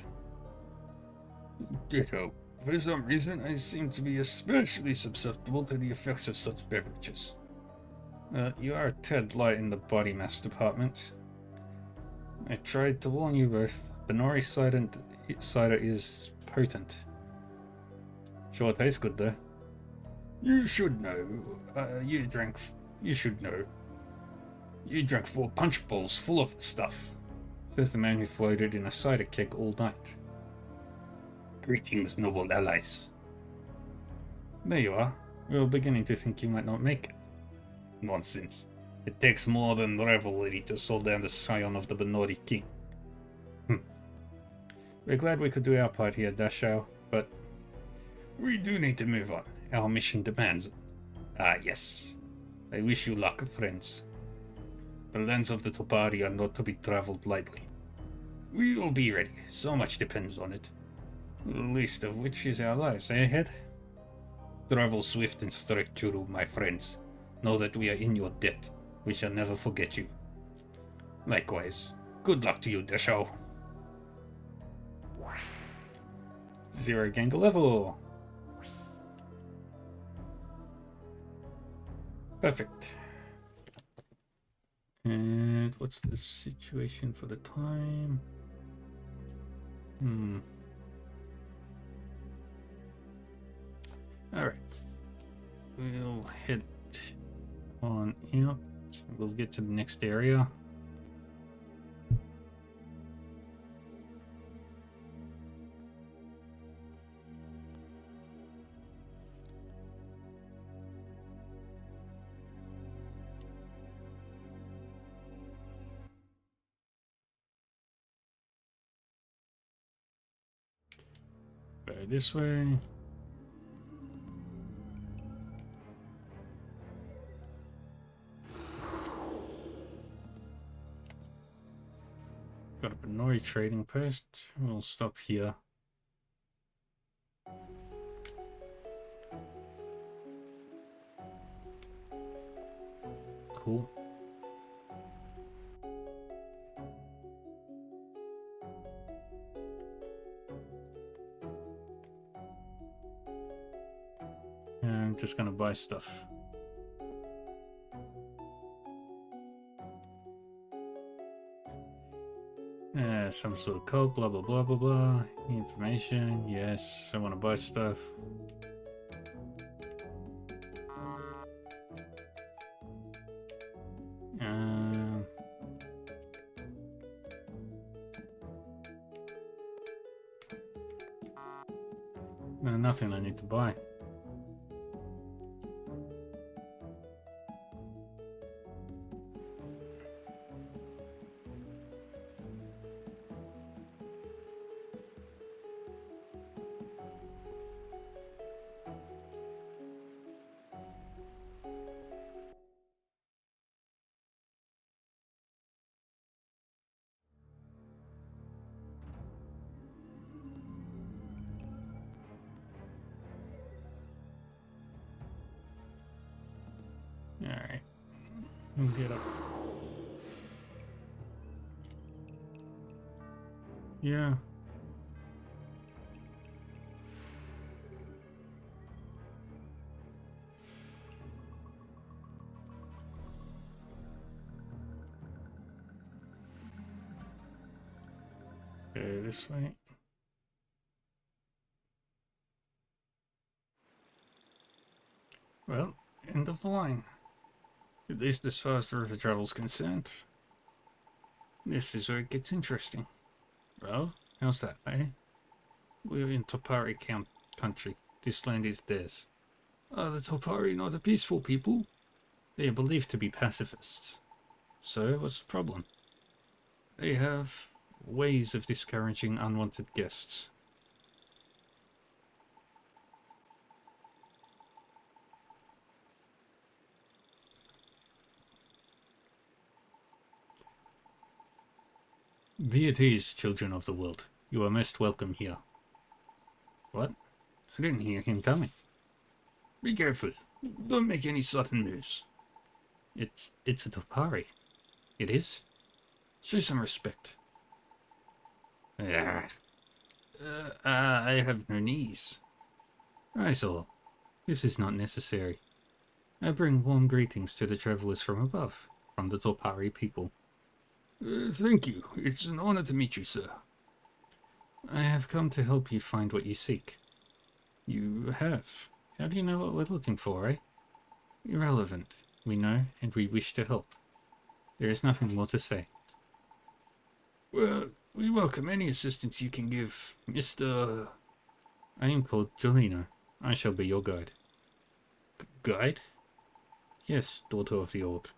Ditto. For some reason, I seem to be especially susceptible to the effects of such beverages. You are a tad light in the body mass department. I tried to warn you both. Benori cider is potent. Sure tastes good though. You should know. You should know. You drank 4 punch bowls full of the stuff. Says the man who floated in a cider keg all night. Greetings, noble allies. There you are. We were beginning to think you might not make it. Nonsense. It takes more than rivalry to slow down the scion of the Benori king. We're glad we could do our part here, Dachau, but we do need to move on. Our mission demands it. Ah, yes. I wish you luck, friends. The lands of the Topari are not to be traveled lightly. We'll be ready. So much depends on it. The least of which is our lives, eh, Head? Travel swift and straight, Churu, my friends. Know that we are in your debt. We shall never forget you. Likewise. Good luck to you, Dachau. 0 gained a level. Perfect. And what's the situation for the time? Alright. We'll head on out. We'll get to the next area. Go this way. Got a Benori trading post. We'll stop here. Cool. And I'm just gonna buy stuff. Some sort of code, blah blah blah blah blah. Information, yes. I want to buy stuff. No, nothing I need to buy. Alright. Get up. Yeah. Okay, this way. Well, end of the line. At least as far as the river travel's concerned. This is where it gets interesting. Well, how's that, eh? We're in Topari country. This land is theirs. Are the Topari not a peaceful people? They are believed to be pacifists. So, what's the problem? They have ways of discouraging unwanted guests. Be at ease, children of the world. You are most welcome here. What? I didn't hear him coming. Be careful. Don't make any sudden moves. It's a Topari. It is? Show some respect. I have no knees. Rizal, this is not necessary. I bring warm greetings to the travelers from above, from the Topari people. Thank you. It's an honor to meet you, sir. I have come to help you find what you seek. You have. How do you know what we're looking for, eh? Irrelevant. We know, and we wish to help. There is nothing more to say. Well, we welcome any assistance you can give, Mr. I am called Jolino. I shall be your guide. Guide? Yes, daughter of the Orc.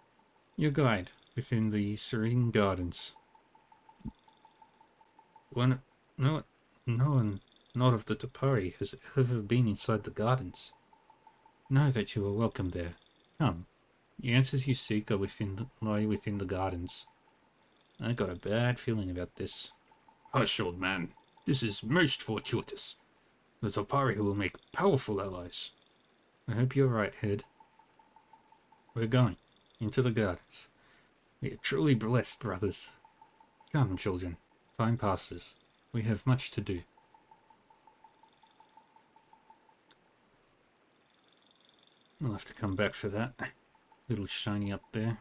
Your guide within the Serene Gardens. No one, not of the Topari, has ever been inside the gardens. Know that you are welcome there. Come. The answers you seek are lie within the gardens. I got a bad feeling about this. Hush, old man. This is most fortuitous. The Topari will make powerful allies. I hope you're right, Head. We're going. Into the gardens. We are truly blessed, brothers. Come, children. Time passes. We have much to do. I'll have to come back for that. Little shiny up there.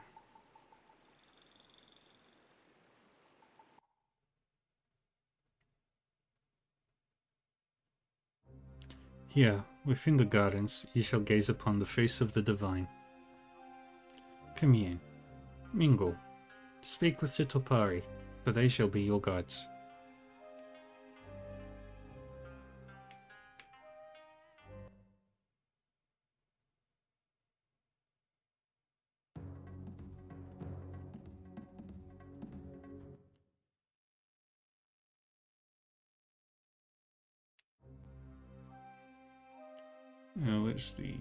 Here, within the gardens, you shall gaze upon the face of the divine. Commune. Mingle. Speak with the Topari, for they shall be your guides. Now, where's the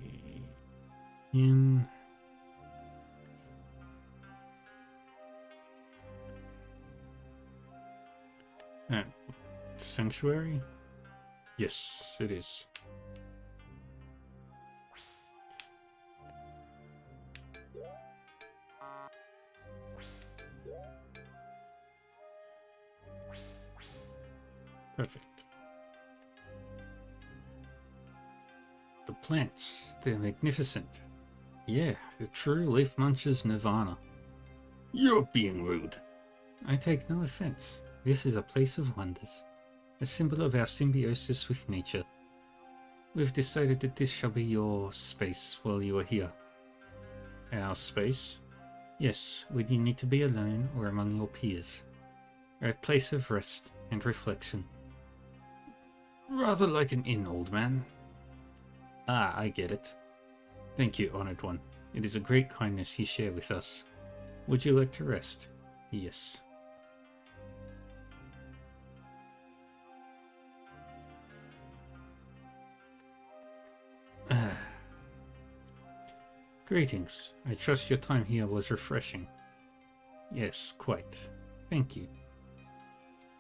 inn? Sanctuary? Yes, it is. Perfect. The plants, they're magnificent. Yeah, the true leaf muncher's nirvana. You're being rude. I take no offense. this is a place of wonders, a symbol of our symbiosis with nature. We've decided that this shall be your space while you are here. Our space? Yes, when you need to be alone or among your peers. A place of rest and reflection. Rather like an inn, old man. Ah, I get it. Thank you, Honored One. It is a great kindness you share with us. Would you like to rest? Yes. Greetings. I trust your time here was refreshing. Yes, quite. Thank you.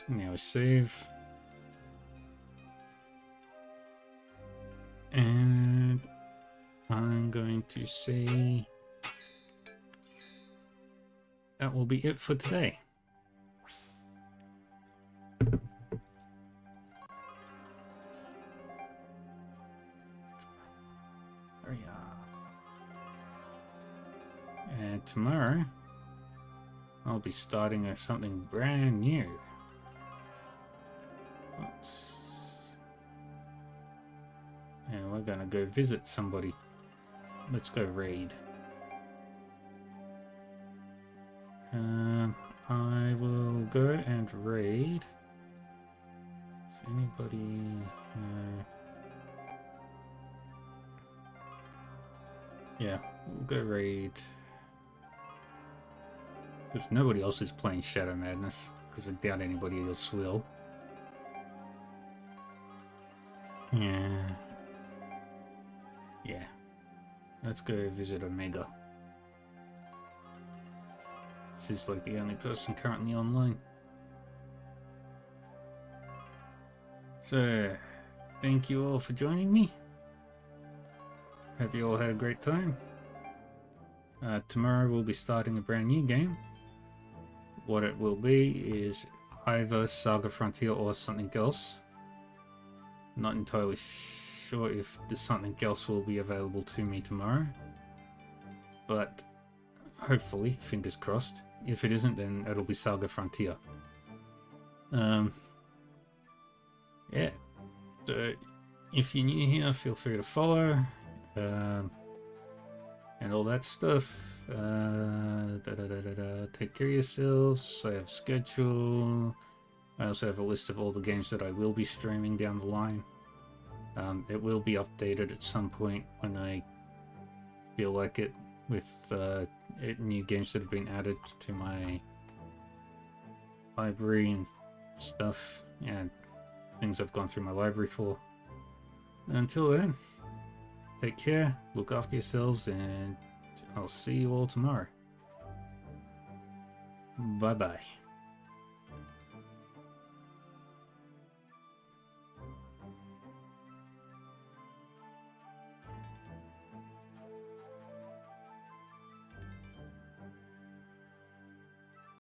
Now save. And I'm going to say that will be it for today. And tomorrow I'll be starting something brand new. And we're gonna go visit somebody. Let's go raid. I will go and raid. Is anybody? No. Yeah, we'll go raid. Because nobody else is playing Shadow Madness. Because I doubt anybody else will. Yeah. Yeah. Let's go visit Omega. This is like the only person currently online. So, thank you all for joining me. Hope you all had a great time. Tomorrow we'll be starting a brand new game. What it will be is either Saga Frontier or something else. Not entirely sure if there's something else will be available to me tomorrow. But hopefully, fingers crossed. If it isn't, then it'll be Saga Frontier. Yeah. So, if you're new here, feel free to follow. And all that stuff. Take care of yourselves. I have a schedule. I also have a list of all the games that I will be streaming down the line. It will be updated at some point when I feel like it, with new games that have been added to my library and stuff, and things I've gone through my library for. Until then, take care, look after yourselves, and I'll see you all tomorrow. Bye-bye.